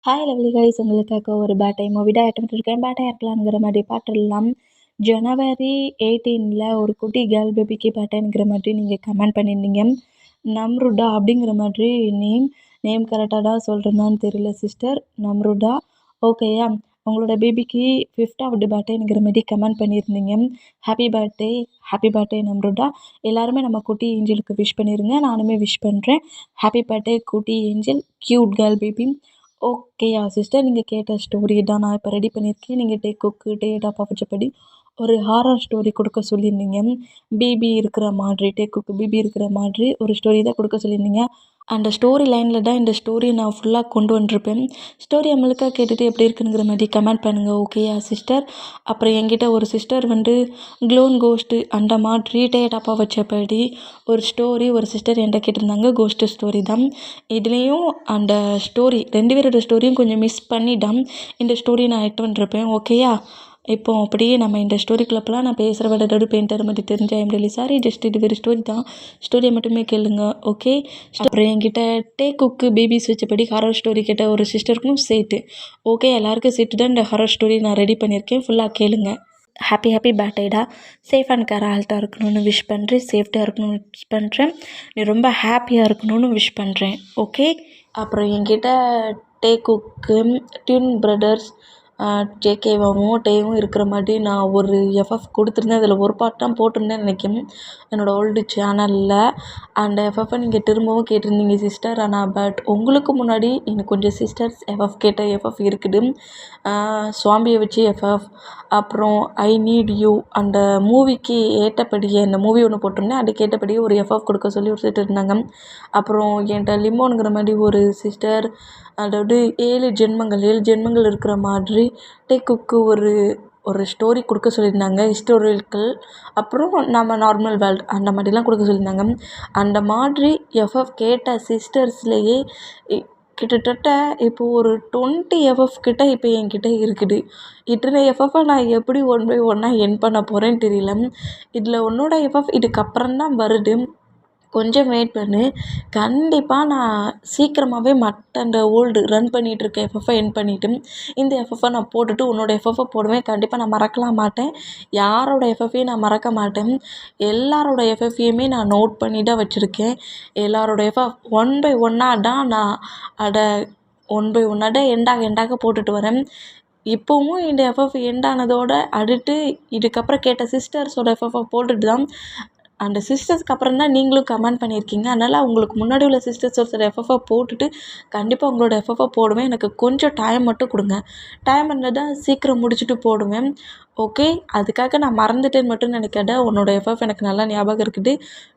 Hi lovely guys, உங்களுக்காக ஒரு பேட்டை movie தான் எடுத்துகிட்டு இருக்கேன். பேட்டை இருக்கலாங்கிற மாதிரி பாட்டுலாம் ஜனவரி 18 ஒரு குட்டி கேர்ள் பேபிக்கு பேட்டைங்கிற மாதிரி நீங்கள் கமெண்ட் பண்ணியிருந்தீங்க. நம்ருடா அப்படிங்கிற மாதிரி நேம் கரெக்டாக தான் சொல்கிறேன்னான்னு தெரியல சிஸ்டர். நம்ருடா ஓகேயா? உங்களோட பேபிக்கு 5th பேர்த்டேங்கிற மாதிரி கமெண்ட் பண்ணியிருந்தீங்க. ஹாப்பி பர்த்டே நம்ருடா. எல்லாருமே நம்ம குட்டி ஏஞ்சலுக்கு விஷ் பண்ணிடுங்க. நானுமே விஷ் பண்ணுறேன். ஹாப்பி பர்த்டே குட்டி ஏஞ்சல், க்யூட் கேர்ள் பேபி. ஓகேயா சிஸ்டர், நீங்கள் கேட்ட ஸ்டோரி தான் நான் இப்போ ரெடி பண்ணியிருக்கேன். நீங்கள் டேட் ஆஃப் படி ஒரு ஹாரர் ஸ்டோரி கொடுக்க சொல்லியிருந்தீங்க. பேபி இருக்கிற மாதிரி, பேபி இருக்கிற மாதிரி ஒரு ஸ்டோரி தான் கொடுக்க சொல்லியிருந்தீங்க. அந்த ஸ்டோரி லைனில் தான் இந்த ஸ்டோரியை நான் ஃபுல்லாக கொண்டு வந்துருப்பேன். ஸ்டோரியை முழுக்க கேட்டுட்டு எப்படி இருக்குங்கிற மாதிரி கமெண்ட் பண்ணுங்கள். ஓகேயா சிஸ்டர்? அப்புறம் என்கிட்ட ஒரு சிஸ்டர் க்ளோன் கோஸ்ட்டு அந்த மாதிரி டேட் ஆஃபாக வச்சபடி ஒரு சிஸ்டர் என்கிட்ட கேட்டிருந்தாங்க. கோஸ்ட்டு ஸ்டோரி தான். இதுலேயும் அந்த ஸ்டோரி 2 பேரோட ஸ்டோரியும் கொஞ்சம் மிஸ் பண்ணிட்டான். இந்த ஸ்டோரி நான் எட்டு வந்துருப்பேன். ஓகேயா? இப்போ அப்படியே நம்ம இந்த ஸ்டோரிக்குள்ளே போகலாம். நான் பேசுகிற விட பெயிண்டர் மட்டும் தெரிஞ்சா எம்டி சாரி, ஜஸ்ட் இது வேறு ஸ்டோரி தான். ஸ்டோரியை மட்டுமே கேளுங்க. ஓகே? அப்புறம் என்கிட்ட குக்கு பேபிஸ் வச்சபடி ஹாரர் ஸ்டோரி கேட்ட ஒரு சிஸ்டருக்கும் சேர்த்து. ஓகே, எல்லாருக்கும் சேர்த்து தான் இந்த ஹாரர் ஸ்டோரி நான் ரெடி பண்ணியிருக்கேன். ஃபுல்லாக கேளுங்க. ஹாப்பி பர்த்டேடா. சேஃப் அண்ட் கேரால்ட்டாக இருக்கணும்னு விஷ் பண்ணுறேன். சேஃப்டியாக இருக்கணும்னு விஷ் பண்ணுறேன். நீ ரொம்ப ஹாப்பியாக இருக்கணும்னு விஷ் பண்ணுறேன். ஓகே? அப்புறம் என்கிட்ட குக்கு ட்வின் பிரதர்ஸ் ஜேகேவாவும் டேவும் இருக்கிற மாதிரி நான் ஒரு எஃப்எஃப் கொடுத்துருந்தேன். அதில் ஒரு பார்ட் தான் போட்டிருந்தேன்னு நினைக்கிறேன் என்னோடய ஓல்டு சேனலில். அந்த எஃப்எஃப்பை நீங்கள் திரும்பவும் கேட்டிருந்தீங்க சிஸ்டர். ஆனால் பட் உங்களுக்கு முன்னாடி எனக்கு கொஞ்சம் சிஸ்டர்ஸ் எஃப்எஃப் கேட்ட எஃப்எஃப் இருக்குது. சுவாம்பியை வச்சு எஃப்எஃப், அப்புறம் ஐ நீட் யூ அந்த மூவிக்கு ஏற்றபடியே இந்த மூவி ஒன்று போட்டிருந்தேன். அதுக்கு ஏற்றபடியே ஒரு எஃப்எஃப் கொடுக்க சொல்லி ஒரு சிஸ்டர் இருந்தாங்க. அப்புறம் என்கிட்ட லிமோனுங்கிற மாதிரி ஒரு சிஸ்டர், அதாவது 7 ஜென்மங்கள் இருக்கிற மாதிரி குக்கு ஒரு ஸ்டோரி கொடுக்க சொல்லியிருந்தாங்க. ஹிஸ்டோரிக்கல், அப்புறம் நம்ம நார்மல் வேர்ல்டு அந்த மாதிரிலாம் கொடுக்க சொல்லியிருந்தாங்க. அந்த மாதிரி எஃப்எஃப் கேட்ட சிஸ்டர்ஸ்லேயே கிட்டத்தட்ட இப்போது ஒரு 20 எஃப்எஃப் கிட்ட இப்போ என்கிட்ட இருக்குது. இத்தனை எஃப்எஃப்பை நான் எப்படி ஒன் பை ஒன்னாக என் பண்ண போகிறேன்னு தெரியல. இதில் உன்னோட எஃப்எஃப் இதுக்கப்புறம் தான் வருது. கொஞ்சம் வெயிட் பண்ணு. கண்டிப்பாக நான் சீக்கிரமாகவே மற்ற அந்த ஓல்டு ரன் பண்ணிகிட்ருக்க எஃப்எஃப்பை என் பண்ணிவிட்டு இந்த எஃப்எஃப்பை நான் போட்டுட்டு உன்னோட எஃப்எஃப்பை போடுவேன். கண்டிப்பாக நான் மறக்கலாம் மாட்டேன். யாரோட எஃப்எஃப்பையும் நான் மறக்க மாட்டேன். எல்லாரோட எஃப்எஃப்பையுமே நான் நோட் பண்ணி தான் வச்சுருக்கேன். எல்லாரோட எஃப்எஃப் ஒன் பை ஒன்னாக தான் நான் அதை எண்டாக போட்டுட்டு வரேன். இப்போவும் இந்த எஃப்எஃப் எண்டானதோட அடுத்து இதுக்கப்புறம் கேட்ட சிஸ்டர்ஸோட எஃப்எஃப்பை போட்டுட்டு தான் அந்த சிஸ்டர்ஸ்க்கு அப்புறம் தான் நீங்களும் கமெண்ட் பண்ணியிருக்கீங்க. அதனால் உங்களுக்கு முன்னாடி உள்ள சிஸ்டர்ஸோட எஃப்எஃப்பை போட்டுட்டு கண்டிப்பாக உங்களோட எஃப்எஃப்பை போடுவேன். எனக்கு கொஞ்சம் டைம் மட்டும் கொடுங்க. டைம் இருந்தால் தான் சீக்கிரம் முடிச்சுட்டு போடுவேன். ஓகே? அதுக்காக நான் மறந்துட்டேன்னு மட்டும் நினைக்காத. உன்னோட எஃப்எஃப் எனக்கு நல்லா ஞாபகம் இருக்குது.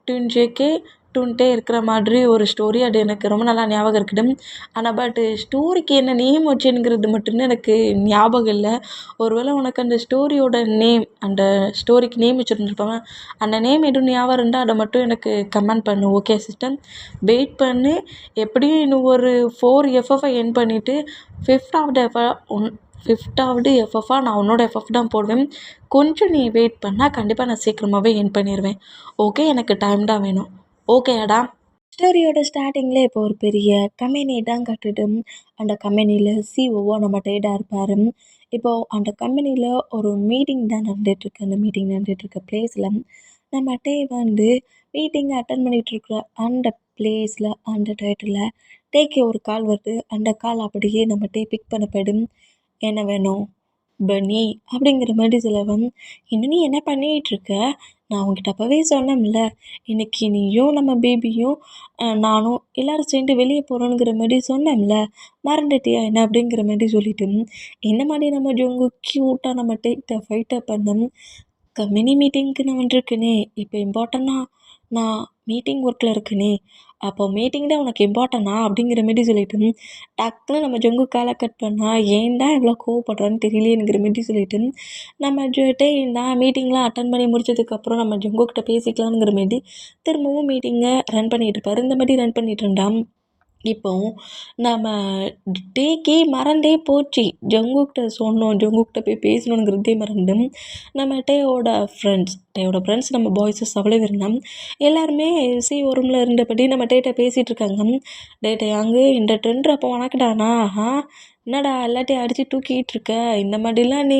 ட்வின் ஜேகே டுன்ட்டே இருக்கிற மாதிரி ஒரு ஸ்டோரி, அது எனக்கு ரொம்ப நல்லா ஞாபகம் இருக்குது. ஆனால் ஸ்டோரிக்கு என்ன நேம் வச்சுங்கிறது மட்டும்தான் எனக்கு ஞாபகம் இல்லை. ஒருவேளை உனக்கு அந்த ஸ்டோரியோட நேம், அந்த ஸ்டோரிக்கு நேம் வச்சுருந்துருப்பாங்க. அந்த நேம் எதுவும் ஞாபகம் இருந்தால் அதை மட்டும் எனக்கு கமெண்ட் பண்ணு. Okay system? வெயிட் பண்ணு. எப்படியும் இன்னும் ஒரு 4 எஃப்எஃப்பை என் பண்ணிவிட்டு 5th எஃப்எஃப்பாக நான் உன்னோட எஃப்எஃப் தான் போடுவேன். கொஞ்சம் நீ வெயிட் பண்ணால் கண்டிப்பாக நான் சீக்கிரமாகவே என் பண்ணிடுவேன். ஓகே? எனக்கு டைம் தான் வேணும். ஓகேடா? ஸ்டோரியோட ஸ்டார்டிங்கில் இப்போ ஒரு பெரிய கம்பெனி தான் கட்டுட்டு அந்த கம்பெனியில் சிஓவாக நம்ம டேடாக இருப்பார். இப்போது அந்த கம்பெனியில் ஒரு மீட்டிங் தான் நடந்துகிட்ருக்கு. அந்த மீட்டிங் நடந்துகிட்ருக்க பிளேஸில் நம்ம மீட்டிங் அட்டன் பண்ணிகிட்ருக்குற அந்த பிளேஸில் அந்த டயத்தில் டேக்கு ஒரு கால் வருது. அந்த கால் அப்படியே நம்ம பிக் பண்ணப்படும். என்ன வேணும் பனி அப்படிங்கிற மாதிரி சொல்லவும், இன்னும் நீ என்ன பண்ணிகிட்ருக்க? நான் உங்ககிட்ட அப்போவே சொன்னேன்ல, இன்னைக்கு நீயும் நம்ம பேபியும் நானும் எல்லோரும் சேர்ந்து வெளியே போகிறோங்கிற மாதிரி சொன்னேன்ல, மறந்துட்டியா என்ன? அப்படிங்கிற மாதிரி சொல்லிட்டு இந்த மாதிரி நம்ம ஜோங்கு க்யூட்டாக நம்ம ஃபைட்டை பண்ணோம். மினி மீட்டிங்க்கு நான் வந்துருக்கேனே, இப்போ இம்பார்ட்டண்ட்டாக நான் மீட்டிங் ஒர்க்கில் இருக்கேனே, அப்போ மீட்டிங் தான் உனக்கு இம்பார்ட்டனா? அப்படிங்கிற மாரி சொல்லிட்டு டக்குன்னு நம்ம ஜங்கு காலை கட் பண்ணால், ஏன்டா இவ்வளோ கோவப்படுறான்னு தெரியலையேங்கிற மாரி சொல்லிட்டு நம்ம நான் மீட்டிங்லாம் அட்டன் பண்ணி முடிச்சதுக்கப்புறம் நம்ம ஜங்குக்கிட்ட பேசிக்கலாங்கிற மாரி திரும்பவும் மீட்டிங்கை ரன் பண்ணிகிட்டு இருப்பார். இந்த மாதிரி ரன் பண்ணிகிட்டு இருந்தான். இப்போ நம்ம டேக்கே மறந்தே போச்சு. ஜங்குக்கிட்ட சொன்னோம், ஜங்குக்கிட்ட போய் பேசணுங்கிறதே மறந்து நம்ம டேயோட ஃப்ரெண்ட்ஸ் நம்ம பாய்ஸஸ் அவ்வளோ இருந்தான். எல்லாருமே ஒரு ரூமில் இருந்தபடி நம்ம டேட்டை பேசிகிட்டு இருக்காங்க. டேட்டை அங்கே இந்த ட்ரெண்ட் அப்போ உனக்குடானா என்னடா எல்லாத்தையும் அடித்து தூக்கிட்டு இருக்க, இந்த மாதிரிலாம் நீ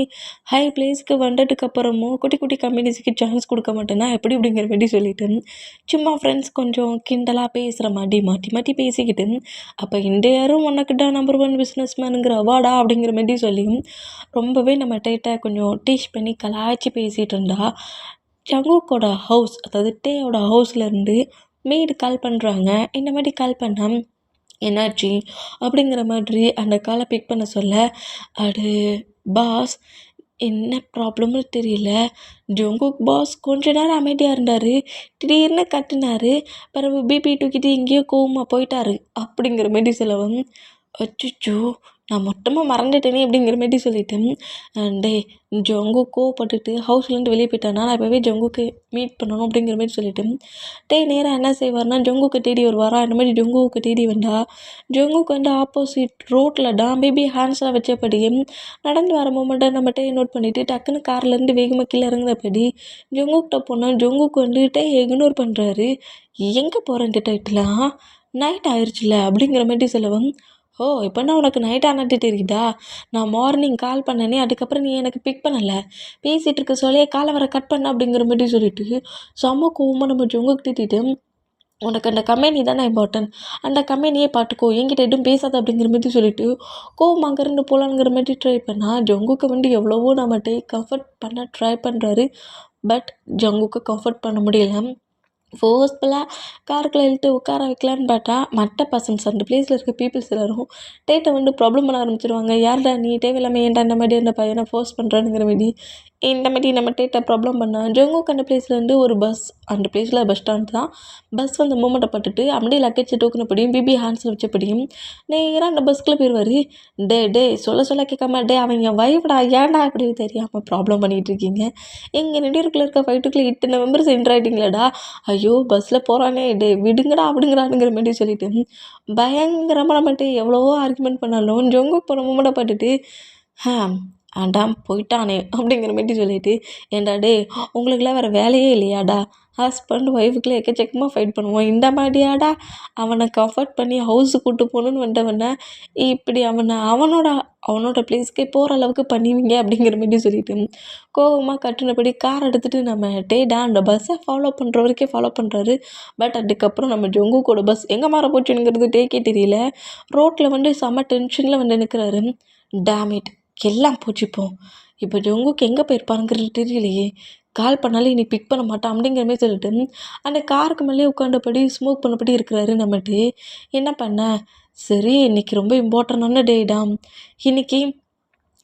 ஹை பிளேஸ்க்கு வந்ததுக்கு அப்புறமும் குட்டி குட்டி கம்பெனிஸுக்கு சான்ஸ் கொடுக்க மாட்டேன்னா எப்படி அப்படிங்கிற மாதிரி சொல்லிட்டு சும்மா ஃப்ரெண்ட்ஸ் கொஞ்சம் கிண்டலாக பேசுகிற மாதிரி மாற்றி மாற்றி பேசிக்கிட்டு அப்போ இந்த யாரும் உனக்கு தான் நம்பர் 1 பிஸ்னஸ் மேனுங்கிற அவார்டா அப்படிங்கிற மாதிரி சொல்லி ரொம்பவே நம்ம டேட்டை கொஞ்சம் டீச் பண்ணி கலாய்ச்சி பேசிகிட்டு இருந்தா ஜங்குக்கோட ஹவுஸ், அதாவது டேயோட ஹவுஸ்லேருந்து மெய்டு கால் பண்ணுறாங்க. இந்த மாதிரி கால் பண்ணால் என்னாச்சு அப்படிங்கிற மாதிரி அந்த காலை பிக் பண்ண சொல்ல, அது பாஸ் என்ன ப்ராப்ளம்னு தெரியல, ஜங்குக் பாஸ் கொஞ்ச நேரம் அமைதியாக இருந்தார், திடீர்னு கத்துனாரு, பிறகு பிபி தூக்கிட்டு எங்கேயோ கோவமாக போயிட்டாரு அப்படிங்கிற மாதிரி சொல்லவும், அச்சச்சோ நான் மொத்தமாக மறந்துட்டேனே அப்படிங்கிற மாதிரி சொல்லிட்டேன். டேய் ஜங்குக் கோவப்பட்டுட்டு ஹவுஸ்லேருந்து வெளியே போயிட்டானா, நான் இப்போவே ஜங்குக்கு மீட் பண்ணணும் அப்படிங்கிற மாதிரி சொல்லிட்டேன். டேய் நேராக என்ன செய்வார்னா ஜங்குக்கு தேடி வருவாரா, இந்த மாதிரி ஜங்குக்கு தேடி வந்தா ஜங்குக்கு வந்து ஆப்போசிட் ரோட்டில் தான் பேபி ஹேண்ட்ஸில் வச்சபடியே நடந்து வர மூமெண்ட்டை நம்ம டே நோட் பண்ணிவிட்டு டக்குன்னு கார்லேருந்து வேகமாக கீழே இறங்குனபடி ஜங்குக்கிட்ட போனால் ஜங்குக்கு வந்து டே இக்னோர் பண்ணுறாரு. எங்கே போகிறேன் டைட்டிலாம் நைட் ஆயிடுச்சுல அப்படிங்கிற மாதிரி சொல்லவும், ஓ இப்போனா உனக்கு நைட் ஆனது தெரியுதா, நான் மார்னிங் கால் பண்ணனே அதுக்கப்புறம் நீ எனக்கு பிக் பண்ணலை, பேசிகிட்டு இருக்க சொல்லியே காலை வர கட் பண்ண அப்படிங்கிற மாதிரி சொல்லிட்டு செம்ம கோவமாக நம்ம ஜங்குக்கு திட்டிட்டு, உனக்கு அந்த கம்பெனி தானே இம்பார்ட்டன்ட், அந்த கம்பெனியே பார்த்துக்கோ, என்கிட்ட எதுவும் பேசாத அப்படிங்கிற மாதிரி சொல்லிட்டு கோவம் அங்கேருந்து போகலாங்கிற மாதிரி ட்ரை பண்ணால் ஜங்குக்கு வந்து எவ்வளவோ நம்மகிட்ட கம்ஃபர்ட் பண்ண ட்ரை பண்ணுறாரு. பட் ஜங்குக்கு கம்ஃபர்ட் பண்ண முடியல. ஃபோர்ஸ்ஃபுல்லாக காருக்குள்ளே இழுத்து உட்கார வைக்கலான்னு பார்த்தா மற்ற பர்சன்ஸ் அந்த பிளேஸில் இருக்க பீப்புள்ஸ் எல்லோரும் டேட்டை வந்து ப்ராப்ளம் பண்ண ஆரம்பிச்சிருவாங்க. யார்டா நீ தேவையில்லாமல் ஏன்டா இந்த மாதிரி அந்த பையனை ஃபோர்ஸ் பண்ணுறானுங்கிற மாதிரி இந்த மாதிரி நம்ம டேட்டை ப்ராப்ளம் பண்ணால் ஜங்குக்கு அந்த பிளேஸ்லேருந்து ஒரு பஸ், அந்த பிளேஸில் பஸ் ஸ்டாண்ட் தான், பஸ் வந்து மூமெண்ட்டை பட்டுட்டு அப்படியே லக்கேஜ் டோக்குனப்படியும் பிபி ஹேண்ட்ஸில் வச்சபடியும் நேராக அந்த பஸ்க்குள்ளே போயிடுவார். டே சொல்ல கேட்காம டே அவங்க என் வைஃப்டா, ஏன்டா இப்படி தெரியாமல் ப்ராப்ளம் பண்ணிகிட்டு இருக்கீங்க, எங்கள் ரெடியூருக்குள்ளே இருக்க ஃபைட்டுக்குள்ளே இத்தனை மெம்பர்ஸ் என்ட்ரு ஆகிட்டீங்களாடா, ஐயோ பஸ்ஸில் போகிறானே டே விடுங்கடா அப்படிங்கிற மாதிரி சொல்லிட்டு பயங்கரமாக நம்மகிட்ட எவ்வளவோ ஆர்குமெண்ட் பண்ணாலும் ஜங்குக்கு போகிற மூமெண்ட்டை பார்த்துட்டு ஆண்டாம் போயிட்டானே அப்படிங்கிற மாதிரி சொல்லிட்டு, ஏன்டா டே உங்களுக்குலாம் வேறு வேலையே இல்லையாடா, ஹஸ்பண்ட் ஒய்ஃபுக்குள்ளே எக்கச்சக்கமாக ஃபைட் பண்ணுவோம், இந்த மாதிரியாடா அவனை கம்ஃபர்ட் பண்ணி ஹவுஸுக்கு கூப்பிட்டு போகணுன்னு வந்தவனை இப்படி அவனோட பிளேஸ்க்கே போகிற அளவுக்கு பண்ணுவீங்க அப்படிங்கிற மாதிரி சொல்லிட்டு கோவமாக கட்டினபடி கார் எடுத்துகிட்டு நம்ம டேடா அந்த பஸ்ஸை ஃபாலோ பண்ணுற வரைக்கும் ஃபாலோ பண்ணுறாரு. பட் அதுக்கப்புறம் நம்ம ஜங்குக்கோட பஸ் எங்கே மாற போச்சுங்கிறது டேக்கே தெரியல. ரோட்டில் வந்து செம்ம டென்ஷனில் வந்து நிற்கிறாரு. டேமிட் எல்லாம் போச்சுப்போம், இப்போ ஜங்குக்கு எங்கே போயிருப்பாருங்கிறது தெரியலையே, கால் பண்ணாலும் இனி பிக் பண்ண மாட்டான் அப்படிங்கிற மாதிரி சொல்லிட்டு அந்த காருக்கு மேலே உட்காண்டபடி ஸ்மோக் பண்ணபடி இருக்கிறாரு. நம்மட்டு என்ன பண்ண, சரி இன்றைக்கி ரொம்ப இம்பார்ட்டண்டான டேடாம், இன்றைக்கி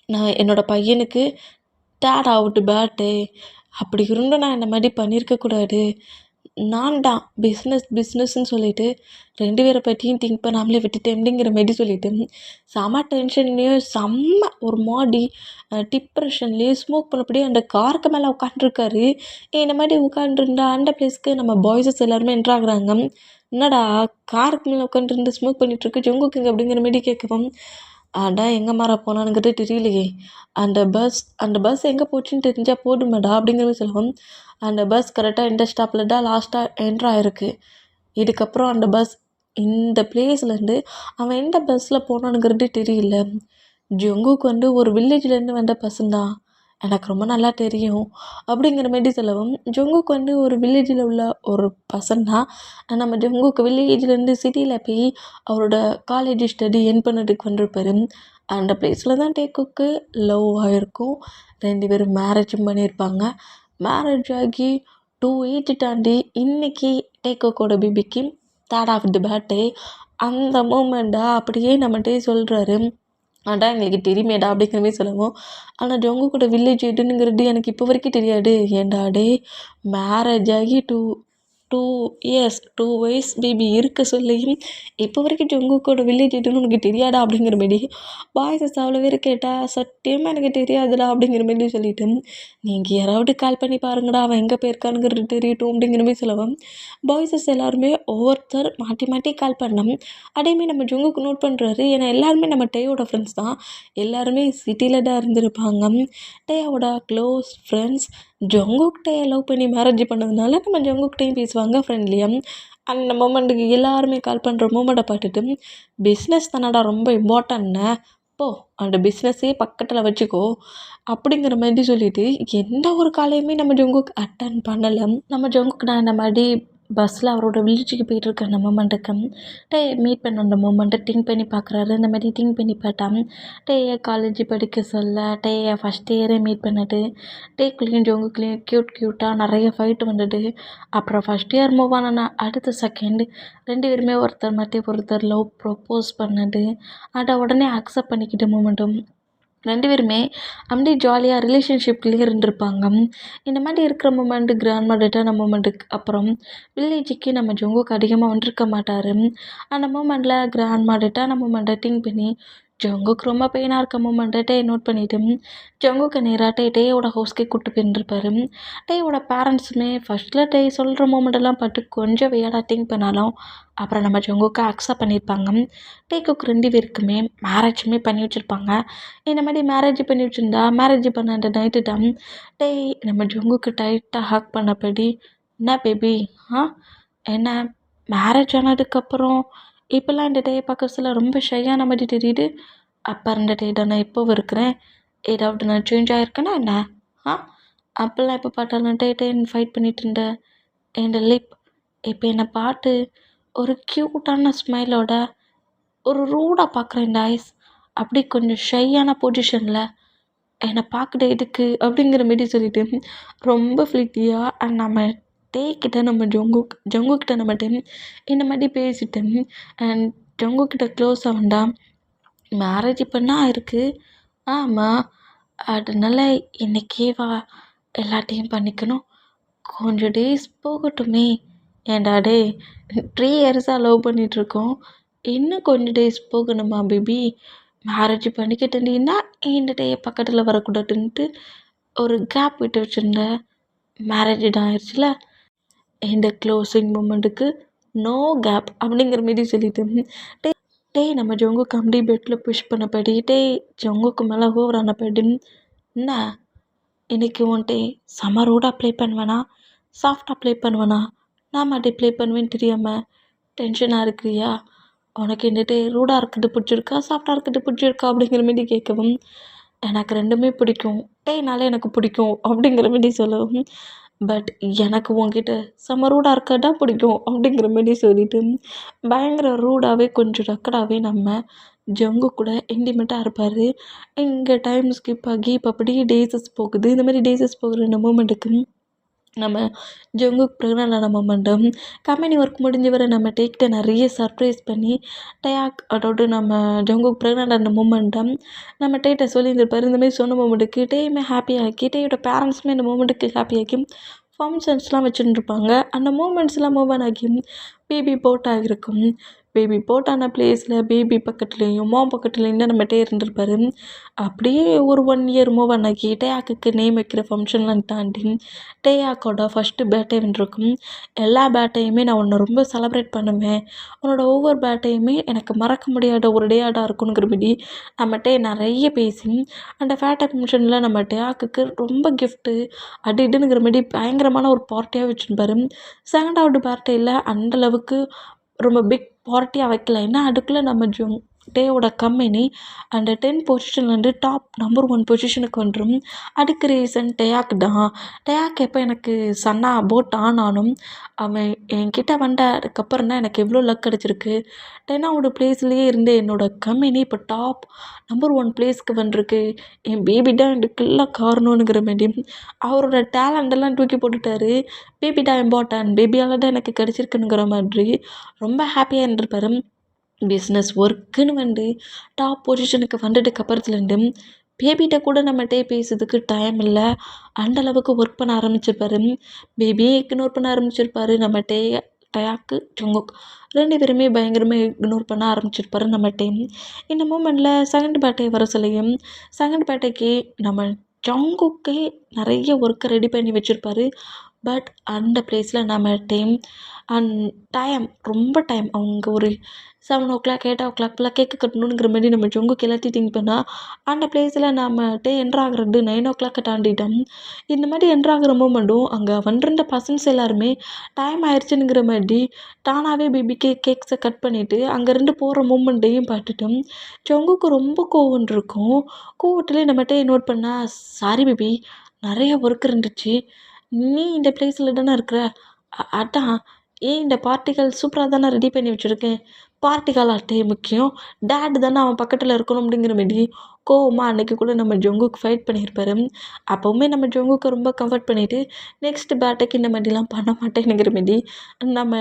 நான் என்னோடய பையனுக்கு டேட் அவுட் பர்த்டே, அப்படி இருந்தும் நான் இந்த மாதிரி பண்ணியிருக்கக்கூடாது, நான் தான் பிஸ்னஸ்ன்னு சொல்லிட்டு 2 பேரை பற்றியும் திங்க் பண்ணாமலே விட்டுட்டேன் அப்படிங்கிற மாதிரி சொல்லிட்டு செம்ம டென்ஷன்லேயும் செம்ம ஒரு மாதிரி டிப்ரெஷன்லேயே ஸ்மோக் பண்ணபடியே அந்த காருக்கு மேலே உட்காண்ட்ருக்காரு. இந்த மாதிரி உட்காண்ட்ருந்தா அந்த பிளேஸ்க்கு நம்ம பாய்ஸஸ் எல்லாருமே என்ட்ராகிறாங்க. என்னடா காருக்கு மேலே உட்காந்துருந்து ஸ்மோக் பண்ணிகிட்ருக்கு ஜங்குக்குங்க அப்படிங்கிற மாதிரி கேட்கவும், அதான் எங்கே மாற போனானுங்கிறது தெரியலையே, அந்த பஸ் எங்கே போச்சுன்னு தெரிஞ்சால் போதுமேடா அப்படிங்கிற மாதிரி சொல்லவும், அந்த பஸ் கரெக்டாக இந்த ஸ்டாப்பில் தான் லாஸ்ட்டாக என்ட்ரு ஆகிருக்கு, இதுக்கப்புறம் அந்த பஸ் இந்த பிளேஸ்லேருந்து அவன் எந்த பஸ்ஸில் போனானுங்கிறது தெரியல. ஜங்குக்கு வந்து ஒரு வில்லேஜ்லேருந்து வந்த பர்சன் தான், எனக்கு ரொம்ப நல்லா தெரியும் அப்படிங்கிற மாதிரி சொல்லவும், ஜங்குக்கு வந்து ஒரு வில்லேஜில் உள்ள ஒரு பர்சன் தான். நம்ம ஜங்குக்கு வில்லேஜ்லேருந்து சிட்டியில் போய் அவரோட காலேஜ் ஸ்டடி என் பண்ணதுக்கு வந்திருப்பாரு. அந்த பிளேஸில் தான் டேக்குக்கு லவ் ஆகிருக்கும், 2 பேரும் மேரேஜும் பண்ணியிருப்பாங்க. மேரேஜ் ஆகி 2 ஏஜ் தாண்டி இன்றைக்கி டேக்கோட பேபிக்கு 3rd ஆஃப் தி பர்த்டே. அந்த மூமெண்ட்டை அப்படியே நம்மகிட்டே சொல்கிறாரு. அதான் எங்களுக்கு தெரியுமேடா அப்படிங்கிற மாதிரி சொல்லவும், ஆனால் ஜங்குக்கோட வில்லேஜ் எதுங்கிறது எனக்கு இப்போ வரைக்கும் தெரியாது. ஏன்டா டே மேரேஜ் ஆகி 2 இயர்ஸ் 2 வயசு பேபி இருக்க சொல்லியும் இப்போ வரைக்கும் ஜங்குக்கோட வில்லேஜ் எதுன்னு உனக்கு தெரியாதா அப்படிங்கிற மாரி பாய்ஸஸ் அவ்வளோ பேர் கேட்டால் சத்தியமாக எனக்கு தெரியாதுடா அப்படிங்கிற மாரி சொல்லிட்டு, நீங்கள் யாராவது கால் பண்ணி பாருங்கடா அவன் எங்கே போயிருக்கானுங்கிறது தெரியட்டும் அப்படிங்கிற மாதிரி சொல்லவும், பாய்ஸஸ் எல்லாருமே ஒவ்வொருத்தர் மாற்றி மாற்றி கால் பண்ணோம். அதேமாரி நம்ம ஜங்குக்கு நோட் பண்ணுறாரு. ஏன்னா எல்லாருமே நம்ம டேயோட ஃப்ரெண்ட்ஸ் தான், எல்லாருமே சிட்டியில் தான் இருந்திருப்பாங்க. டேயோட க்ளோஸ் ஃப்ரெண்ட்ஸ் ஜங்குக்கிட்டே லவ் பண்ணி மேரேஜ் பண்ணதுனால நம்ம ஜங்குக்கிட்டையும் பேசுவாங்க ஃப்ரெண்ட்லியாக. அந்த மூமெண்ட்டுக்கு எல்லாருமே கால் பண்ணுற மூமெண்ட்டை பார்த்துட்டு, பிஸ்னஸ் தானடா ரொம்ப இம்பார்ட்டன்ட்னு போ அந்த பிஸ்னஸே பக்கத்தில் வச்சுக்கோ அப்படிங்கிற மாதிரி சொல்லிட்டு எந்த ஒரு காலையுமே நம்ம ஜங்குக்கு அட்டன் பண்ணலை. நம்ம ஜங்குக்கு நான் இந்த மாதிரி பஸ்ஸில் அவரோட வில்லேஜுக்கு போயிட்டுருக்க அந்த மொமெண்ட்டுக்கு மீட் பண்ண அந்த மொமெண்ட்டை திங்க் பண்ணி பார்க்குறாரு. இந்த மாதிரி திங்க் பண்ணி பார்த்தா காலேஜ் படிக்க சொல்ல ஃபஸ்ட் இயரே மீட் பண்ணது குள்ளேயும் ஜங்குக்குள்ளேயும் க்யூட்டாக நிறைய ஃபைட்டு வந்தது. அப்புறம் ஃபஸ்ட் இயர் மூவ் ஆனா அடுத்த செகண்ட் 2 பேருமே ஒருத்தர் மாற்றி ஒருத்தர் லவ் ப்ரொப்போஸ் பண்ணது, அதை உடனே அக்செப்ட் பண்ணிக்கிட்ட மொமெண்ட்டும் 2 பேருமே அப்படியே ஜாலியாக ரிலேஷன்ஷிப்லேயே இருந்திருப்பாங்க. இந்த மாதிரி இருக்கிற மொமெண்ட்டு கிராண்ட்மா டெத்தான மொமெண்ட்டுக்கு அப்புறம் வில்லேஜுக்கு நம்ம ஜங்குக்கு அதிகமாக வந்திருக்க மாட்டார். அந்த மொமெண்ட்டில் கிராண்ட்மா டெத்தான மொமெண்ட்டை திங்க் பண்ணி ஜங்குக்கு ரொம்ப பெயினாக இருக்க மொமெண்ட்டை நோட் பண்ணிவிட்டு ஜங்குக்கு நேராக டேயோட ஹவுஸ்க்கே கூப்பிட்டு போயிருந்துருப்பாரு. டேயோட பேரண்ட்ஸுமே ஃபஸ்ட்டில் சொல்கிற மொமெண்டெல்லாம் பார்த்து கொஞ்சம் வியர்டாக திங்க் பண்ணாலும் அப்புறம் நம்ம ஜங்குக்கு அக்செப்ட் பண்ணியிருப்பாங்க. டேக்குக்கு 2 பேருக்குமே மேரேஜுமே பண்ணி வச்சுருப்பாங்க. இந்த மாதிரி மேரேஜ் பண்ணி வச்சுருந்தா மேரேஜ் பண்ண அந்த நைட்டு தான் நம்ம ஜங்குக்கு டைட்டாக ஹக் பண்ணபடி, என்ன பேபி என்ன மேரேஜ் ஆனதுக்கப்புறம் இப்போல்லாம் இந்த டேயை பார்க்க சொல்ல ரொம்ப ஷையான மாதிரி தெரியுது. அப்போ இருந்த டே தான் நான் இப்போவும் இருக்கிறேன். ஏதாவது நான் சேஞ்ச் ஆகிருக்கேன்னா என்ன அப்போல்லாம் எப்போ பார்த்தாலும் டேன்னு ஃபைட் பண்ணிட்டு இருந்தேன். என் லிப் இப்போ என்னை பார்த்து ஒரு க்யூட்டான ஸ்மைலோட ஒரு ரூடாக பார்க்குறேன். இந்த ஐஸ் அப்படி கொஞ்சம் ஷையான பொசிஷனில் என்னை பார்க்குற இதுக்கு அப்படிங்கிற மாரி சொல்லிட்டு ரொம்ப ஃப்ளிக்கியாக அண்ட் நம்ம கிட்ட நம்ம ஜங்குக்கிட்ட நம்ம இந்த மாதிரி பேசிட்டு அண்ட் ஜங்குக்கிட்ட க்ளோஸ் ஆகுண்டா மேரேஜ் இப்போன்னா இருக்குது. ஆமாம், அதனால இன்னைக்கே வா எல்லாத்தையும் பண்ணிக்கணும். கொஞ்சம் டேஸ் போகட்டுமே. ஏன்டா 3 இயர்ஸாக லவ் பண்ணிகிட்ருக்கோம், இன்னும் கொஞ்சம் டேஸ் போகணுமா பேபி? மேரேஜ் பண்ணிக்கிட்டீங்கன்னா இந்த டே பக்கத்தில் வரக்கூடாதுன்ட்டு ஒரு கேப் விட்டு வச்சுருந்தேன். மேரேஜ் ஆயிடுச்சுல, இந்த க்ளோசிங் மூமெண்ட்டுக்கு நோ கேப் அப்படிங்கிற மாரி சொல்லிட்டு நம்ம ஜங்குக்கு அப்படியே பெட்டில் புஷ் பண்ணபடி ஜங்குக்கு மேலே ஓவர் ஆனபடி, என்ன இன்னைக்கு உன்ட்டே செம ரூடாக ப்ளே பண்ணுவேனா சாஃப்டாக ப்ளே பண்ணுவேனா நான் மாட்டி ப்ளே பண்ணுவேன்னு தெரியாமல் டென்ஷனாக இருக்கிறியா? உனக்கு இந்த ரூடாக இருக்கிறது பிடிச்சிருக்கா சாஃப்டாக இருக்கிறது பிடிச்சிருக்கா அப்படிங்கிற மாரி கேட்கவும், எனக்கு 2மே பிடிக்கும், எனக்கு பிடிக்கும் அப்படிங்கிற மாரி சொல்லவும், பட் எனக்கு உன்கிட்ட செம ரூடாக இருக்கிறது தான் பிடிக்கும் அப்படிங்கிற மாரி சொல்லிட்டு பயங்கர ரூடாகவே கொஞ்சம் டக்கடாகவே நம்ம ஜங்கு கூட இன்டிமேட்டாக இருப்பார். இங்கே டைம் ஸ்கிப் ஆகி இப்போ அப்படியே டேஸஸ் போகுது. இந்த மாதிரி டேஸஸ் போகிற இந்த மூமெண்ட்டுக்கு நம்ம ஜங்குக்கு ப்ரெக்னென்ட் ஆன மொமெண்ட்டும் கம்பெனி ஒர்க் முடிஞ்சு வர நம்ம டேக்கிட்ட நிறைய சர்ப்ரைஸ் பண்ணி அதோடு நம்ம ஜங்குக்கு ப்ரெக்னென்ட் ஆன மொமெண்ட்டும் நம்ம டேட்ட சொல்லியிருந்திருப்பாரு. இந்தமாதிரி சொன்ன மொமெண்ட்டுக்கு டேயுமே ஹாப்பியாகி டேயோட பேரண்ட்ஸுமே இந்த மொமெண்ட்டுக்கு ஹாப்பியாகி ஃபங்க்ஷன்ஸ்லாம் வச்சுருந்துருப்பாங்க. அந்த மூமெண்ட்ஸ்லாம் மூவ் ஆன் ஆகி பேபி போட் ஆகிருக்கும். பேபி போட்டான ப்ளேஸில் பேபி பக்கத்துலேயும் மாம் பக்கத்துலேயும் தான் நம்ம இருந்திருப்பாரு. அப்படியே ஒரு 1 இயர் மூவ் ஆன் ஆகி டேயாக்கு நேம் வைக்கிற ஃபங்க்ஷன்லாம் தாண்டி டேயாக்கோட ஃபஸ்ட்டு பேர்த்டே வந்துருக்கும். எல்லா பேர்த்டேயுமே நான் உன்னை ரொம்ப செலப்ரேட் பண்ணுவேன், உன்னோட ஒவ்வொரு பேர்த்டேயுமே எனக்கு மறக்க முடியாத ஒரு டேயாடாக இருக்குங்கிற மாரி நம்ம நிறைய பேசி அந்த பேர்த்டே ஃபங்க்ஷனில் நம்ம டேயாக்கு ரொம்ப கிஃப்ட்டு அது இதுங்கிற மாரி பயங்கரமான ஒரு பார்ட்டியாக வச்சுருப்பாரு. செகண்டாவது பேர்த்டேயில் அந்தளவுக்கு ரொம்ப பிக் பார்ட்டியாக வைக்கல. ஏன்னா அதுக்குள்ளே நம்ம டேயோட கம்பெனி அந்த 10 பொசிஷன்லேருந்து டாப் நம்பர் 1 பொசிஷனுக்கு வந்துடும். அதுக்கு ரீசன் டேயாக்கு தான். டேயாக்கு எப்போ எனக்கு சன்னா அபோட் ஆனாலும் அவன் என்கிட்ட வந்ததுக்கப்புறம் தான் எனக்கு எவ்வளோ லக் கிடச்சிருக்கு. 10வது ப்ளேஸ்லேயே இருந்து என்னோடய கம்பெனி இப்போ டாப் நம்பர் 1 ப்ளேஸ்க்கு வந்திருக்கு. என் பேபி தான் இதுக்கெல்லாம் காரணம்னுங்கிற மாரி அவரோட டேலண்டெல்லாம் தூக்கி போட்டுட்டாரு. பேபி தான் இம்பார்ட்டன்ட், பேபியால் தான் எனக்கு கிடச்சிருக்குங்கிற மாதிரி ரொம்ப ஹாப்பியாக இருந்திருப்பாரு. பிஸ்னஸ் ஒர்க்குன்னு டாப் பொசிஷனுக்கு வந்ததுக்கு அப்புறத்துலேருந்து பேபிகிட்ட கூட நம்ம பேசுறதுக்கு டைம் இல்லை. அந்தளவுக்கு ஒர்க் பண்ண ஆரம்பிச்சிருப்பாரு. பேபியை இக்னோர் பண்ண ஆரம்பிச்சிருப்பாரு. நம்ம டேயாக்கு ஜங்குக் 2 பேருமே பயங்கரமாக இக்னோர் பண்ண ஆரம்பிச்சிருப்பாரு நம்ம இந்த மூமெண்ட்டில் செகண்ட் பேர்த்டே வர சொல்லியும் செகண்ட் பேர்த்டேக்கு நம்ம ஜங்குக்கே நிறைய ஒர்க்கை ரெடி பண்ணி வச்சுருப்பாரு. பட் அந்த ப்ளேஸில் நம்ம அண்ட் டைம் ரொம்ப டைம் அவங்க ஒரு 7 ஓ கிளாக் 8 ஓ கிளாக்லாம் கேக்கு கட்டணுங்கிற மாதிரி நம்ம ஜங்குக்கு எல்லாத்தையும் திங்க் பண்ணால் அந்த ப்ளேஸில் நம்ம என்ட்ராகிறது 9 ஓ கிளாக்கை தாண்டிட்டோம். இந்த மாதிரி என்ட்ராகிற மூமெண்ட்டும் அங்கே வந்திருந்த பர்சன்ஸ் எல்லாருமே டைம் ஆயிடுச்சுங்கிற மாதிரி தானாகவே பேபிக்கு கேக்ஸை கட் பண்ணிவிட்டு அங்கேருந்து போகிற மூமெண்ட்டையும் பார்த்துட்டோம். ஜங்குக்கு ரொம்ப கோவம் இருக்கும். கோவத்துலேயே நம்மகிட்ட நோட் பண்ணால், சாரி பேபி, நிறைய ஒர்க் இருந்துச்சு, நீ இந்த ப்ளேஸில் தானே இருக்கிற, அதான் ஏன் இந்த பார்ட்டிகள் சூப்பராக தானே ரெடி பண்ணி வச்சுருக்கேன், பார்ட்டிகள் அட்டே முக்கியம், டேட் தானே அவன் பக்கத்தில் இருக்கணும் அப்படிங்கிற மாதிரி கோவமாக அன்றைக்கி கூட நம்ம ஜங்குக்கு ஃபைட் பண்ணியிருப்பாரு. அப்போவுமே நம்ம ஜங்குக்கு ரொம்ப கம்ஃபர்ட் பண்ணிவிட்டு நெக்ஸ்ட் பேட்டைக்கு இந்த மாதிரிலாம் பண்ண மாட்டேங்கிற மாதிரி நம்ம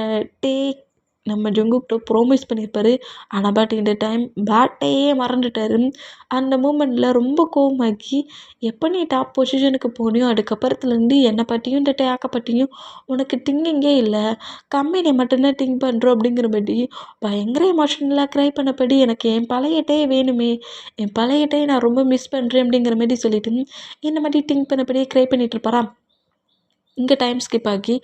நம்ம ஜங்குக்கிட்ட ப்ராமிஸ் பண்ணியிருப்பாரு. ஆனால் பட் இந்த டைம் பேட்டையே மறந்துட்டாரு. அந்த மூமெண்ட்டில் ரொம்ப கோவமாக்கி, எப்போ நீ டாப் பொசிஷனுக்கு போனியோ அதுக்கப்புறத்துலேருந்து என்னை பற்றியும் இந்த டேக்கை பற்றியும் உனக்கு திங்கிங்கே இல்லை, கம்பெனி மட்டும்தான் திங்க் பண்ணுறோம் அப்படிங்கிற மாதிரி பயங்கர எமோஷ்னலாக க்ரை பண்ணபடி, எனக்கு என் பழைய டே வேணுமே, என் பழைய டே நான் ரொம்ப மிஸ் பண்ணுறேன் அப்படிங்கிற மாதிரி சொல்லிட்டு இந்த மாதிரி திங்க் பண்ணபடியே க்ரை பண்ணிகிட்டு இருப்பாரா. இங்கே டைம் ஸ்கிப் ஆகி,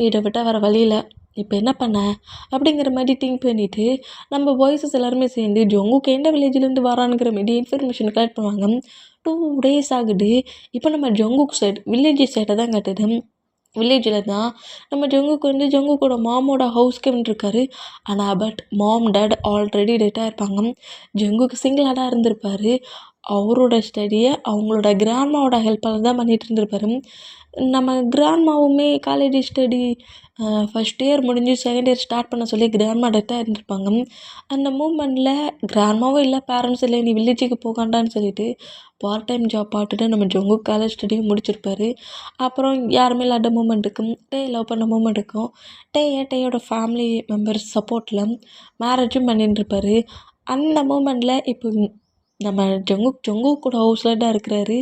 இதை விட்டால் வேறு வழியில் இப்போ என்ன பண்ண அப்படிங்கிற மாதிரி திங்க் பண்ணிவிட்டு நம்ம பாய்ஸஸ் எல்லாருமே சேர்ந்து ஜங்குக்கு எந்த வில்லேஜ்லேருந்து வரானுங்கிற மாதிரி இன்ஃபர்மேஷன் கலெக்ட் பண்ணுவாங்க. 2 days ஆகுது. இப்போ நம்ம ஜங்குக் சைடு வில்லேஜ் சைடை தான் காட்டுது. வில்லேஜில் தான் நம்ம ஜங்குக்கு ஜங்குக்கோட மாமோட ஹவுஸ்க்கு வந்துருக்காரு. ஆனால் பட் மாம் டேட் ஆல்ரெடி டெட்டாக இருப்பாங்க. ஜங்குக்கு சிங்கிளாக தான் இருந்திருப்பார். அவரோட ஸ்டடியை அவங்களோட கிராண்ட்மாவோட ஹெல்ப்பால் தான் பண்ணிகிட்டு இருந்திருப்பாரு. நம்ம கிராண்ட்மாவுமே காலேஜ் ஸ்டடி ஃபஸ்ட் இயர் முடிஞ்சு செகண்ட் இயர் ஸ்டார்ட் பண்ண சொல்லி கிராண்ட்மா டெத்தாக இருந்திருப்பாங்க. அந்த மூமெண்ட்டில் கிராண்ட்மாவும் இல்லை, பேரண்ட்ஸ் இல்லை, நீ வில்லேஜுக்கு போகாண்டான்னு சொல்லிட்டு பார்ட் டைம் ஜாப் பார்த்துட்டு நம்ம ஜங்கு காலேஜ் ஸ்டடியும் முடிச்சிருப்பாரு. அப்புறம் யாருமே இல்லாத மூமெண்ட்டுக்கும் லவ் பண்ண மூமெண்ட்டுக்கும் டேயோட ஃபேமிலி மெம்பர்ஸ் சப்போர்ட்டில் மேரேஜும் பண்ணிட்டுருப்பாரு. அந்த மூமெண்ட்டில் இப்போ நம்ம ஜங்கு கூட ஹவுஸில் தான் இருக்கிறாரு.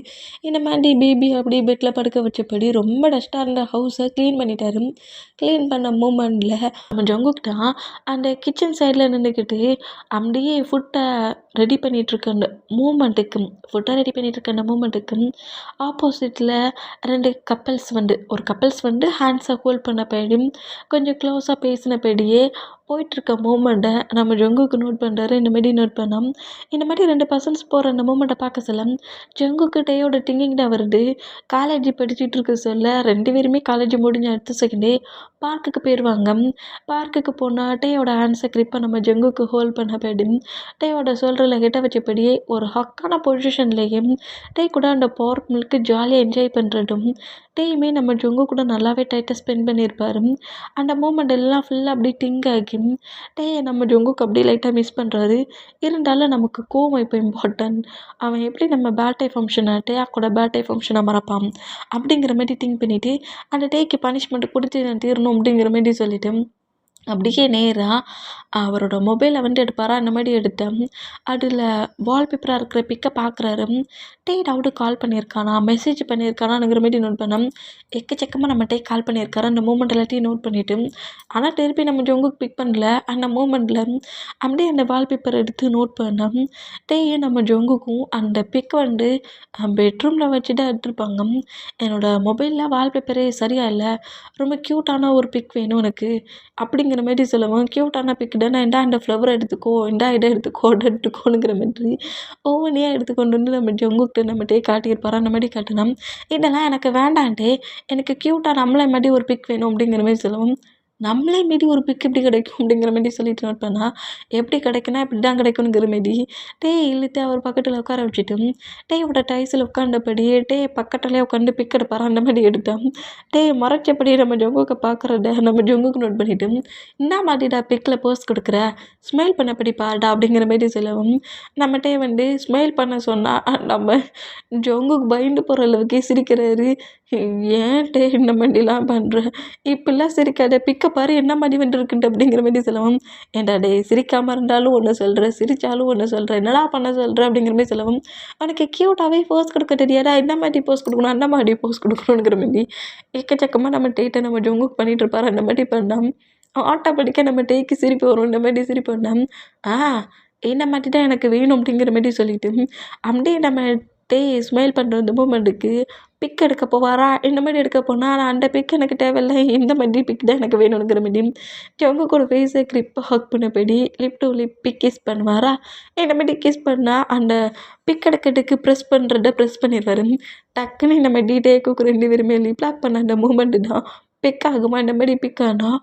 இந்த மாதிரி பேபி அப்படி பெட்டில் படுக்க வச்சபடி ரொம்ப டஸ்ட்டாக இருந்த ஹவுஸை க்ளீன் பண்ணிட்டாரு. க்ளீன் பண்ண மூமெண்ட்டில் நம்ம ஜங்குக்கு தான் அந்த கிச்சன் சைடில் நின்றுக்கிட்டு அப்படியே ஃபுட்டை ரெடி பண்ணிகிட்ருக்க அந்த மூமெண்ட்டுக்கு ஆப்போசிட்டில் 2 கப்பல்ஸ் ஒரு கப்பல்ஸ் ஹேண்ட்ஸை ஹோல்ட் பண்ணபடி கொஞ்சம் க்ளோஸாக பேசினபடியே போயிட்டுருக்க மூமெண்ட்டை நம்ம ஜங்குக்கு நோட் பண்ணுறாரு. இந்த மாதிரி நோட் பண்ணோம். இந்த மாதிரி 2 பர்சன்ஸ் போகிற அந்த மூமெண்ட்டை பார்க்க சொல்ல ஜங்குக்கு டேயோட திங்கிங் தான் வருது. காலேஜ் படிச்சுட்டு இருக்க சொல்ல 2 பேருமே காலேஜ் முடிஞ்ச அடுத்த செகண்டே பார்க்குக்கு போயிடுவாங்க. பார்க்குக்கு போனால் டேயோட ஹேண்ட்ஸை கிரிப்பாக நம்ம ஜங்குக்கு ஹோல்ட் பண்ணபடி டேயோட சொல்கிறல கிட்ட வச்சபடியே ஒரு ஹக்கான பொசிஷன்லேயும் டே கூட அந்த பார்க் மில்க்கு ஜாலியாக என்ஜாய் பண்ணுறதும் டேயுமே நம்ம ஜங்கு கூட நல்லாவே டைட்டாக ஸ்பெண்ட் பண்ணியிருப்பாரு. அந்த மூமெண்ட் எல்லாம் ஃபுல்லாக அப்படியே திங்க் ஆகி டேயை நம்ம ஜங்குக்கு அப்படியே லைட்டாக மிஸ் பண்ணுறாரு. இருந்தாலும் நமக்கு கோவம் இப்போ இம்பார்ட்டன்ட். அவன் எப்படி நம்ம பேர்த்டே ஃபங்க்ஷனை டேயாக்கூட பேர்த்டே ஃபங்க்ஷனை மறப்பான் அப்படிங்கிற மாதிரி திங்க் பண்ணிவிட்டு அந்த டேக்கு பனிஷ்மெண்ட் கொடுத்து நான் தீரணும் அப்படிங்கிற மாதிரி சொல்லிவிட்டு அப்படியே நேராக அவரோட மொபைலை எடுப்பாரா. அந்த மாதிரி எடுத்தேன். அதில் வால்பேப்பராக இருக்கிற பிக்கை பார்க்குறாரு. டவுட்டு கால் பண்ணியிருக்கானா, மெசேஜ் பண்ணியிருக்கானாங்கிற மாதிரி நோட் பண்ணேன். எக்கச்சக்கமாக நம்ம கால் பண்ணியிருக்காரு. அந்த மூமெண்ட் எல்லாத்தையும் நோட் பண்ணிவிட்டு ஆனால் திருப்பி நம்ம ஜங்குக்கு பிக் பண்ணல. அந்த மூமெண்ட்டில் அப்படியே அந்த வால்பேப்பரை எடுத்து நோட் பண்ணேன். நம்ம ஜங்குக்கும் அந்த பிக் பெட்ரூமில் வச்சு தான் எடுத்துருப்பாங்க. என்னோடய மொபைலில் வால்பேப்பரே சரியாக இல்லை, ரொம்ப க்யூட்டான ஒரு பிக் வேணும் எனக்கு அப்படிங்கிற மாதிரி சொல்லுவோம். க்யூட்டான பிக் தானே, இந்தா இந்த ஃப்ளவரை எடுத்துக்கோ, இதை எடுத்துக்கோங்கிற மாதிரி ஒவ்வொன்றையாக எடுத்துக்கொண்டு நம்ம ஜங்குக்கிட்ட நம்மகிட்டே காட்டியிருப்பாரா. அந்த மாதிரி காட்டினா இதெல்லாம் எனக்கு வேண்டான்ட்டு, எனக்கு க்யூட்டாக நம்மளை மாதிரி ஒரு பிக் வேணும் அப்படிங்கிற மாதிரி சொல்லுவோம். நம்மளே மீறி ஒரு பிக் எப்படி கிடைக்கும் அப்படிங்கிற மாதிரி சொல்லிட்டு நோட் பண்ணால் எப்படி கிடைக்குன்னா இப்படி தான் கிடைக்குங்கிற மாரி இழுத்து அவர் பக்கத்தில் உட்கார வச்சுட்டு டேயோட டைஸில் உட்காண்டபடியே பக்கத்துலேயே உட்காந்து பிக் எடுப்பார். அந்த மாதிரி எடுத்தோம். மறைச்சபடியே நம்ம ஜங்குக்கு பார்க்குறத நம்ம ஜங்குக்கு நோட் பண்ணிவிட்டு இந்த மாதிரிடா பிக்கில் போஸ்ட் கொடுக்குற, ஸ்மைல் பண்ணபடி பாருடா அப்படிங்கிற மாதிரி சொல்லுவோம். நம்மகிட்டே ஸ்மைல் பண்ண சொன்னால் நம்ம ஜங்குக்கு பயந்து போகிற அளவுக்கே சிரிக்கிறாரு. ஏன் இந்த மாதிரிலாம் பண்ணுற, இப்படிலாம் சிரிக்காத, பிக்கை பாரு என்ன மாதிரி இருக்குன்ட்டு அப்படிங்கிற மாதிரி சொல்லுவோம். ஏன்டா சிரிக்காமல் இருந்தாலும் ஒன்று சொல்கிற, சிரித்தாலும் ஒன்று சொல்கிற, என்னடா பண்ண சொல்கிற அப்படிங்கிற மாதிரி சொல்லுவோம். அவனுக்கு க்யூட்டாகவே போஸ் கொடுக்க தெரியாதா, இந்த மாதிரி போஸ் கொடுக்கணும், அந்த மாதிரி போஸ் கொடுக்கணுங்கிற மாதிரி எக்கச்சக்கமாக நம்ம ஜங்குக்கு பண்ணிகிட்டு இருப்பார். அந்த மாதிரி பண்ணோம். ஆட்டோமேட்டிக்காக நம்ம சிரிப்பு வரும். இந்த மாதிரி சிரிப்பு பண்ணோம். இந்த மாதிரி தான் எனக்கு வேணும் அப்படிங்கிற மாதிரி சொல்லிவிட்டு அப்படியே நம்ம ஸ்மைல் பண்ணுற அந்த மூமெண்ட்டுக்கு பிக் எடுக்க போவாரா, இந்த மாதிரி எடுக்க போனால் ஆனால் அந்த பிக் எனக்கு தேவையில்லை, இந்த மாதிரி பிக் தான் எனக்கு வேணுங்கிற மாதிரி ஜங்குக்கோட ஃபேஸை கிரிப்பாக ஹக் பண்ணபடி lip to lip big kiss பண்ணுவாரா. இந்த மாதிரி கிஸ் பண்ணால் அந்த பிக் எடுக்கிறதுக்கு ப்ரெஸ் பண்ணிடுவார். டக்குன்னு இந்த மாதிரி டேக்குக்கு 2 பேருமே லிப் லாக் பண்ண அந்த மூமெண்ட்டு தான் பிக் ஆகுமா. இந்த மாதிரி பிக் ஆனால்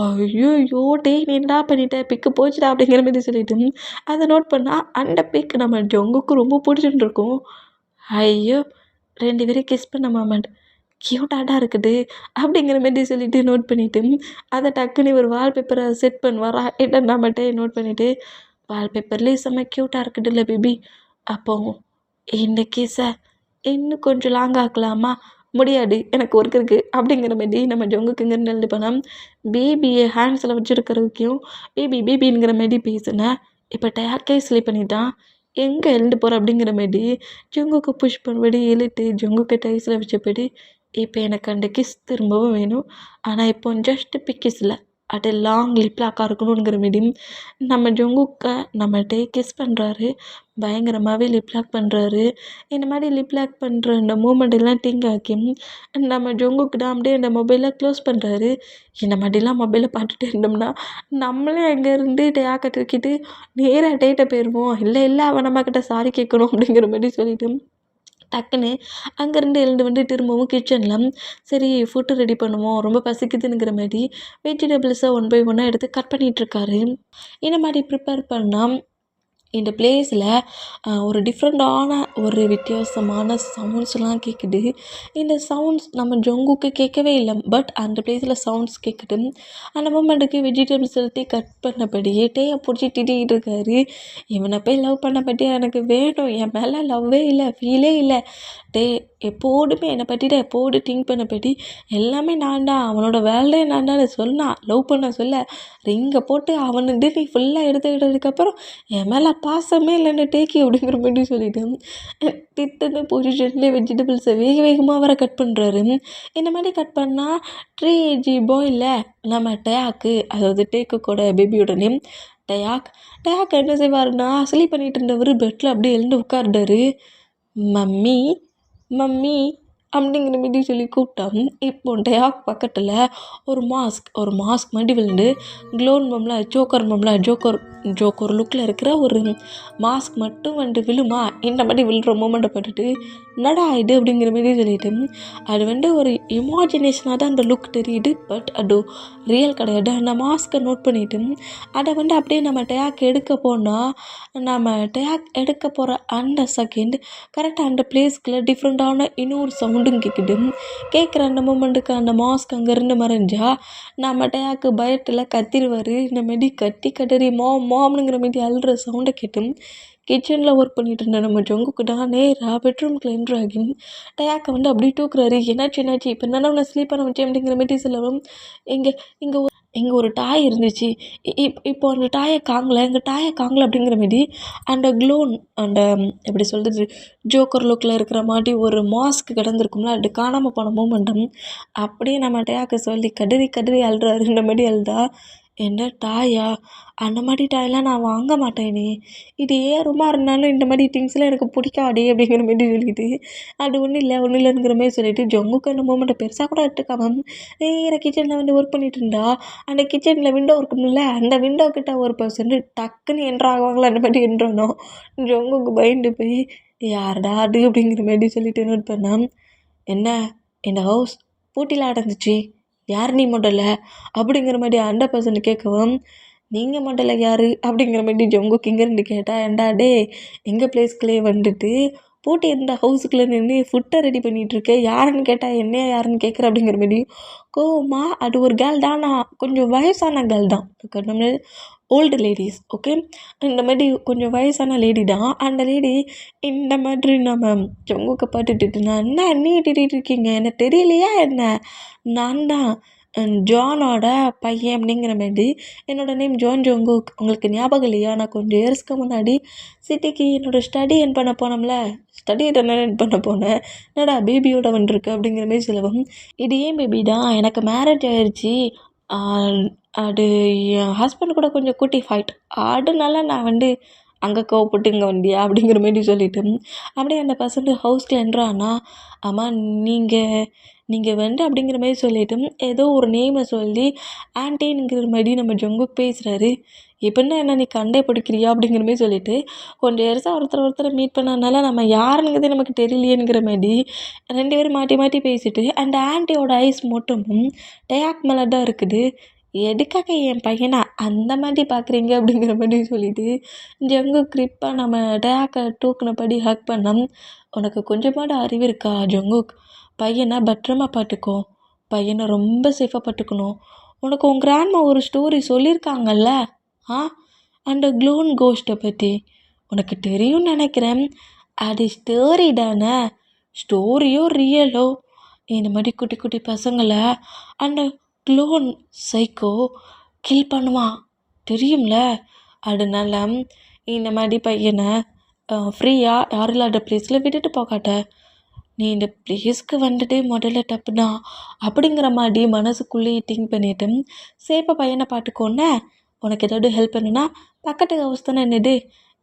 ஐயோ டேய் நீ என்னடா பண்ணிட்ட, பிக்கு போச்சுடா அப்படிங்கிற மாதிரி சொல்லிட்டு அதை நோட் பண்ணால் அந்த பிக் நம்ம ஜங்குக்கு ரொம்ப பிடிச்சிட்டு இருக்கும். ஐயோ 2 பேரும் கிஸ் பண்ண மொமெண்ட் க்யூட்டாக இருக்குது அப்படிங்கிற மாதிரி சொல்லிட்டு நோட் பண்ணிவிட்டு அதை டக்குன்னு ஒரு வால்பேப்பரை செட் பண்ணுவாரா. என்ன மட்டும் நோட் பண்ணிவிட்டு வால்பேப்பர்லேயே செம்ம க்யூட்டாக இருக்குதுல்ல பேபி, அப்போ இந்த கிஸ்ஸை இன்னும் கொஞ்சம் லாங் ஆக்கலாமா, முடியாது எனக்கு ஒர்க் இருக்குது அப்படிங்கிற மாதிரி நம்ம ஜங்குக்குங்கிற எழுதி போனால் பேபியை ஹேண்ட்ஸில் வச்சுருக்கிறதுக்கும் பேபிங்கிற மாதிரி பேசுனேன். இப்போ டேக்கே ஸ்லீப் பண்ணிட்டான், எங்கே எழுந்து போகிற அப்படிங்கிற மாதிரி ஜங்குக்கு புஷ் பண்ணபடி இழுத்து ஜங்குக்கு டைஸில் வச்சபடி இப்போ எனக்கு அந்த கிஸ் திரும்பவும் வேணும், ஆனால் இப்போ ஜஸ்ட் பிக்கிஸில் அது லாங் லிப் லாக்காக இருக்கணுங்கிற மாரி நம்ம ஜங்குக்கை நம்மகிட்ட கிஸ் பண்ணுறாரு. பயங்கரமாகவே லிப் லாக் பண்ணுறாரு. இந்த மாதிரி லிப் லாக் பண்ணுற இந்த மூமெண்ட் எல்லாம் திங்க் ஆக்கி நம்ம ஜங்குக்கு தான் அப்படியே அந்த மொபைலை க்ளோஸ் பண்ணுறாரு. இந்த மாதிரிலாம் மொபைலை பார்த்துட்டு இருந்தோம்னா நம்மளே அங்கேருந்து டேக்கை தூக்கிட்டு நேராக டேட்டை போயிடுவோம். இல்லை அவன் நம்மக்கிட்ட சாரி கேட்கணும் அப்படிங்கிற மாதிரி சொல்லிட்டு டக்குன்னு அங்கேருந்து எழுந்து திரும்பவும் கிச்சனில் சரி ஃபுட்டு ரெடி பண்ணுவோம், ரொம்ப பசிக்குதுங்கிற மாதிரி வெஜிடபிள்ஸை 1 by 1 எடுத்து கட் பண்ணிகிட்ருக்காரு. இந்த மாதிரி ப்ரிப்பேர் பண்ணால் இந்த பிளேஸில் ஒரு டிஃப்ரெண்ட்டான ஒரு வித்தியாசமான சவுண்ட்ஸ்லாம் கேட்குது. இந்த சவுண்ட்ஸ் நம்ம ஜங்குக்கு கேட்கவே இல்லை, பட் அந்த பிளேஸில் சவுண்ட்ஸ் கேட்குது. அந்த மூமெண்ட்டுக்கு வெஜிடபிள்ஸ் எல்லாத்தையும் கட் பண்ணபடியே டேயை பிடிச்சி திட்டிகிட்டு இருக்காரு. இவனை போய் லவ் பண்ணபடியே எனக்கு வேணும், என் மேலே லவ்வே இல்லை, ஃபீலே இல்லை, டே எப்போதுமே என்னை பற்றி தான் எப்போது திங்க் பண்ணபடி எல்லாமே நான் தான், அவனோட வேலையே நான் தான் சொன்னான், லவ் பண்ண சொல்ல ரிங்கை போட்டு அவனுக்கு நீ ஃபுல்லாக எடுத்துக்கிட்டதுக்கப்புறம் என் மேலே பாசமே இல்லைன்னு டேக்கி அப்படிங்கிற மாதிரி சொல்லிவிட்டு திட்டுன்னு பொசிஷன்லேயே வெஜிடபிள்ஸை வேகமாக வர கட் பண்ணுறாரு. இந்த மாதிரி கட் பண்ணால் 3 AG பாயில் நம்ம டயாக்கு, அதாவது டேக்குக்கோட பேபியோட நேம் டயாக் என்ன செய்வாருன்னா ஸ்லீப் பண்ணிட்டு இருந்தவர் பெட்டில் அப்படியே எழுந்து உட்கார்றாரு. மம்மி அப்படிங்கிற மாரி சொல்லி கூப்பிட்டான். இப்போ டயாக் பக்கத்தில் ஒரு மாஸ்க் மாதிரி விழுந்து க்ளோன் ஜோக்கர் லுக்கில் இருக்கிற ஒரு மாஸ்க் மட்டும் விழுமா. இந்த மாதிரி விழுற மூமெண்ட்டை பட்டுட்டு நடா இது அப்படிங்கிற மாரி சொல்லிட்டு அது ஒரு இமேஜினேஷனாக தான் அந்த லுக் தெரியுது, பட் அது ரியல் கிடையாது. அந்த மாஸ்க்கை நோட் பண்ணிவிட்டு அதை அப்படியே நம்ம டயாக் எடுக்க போகிற அந்த செகண்ட் கரெக்டாக அந்த பிளேஸ்க்குள்ளே டிஃப்ரெண்ட்டான இன்னொரு சவுண்டும் கேட்குது. கேட்குற அந்த மூமெண்ட்டுக்கு அந்த மாஸ்க் அங்கேருந்து மறைஞ்சா நம்ம டயாக்கு பயத்தில் கத்திடுவார். இந்த மாரி கதறி மாம்னுங்கிற மாரி அழுற சவுண்டை கேட்டு கிச்சனில் ஒர்க் பண்ணிட்டு இருந்த நம்ம ஜங்குக்கு தான் நேராக பெட்ரூம்குள்ளே என்ட்ரு ஆகி டயாக்கை அப்படியே தூக்குறாரு. என்னாச்சு இப்போ என்ன அவனை ஸ்லீப் பண்ண வச்சேன் அப்படிங்கிற மாரி சொல்லவும் இங்கே ஒரு டாய் இருந்துச்சு, இப்போ அந்த டாயை காங்கலை அப்படிங்கிற மாரி அந்த க்ளோன் அந்த எப்படி சொல்கிறது ஜோக்கர் லுக்கில் இருக்கிற மாதிரி ஒரு மாஸ்க் கிடந்திருக்கும்ல, அது காணாமல் போன மூமெண்ட்டும் அப்படியே நம்ம டயாக்கு சொல்லி கதறி அழுறாரு. இந்த மாதிரி அழுதா என்ன டாயா, அந்த மாதிரி டாயெல்லாம் நான் வாங்க மாட்டேனே, இது ஏன் ரூமாக இருந்தாலும் இந்த மாதிரி திங்ஸ்லாம் எனக்கு பிடிக்காதே அப்படிங்கிற மாதிரி சொல்லிட்டு அது ஒன்றும் இல்லைங்கிற மாதிரி சொல்லிட்டு ஜங்குக்கு அந்த மூமெண்ட்டை பெருசாக கூட எடுத்துக்காம நேராக கிச்சனில் ஒர்க் பண்ணிட்டு இருந்தா அந்த கிச்சனில் விண்டோ இருக்கும்ல, அந்த விண்டோ கிட்ட ஒரு பர்சன் டக்குன்னு என்ட்ராகுவாங்களா, அந்த மாதிரி என்ட்ரானோம். ஜங்குக்கு பயந்து போய் யாருடா அது அப்படிங்கிற மாதிரி சொல்லிட்டு நோட் பண்ணான். என்ன இந்த ஹவுஸ் பூட்டிலாம் அடைஞ்சிச்சு, யார் நீ முதல்ல அப்படிங்கிற மாதிரி அந்த பர்சன் கேட்கவும் நீங்கள் முதல்ல யார் அப்படிங்கிற மாதிரி ஜங்குக்கு இங்கேருந்து கேட்டால் ஏண்டா டே எங்கள் பிளேஸ்க்குள்ளே பூட்டி இருந்த ஹவுஸுக்குள்ளே நின்று ஃபுட்டை ரெடி பண்ணிகிட்ருக்கேன், யாருன்னு கேட்டால் என்னையா யாருன்னு கேட்குற அப்படிங்கிற மாதிரி கோவமா. அது ஒரு கேர்ள் தான், நான் கொஞ்சம் வயசான கேர்ள் தான், நம்ம ஓல்டு லேடிஸ் ஓகே, இந்த மாதிரி கொஞ்சம் வயசான லேடி தான். அந்த லேடி இந்த மாதிரி நம்ம ஜங்குக்கு பார்த்துட்டு நான் என்ன நீ திட்டிகிட்டு இருக்கீங்க, என்ன தெரியலையா என்ன, நான் தான் ஜானோட பையன் அப்படிங்கிற மாதிரி, என்னோடய நேம் ஜான் ஜங்குக், உங்களுக்கு ஞாபகம் இல்லையா, நான் கொஞ்சம் இயர்ஸ்க்கு முன்னாடி சிட்டிக்கு என்னோடய ஸ்டடி என் பண்ண போனோம்ல, ஸ்டடி என் பண்ண போனேன், என்னடா பேபியோட வந்துருக்கு அப்படிங்கிற மாதிரி சொல்லுவோம். இது ஏன் பேபி தான், எனக்கு மேரேஜ் ஆயிடுச்சு, அது என் ஹஸ்பண்ட் கூட கொஞ்சம் குட்டி ஃபைட், அதனால நான் அங்கே கோவப்பட்டு இங்கே வந்தியா அப்படிங்கிற மாரி சொல்லிட்டு அப்படியே அந்த பசங்க ஹவுஸ்க்கு என்ட்ரானா, ஆமா நீங்கள் வந்து அப்படிங்கிற மாரி சொல்லிட்டு ஏதோ ஒரு நேமை சொல்லி ஆன்ட்டிங்கிற மாரி நம்ம ஜங்குக் பேசுகிறாரு. எப்படின்னா என்ன நீ கண்டே பிடிக்கிறியா அப்படிங்கிற மாரி சொல்லிட்டு கொஞ்சம் வருஷம் ஒருத்தரை மீட் பண்ணனால நம்ம யாருங்கிறதே நமக்கு தெரியலையேங்கிற மாரி 2 பேரும் மாற்றி மாற்றி பேசிட்டு அந்த ஆன்ட்டியோட ஐஸ் மட்டும் டயாக் மேலே தான் இருக்குது. எதுக்காக என் பையனை அந்த மாதிரி பார்க்குறீங்க அப்படிங்கிற மாதிரி சொல்லிட்டு ஜங்குக் கிரிப்பாக நம்ம டயாக்கை தூக்குனபடி ஹக் பண்ணோம். உனக்கு கொஞ்சமாட அறிவு இருக்கா ஜங்குக்? பையனை பத்திரமா பார்த்துக்கோ, பையனை ரொம்ப சேஃபாக பார்த்துக்கணும். உனக்கு உன் கிராண்ட்மா ஒரு ஸ்டோரி சொல்லியிருக்காங்கல்ல, ஆ அந்த க்ளோன் கோஸ்ட்டை பற்றி உனக்கு தெரியும்னு நினைக்கிறேன். அது ஸ்டோரி தானே, ஸ்டோரியோ ரியலோ இந்த மாதிரி குட்டி குட்டி பசங்களை அந்த க்ளோன் சைக்கோ கில் பண்ணுவான் தெரியும்ல. அதனால இந்த மாதிரி பையனை ஃப்ரீயாக யாரும் இல்லாத ப்ளேஸில் விட்டுட்டு போகாட்ட. நீ இந்த ப்ளேஸ்க்கு வந்துட்டு முதல்ல தப்பு தான் அப்படிங்கிற மாதிரி மனசுக்குள்ளேயே திங்க் பண்ணிட்டு சேஃபாக பையனை பார்த்துக்கோன்னு. உனக்கு ஏதாவது ஹெல்ப் பண்ணுன்னா பக்கத்து ஹவுஸ் தானே என்னது,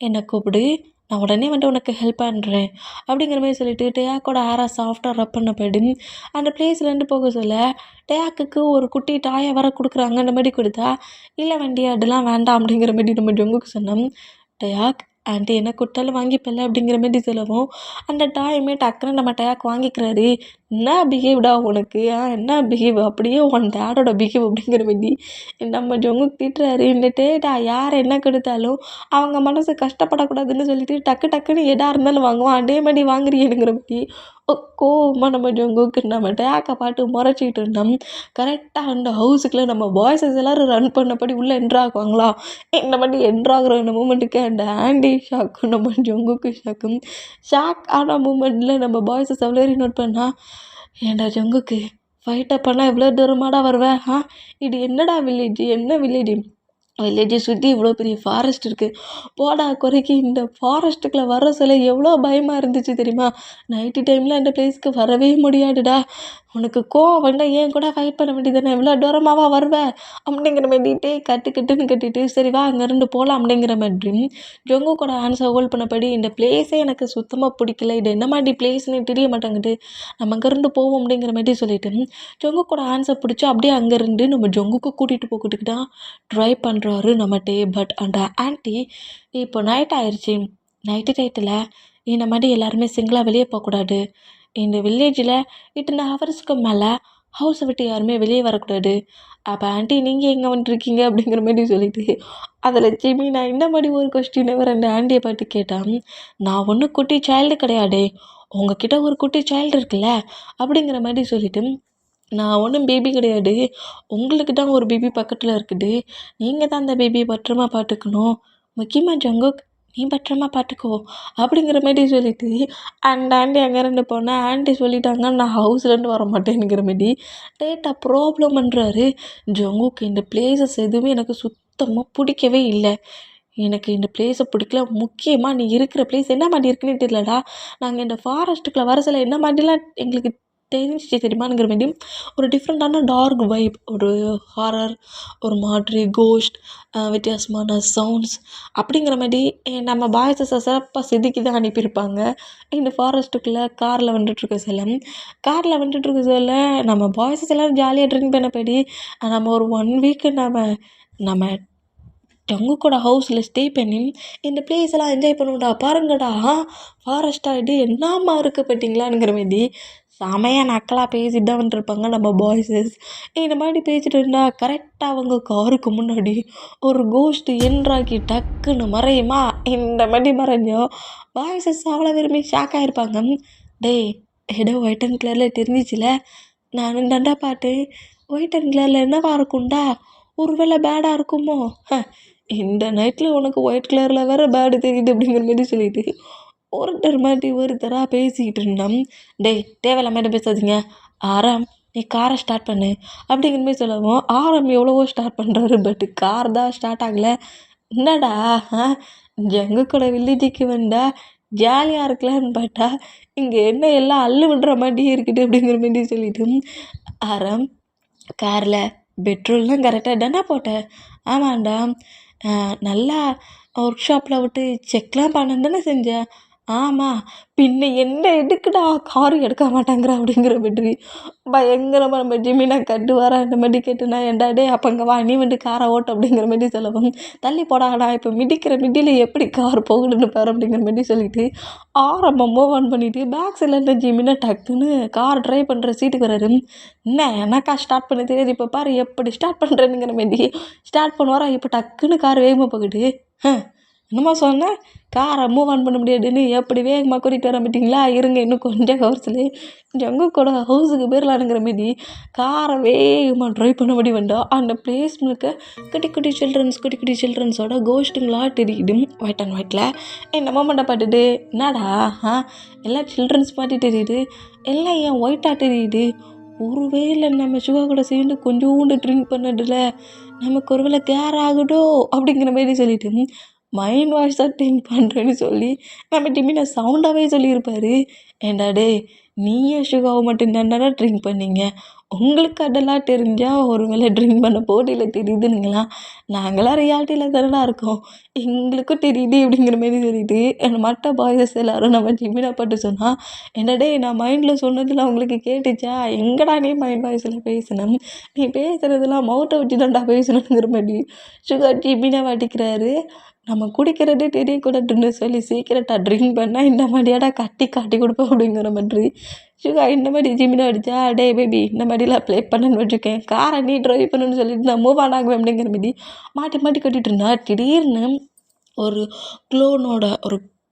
என்னை கூப்பிடு, நான் உடனே வந்துட்டு உனக்கு ஹெல்ப் பண்ணுறேன் அப்படிங்கிற மாதிரி சொல்லிட்டு டேயாக்கோட ஹேரை சாஃப்டாக ரப் பண்ண போய்டும். அந்த பிளேஸ்லேருந்து போக சொல்ல டேயாக்குக்கு ஒரு குட்டி டாயை வர கொடுக்குறாங்க. அந்த மாதிரி கொடுத்தா இல்லை வண்டி அதெல்லாம் வேண்டாம் அப்படிங்கிற மாதிரி நம்ம ஜங்குக்கு சொன்னோம். டயாக் ஆண்டி என்ன கொடுத்தாலும் வாங்கிப்பல அப்படிங்கிற மாதிரி சொல்லவும் அந்த டாயுமே டக்குன்னு நம்ம டயாக் வாங்கிக்கிறாரு. என்ன பிஹேவ்டா உனக்கு, என்ன பிஹேவ், அப்படியே உன் டேடோட பிஹேவ் அப்படிங்கிற மாதிரி நம்ம ஜங்குக்கு திட்டுறாரு. இந்த டேடா யார் என்ன கொடுத்தாலும் அவங்க மனசு கஷ்டப்படக்கூடாதுன்னு சொல்லிட்டு டக்குன்னு எதாக இருந்தாலும் வாங்குவான். அதே மாதிரி வாங்குறீங்கிற மாதிரி கோவமாக நம்ம ஜங்குக்கு நம்ம டேக்கை பாட்டு முறைச்சிக்கிட்டு இருந்தோம். கரெக்டாக அந்த ஹவுஸுக்குள்ளே நம்ம பாய்ஸஸ் எல்லோரும் ரன் பண்ணபடி உள்ளே என்ட்ராகுவாங்களா. இந்த மாதிரி என்ட்ராகிற அந்த மூமெண்ட்டுக்கு அந்த ஆண்டி ஷாக்கும் நம்ம ஜங்குக்கு ஷாக்கும். ஷாக் ஆன மூமெண்ட்டில் நம்ம பாய்ஸஸ் எவ்வளோ நோட் பண்ணால், ஏன்டா ஜங்குக்கு ஃபைட்டை பண்ணால் இவ்வளோ தூரமாடா வருவேன், இது என்னடா வில்லேஜ், என்ன வில்லேஜை சுற்றி இவ்வளோ பெரிய ஃபாரஸ்ட் இருக்குது, போடா குறைக்கு இந்த ஃபாரஸ்ட்டுக்குள்ளே வர சொல்ல எவ்வளோ பயமாக இருந்துச்சு தெரியுமா. நைட்டு டைமில் அந்த பிளேஸ்க்கு வரவே முடியாதுடா. உனக்கு கோவம் வந்தால் ஏன் கூட ஃபைட் பண்ண வேண்டியதானே, இவ்வளோ தூரமாவா வருவேன் அப்படிங்கிற மாதிரிட்டே கட்டுன்னு கட்டிட்டு சரி வா அங்கேருந்து போகலாம் அப்படிங்கிற மாதிரி ஜங்குக்கோட ஆன்சர் ஹோல்ட் பண்ணபடி இந்த பிளேஸே எனக்கு சுத்தமாக பிடிக்கல, இது என்ன மாதிரி பிளேஸ்னு தெரிய மாட்டேங்குது, நம்ம அங்கேருந்து போவோம் அப்படிங்கிற மாதிரி சொல்லிட்டு ஜங்குக்கோட ஆன்சர் பிடிச்சி அப்படியே அங்கேருந்து நம்ம ஜங்குக்கு கூட்டிகிட்டு போகிறதுக்கு தான் ட்ரை பண்ணுறாரு நம்மகிட்டே. பட் அந்த ஆன்ட்டி இப்போ நைட் ஆயிடுச்சு, நைட்டு டயத்தில் இந்த மாதிரி எல்லாருமே சிங்கிளாக வெளியே போகக்கூடாது, இந்த வில்லேஜில் இத்தனை ஹவர்ஸ்க்கு மேலே ஹவுஸை விட்டு யாருமே வெளியே வரக்கூடாது. அப்போ ஆண்டி நீங்கள் எங்கே வந்துட்டுருக்கீங்க அப்படிங்கிற மாதிரி சொல்லிட்டு அதில் லட்சுமி நான் இந்த மாதிரி ஒரு கொஸ்டினை அந்த ஆண்டியை பார்த்து கேட்டான். நான் ஒன்றும் குட்டி சைல்டு கிடையாதே, உங்ககிட்ட ஒரு குட்டி சைல்டு இருக்குல்ல அப்படிங்கிற மாதிரி சொல்லிட்டு, நான் ஒன்றும் பேபி கிடையாது, உங்களுக்கு தான் ஒரு பேபி பக்கத்தில் இருக்குது, நீங்கள் தான் அந்த பேபியை பத்திரமா பார்த்துக்கணும், முக்கியமாக ஜங்குக் நீ பத்திரமா பார்த்துக்கோ அப்படிங்கிற மாதிரி சொல்லிட்டு அந்த ஆண்டி அங்கேருந்து போனால் ஆண்டி சொல்லிட்டாங்க நான் ஹவுஸ்லேருந்து வர மாட்டேங்கிற மாதிரி டேட்டா ப்ராப்ளம் பண்ணுறாரு. ஜங்குக்கு இந்த பிளேசஸ் எதுவுமே எனக்கு சுத்தமாக பிடிக்கவே இல்லை, எனக்கு இந்த பிளேஸை பிடிக்கல, முக்கியமாக நீ இருக்கிற பிளேஸ் என்ன மாதிரி இருக்குன்னு தெரியலடா, நாங்கள் இந்த ஃபாரஸ்ட்டுக்குள்ளே வர சில என்ன மாதிரிலாம் எங்களுக்கு தெரிஞ்சிச்சு தெரியுமாங்கிற மாதிரி ஒரு டிஃப்ரெண்ட்டான டார்க் வைப், ஒரு ஹாரர், ஒரு மாதிரி கோஸ்ட், வித்தியாசமான சவுண்ட்ஸ் அப்படிங்கிற மாதிரி நம்ம பாய்ஸை சிறப்பாக செதுக்கி தான் அனுப்பியிருப்பாங்க. இந்த ஃபாரஸ்ட்டுக்குள்ளே காரில் வந்துட்டுருக்க சொல்ல நம்ம பாய்ஸஸ் எல்லோரும் ஜாலியாக ட்ரிங்க் பண்ணபடி நம்ம ஒரு 1 வீக்கு நம்ம ஜங்குக்கோட ஹவுஸில் ஸ்டே பண்ணி இந்த பிளேஸ் எல்லாம் என்ஜாய் பண்ணுவோம்டா, பாருங்கடா ஃபாரஸ்ட்டாக இது என்னம்மா இருக்குது பார்த்தீங்களாங்கிற மாதிரி செமையாக நக்கலாக பேசிட்டு தான் வந்துருப்பாங்க நம்ம பாய்ஸஸ். இந்த மாதிரி பேசிகிட்டு இருந்தால் கரெக்டாக அவங்க காருக்கு முன்னாடி ஒரு கோஸ்ட்டு என்ட்ராக்கி டக்குன்னு மறையுமா. இந்த மாதிரி மறைஞ்சோம் பாய்ஸஸ் அவ்வளோ விரும்பி ஷாக் ஆகிருப்பாங்க. டேய் ஏதோ ஒயிட் அண்ட் கலரில் தெரிஞ்சிச்சுல, நானும் தாண்டா பார்த்தேன், ஒயிட் அண்ட் கலரில் என்னவா இருக்கும்டா, ஒரு வேளை பேடாக இருக்குமோ, இந்த நைட்டில் உனக்கு ஒயிட் கலரில் வேறு பேடு தெரியுது அப்படிங்கிற மாதிரி சொல்லிட்டு ஒருத்தராக பேசிக்கிட்டு இருந்தோம். டேய் தேவையில்லாம பேசாதீங்க, ஆரம் நீ காரை ஸ்டார்ட் பண்ணு அப்படிங்கிற மாதிரி சொல்லவும் ஆரம் எவ்வளவோ ஸ்டார்ட் பண்ணுறாரு, பட் கார் தான் ஸ்டார்ட் ஆகலை. என்னடா ஜங்குக்கோட வில்லேஜுக்கு வந்தால் ஜாலியாக இருக்கலான்னு பார்த்தா இங்கே என்ன எல்லாம் அள்ளு விடுற மாதிரி இருக்குது அப்படிங்கிற மாதிரி சொல்லிட்டு ஆரம் காரில் பெட்ரோல்லாம் கரெக்டாக தானே போட்டேன், ஆமாண்டா நல்லா ஒர்க் ஷாப்பில் விட்டு செக்லாம் பண்ண தானே செஞ்சேன். ஆமாம். பின்ன என்ன எதுக்குடா காரு எடுக்க மாட்டேங்கிற அப்படிங்கிற மாதிரி பயங்கரமாக நம்ம ஜிமினா கட்டுவாரா இந்த மாதிரி கேட்டுனா ஏன்டா டேய் அப்போ இங்கே வா நீ வந்து காரை ஓட்டு அப்படிங்கிற மாதிரி சொல்லவும் தள்ளி போடாடா இப்போ மிதிக்கிற மிதியில் எப்படி கார் போகுதுன்னு பாரு அப்படிங்கிற மாதிரி சொல்லிட்டு ஆரம்பம் மூவ் ஆன் பண்ணிவிட்டு பேக் சைடில் இருந்த ஜிமினா டக்குன்னு கார் ட்ரைவ் பண்ணுற சீட்டுக்கு வராரு. என்ன எனக்கா ஸ்டார்ட் பண்ண தெரியாது இப்போ பாரு எப்படி ஸ்டார்ட் பண்ணுறேனுங்கிற மாதிரி ஸ்டார்ட் பண்ணுவாரா. இப்போ டக்குன்னு கார் வேகமாக போகுது. என்னம்மா சொன்னேன் காரை மூவ் ஆன் பண்ண முடியாதுன்னு எப்படி வேகமாக கூட்டிகிட்டு வர மாட்டிங்களா இருங்க இன்னும் கொஞ்சம் ஹவர்ஸில் ஜங்குக்கோட ஹவுஸுக்கு போயிடலானுங்கிற மாரி காரை வேகமாக ட்ரைவ் பண்ணபடி வந்தோம். அந்த பிளேஸ் முழுக்க குட்டி குட்டி சில்ட்ரன்ஸோட கோஸ்ட்டுங்களா தெரியுது ஒயிட் அண்ட் ஒயிட்டில். இந்த மொமெண்ட்டை பார்த்துட்டு என்னடா எல்லாம் சில்ட்ரன்ஸ் மாதிரி தெரியுது எல்லாம் ஏன் ஒயிட்டாக தெரியுது ஒருவேளை நம்ம சுகா கூட சேர்ந்து கொஞ்சோண்டு ட்ரிங்க் பண்ணதில் நமக்கு ஒருவேளை கேர் ஆகுதோ அப்படிங்கிற மாரி சொல்லிட்டு மைண்ட் வாஷ் தான் திங்க் பண்ணுறேன்னு சொல்லி நம்ம டிமினா சவுண்டாகவே சொல்லியிருப்பாரு. ஏன்டா டே நீயும் சுகாவை மட்டும் தானடா ட்ரிங்க் பண்ணீங்க உங்களுக்கு அதெல்லாம் தெரிஞ்சால் ஒரு வேளை ட்ரிங்க் பண்ண போட்டியில் தெரியுதுங்களா நாங்களாம் ரியாலிட்டியில் தானடா இருக்கோம் எங்களுக்கும் தெரியுது அப்படிங்கிற மாரி சொல்லிட்டு மற்ற பாய்ஸஸ் எல்லோரும் நம்ம ஜிமினா பாட்டு சொன்னால் என்னடே நான் மைண்டில் சொன்னதெல்லாம் உங்களுக்கு கேட்டுச்சா எங்கடா நீ மைண்ட் வாய்ஸில் பேசணும் நீ பேசுகிறதெல்லாம் மவுத்தை வச்சு தான்டா பேசணுங்கிற மாதிரி சுகா ஜிமினா வாட்டிக்கிறாரு. நம்ம குடிக்கிறதே தெரியக்கூடாதுன்னு சொல்லி சீக்கிரட்டாக ட்ரிங்க் பண்ணால் இந்த மாதிரியாடா காட்டி கொடுப்போம் அப்படிங்கிற மாதிரி சுகா இந்த மாதிரி ஜிமினா அடித்தா டே பேபி இந்த மாதிரிலாம் ப்ளே பண்ணுன்னு வச்சுருக்கேன் காரை நீ ட்ரைவ் பண்ணுன்னு சொல்லிட்டு நான் மூவ் ஆன் ஆகுவேன் அப்படிங்கிற மாதிரி மாட்டி கட்டிகிட்டு இருந்தா திடீர்னு ஒரு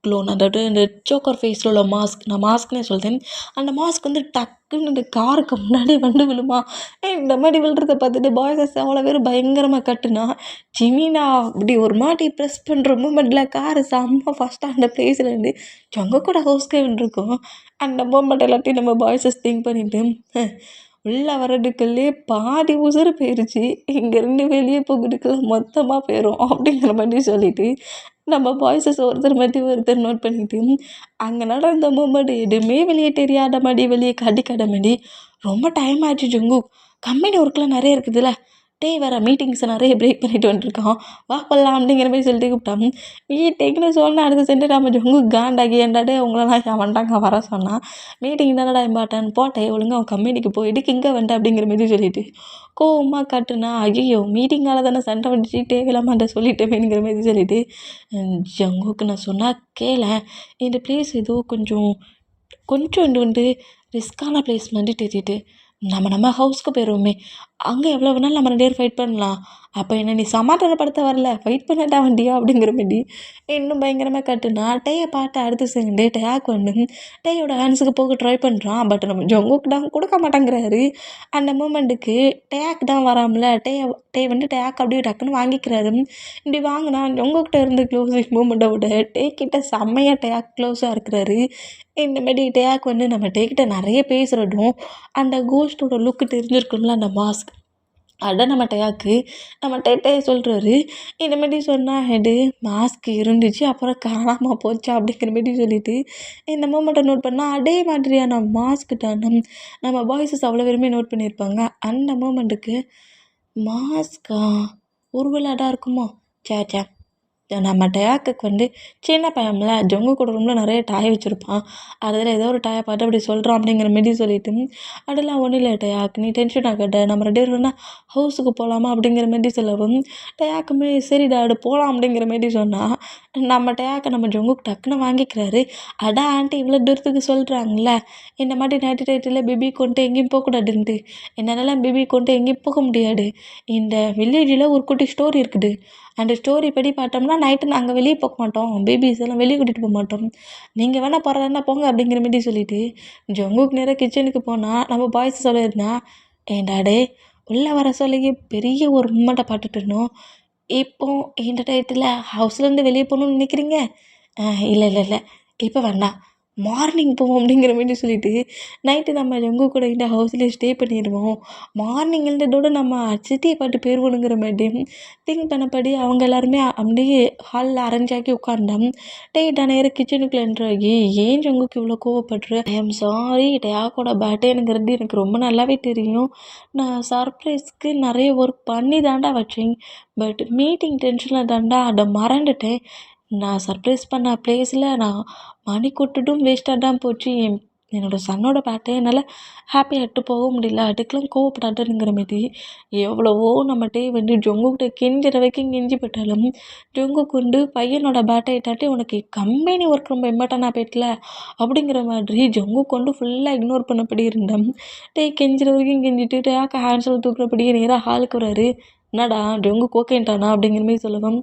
க்ளோன் அதாவது இந்த ஜோக்கர் ஃபேஸில் உள்ள மாஸ்க் நான் மாஸ்க்னே சொல்கிறேன் அந்த மாஸ்க் வந்து டக்குன்னு இந்த காருக்கு முன்னாடி வந்து விழுமா. இந்த மாதிரி விழுறத பார்த்துட்டு பாய்ஸஸ் அவ்வளோ பேர் பயங்கரமாக கட்டுனா ஜிமினா அப்படி ஒரு மாட்டி ப்ரெஸ் பண்ணுற மூமெண்ட்டில் காரு செம்ம ஃபஸ்ட்டாக அந்த பிளேஸ்லேருந்து ஜங்க கூட ஹவுஸ்க்கே வந்துருக்கோம். அந்த மூமெண்ட் எல்லாத்தையும் நம்ம பாய்ஸஸ் திங்க் பண்ணிட்டு உள்ளே வர்றதுக்குள்ளே பாதி உசுறு போயிடுச்சு இங்கேருந்து வெளியே போகிறதுக்குள்ள மொத்தமாக போயிடும் அப்படிங்கிற மாதிரி சொல்லிட்டு நம்ம பாய்ஸஸ் ஒருத்தர் மாற்றி ஒருத்தர் நோட் பண்ணிட்டு அங்கே நடந்த மூமெண்ட் எதுவுமே வெளியே தெரியாத மாதிரி வெளியே காட்டிக்காத மாதிரி ரொம்ப டைம் ஆச்சு ஜங்கு கம்பெனி ஒர்க்லாம் நிறைய இருக்குதுல்ல டேய் வர மீட்டிங்ஸை நிறைய பிரேக் பண்ணிட்டு வந்துருக்கான் வா பண்ணலாம் அப்படிங்கிற மாதிரி சொல்லிட்டு கூப்பிட்டான். மீட்டிங்னு சொன்னால் அடுத்த சென்று நம்ம ஜங்கு காண்டாகி ஏன்டாடே உங்களெல்லாம் வந்துட்டாங்க வர சொன்னான் மீட்டிங் தானடா இம்பார்ட்டன் போட்டேன் ஒழுங்காக அவன் கம்பெனிக்கு போயிட்டு இங்கே வந்துட்டேன் அப்படிங்கிற மாதிரி சொல்லிட்டு கோவமாக காட்டுனா ஐயோ மீட்டிங்கால தானே சண்டை வந்துச்சு தேவையில்லாமல் அதை சொல்லிட்டேமேங்கிற மாதிரி சொல்லிட்டு ஜங்குக்கு நான் சொன்னால் கேளேன் இந்த பிளேஸ் ஏதோ கொஞ்சம் இது வந்து ரிஸ்க்கான பிளேஸ் மாதிரி தெரியுது நம்ம ஹவுஸ்க்கு போயிடுவோமே அங்கே எவ்வளோ வேணாலும் நம்ம 2 பேரும் ஃபைட் பண்ணலாம் அப்போ என்ன நீ சமாதானப்படுத்த வரல ஃபைட் பண்ணட்டா வண்டியா அப்படிங்கிற மாதிரி இன்னும் பயங்கரமாக கட்டுனா டேயை பார்த்து அடுத்த செகண்டே டேக் வந்து டேயோட ஹேண்ட்ஸுக்கு போக ட்ரை பண்ணுறான். பட் நம்ம ஜங்குக்கு தான் கொடுக்க மாட்டேங்கிறாரு. அந்த மூமெண்ட்டுக்கு டேக் தான் வராமல டே வந்து டேக் அப்படியே டக்குன்னு வாங்கிக்கிறாரு. இப்படி வாங்கினா ஜங்குக்கிட்ட இருந்து க்ளோஸிங் மூமெண்ட்டை விட டேக்கிட்ட செம்மையாக டேக் க்ளோஸாக இருக்கிறாரு. இந்தமாரி டேக் வந்து நம்ம டேக்கிட்ட நிறைய பேசுகிறதும் அந்த கோஸ்ட்டோட லுக்கு தெரிஞ்சிருக்கும்ல அந்த மாஸ்க் அட நம்ம டேட்டே சொல்கிறாரு. இந்தமாரி சொன்னால் ஹெடு மாஸ்க் இருந்துச்சு அப்புறம் காணாமல் போச்சா அப்படிங்கிற மாரி சொல்லிவிட்டு இந்த மூமெண்ட்டை நோட் பண்ணால் அதே மாதிரியான மாஸ்க் தான் நம்ம பாய்ஸஸ் அவ்வளோ பேருமே நோட் பண்ணியிருப்பாங்க. அந்த மூமெண்ட்டுக்கு மாஸ்கா ஒருவேளை அதான் இருக்குமோ சே நம்ம டயாக்குக்கு வந்து சின்ன பையன்ல ஜங்கு கூட ரூமில் நிறைய டாய் வச்சுருப்பான். அதில் ஏதோ ஒரு டாயை பார்த்து அப்படி சொல்கிறான் அப்படிங்கிற மாரி சொல்லிட்டு அதெல்லாம் ஒன்றும் இல்லை டயாக் நீ டென்ஷன் ஆகட்ட நம்ம 2 பேரும் வேணா ஹவுஸுக்கு போகலாமா அப்படிங்கிற மாரி சொல்லவும் டயாக்குமே சரி டாடு போகலாம் அப்படிங்கிற மாரி சொன்னால் நம்ம டயாக்கை நம்ம ஜங்குக்கு டக்குன்னு வாங்கிக்கிறாரு. அடா ஆண்டி இவ்வளோ தூரத்துக்கு சொல்கிறாங்களே இந்த மாதிரி நைட்டு பேபி கொண்டு எங்கேயும் போகக்கூடாதுன்ட்டு என்னால் பேபி கொண்டு எங்கேயும் போக முடியாது. இந்த வில்லேஜில் ஒரு குட்டி ஸ்டோரி இருக்குது. அந்த ஸ்டோரி படி பார்த்தோம்னா நைட்டு நாங்கள் வெளியே போக மாட்டோம் பேபிஸ் எல்லாம் வெளியே கூட்டிகிட்டு போக மாட்டோம் நீங்கள் வேணால் போகிறதா போங்க அப்படிங்கிற மாரி சொல்லிவிட்டு ஜங்குக்கு நேராக கிச்சனுக்கு போனால் நம்ம பாய்ஸ் சொல்லியிருந்தா ஏன்டாடே உள்ளே வர சொல்லி பெரிய ஒரு மூமெண்ட்டை பார்த்துட்டு இருந்தோம். இப்போ இந்த டயத்தில் ஹவுஸ்லேருந்து வெளியே போகணுன்னு நினைக்கிறீங்க? இல்லை இப்போ வேண்டாம் மார்னிங் போவோம் அப்படிங்கிற மாரி சொல்லிட்டு நைட்டு நம்ம ஜங்குக் கூட இந்த ஹவுஸ்லேயே ஸ்டே பண்ணிடுவோம். மார்னிங் எழுந்ததோட நம்ம சிட்டியை பார்த்து போயிருவோனுங்கிற மாதிரி திங்க் பண்ணபடி அவங்க எல்லாருமே அப்படியே ஹாலில் அரேஞ்ச் ஆக்கி உட்காந்தோம். நான் நேராக கிச்சனுக்குள்ள என்ட்ரு ஆகி, "ஏன் ஜங்குக்கு இவ்வளோ கோவப்படுற? ஐ ஆம் சாரி, டேக்கோட பர்த்டேங்கிறது எனக்கு ரொம்ப நல்லாவே தெரியும். நான் சர்ப்ரைஸ்க்கு நிறைய ஒர்க் பண்ணி தாண்டா வச்சேன். பட் மீட்டிங் டென்ஷனில் தாண்டா அதை மறந்துட்டேன். நான் சர்ப்ரைஸ் பண்ண ப்ளேஸில் நான் மணி கொட்டுட்டும் வேஸ்ட்டாக தான் போச்சு. என்னோடய சன்னோட பர்த்டே என்னால் ஹாப்பியாக இட்டு போக முடியல. அதுக்கெலாம் கோவப்படாதேங்கிற மாரி எவ்வளவோ நம்மகிட்டே வந்து ஜங்குக்கிட்ட கெஞ்சுற வரைக்கும் கெஞ்சி போட்டாலும் ஜங்குக் வந்து பையனோட பர்த்டே தாட்டி உனக்கு கம்பெனி ஒர்க் ரொம்ப இம்பார்ட்டனாக போயிட்டல அப்படிங்கிற மாதிரி ஜங்குக் வந்து ஃபுல்லாக இக்னோர் பண்ணபடி இருந்தேன். கெஞ்சுற வரைக்கும் கெஞ்சிட்டு டேக்க ஹேண்ட்ஸில் தூக்குறபடியே நேராக ஹாலுக்கு வராரு. "என்னடா ஜங்குக் ஓகேன்ட்டானா?" அப்படிங்கிற மாரி சொல்லவும்,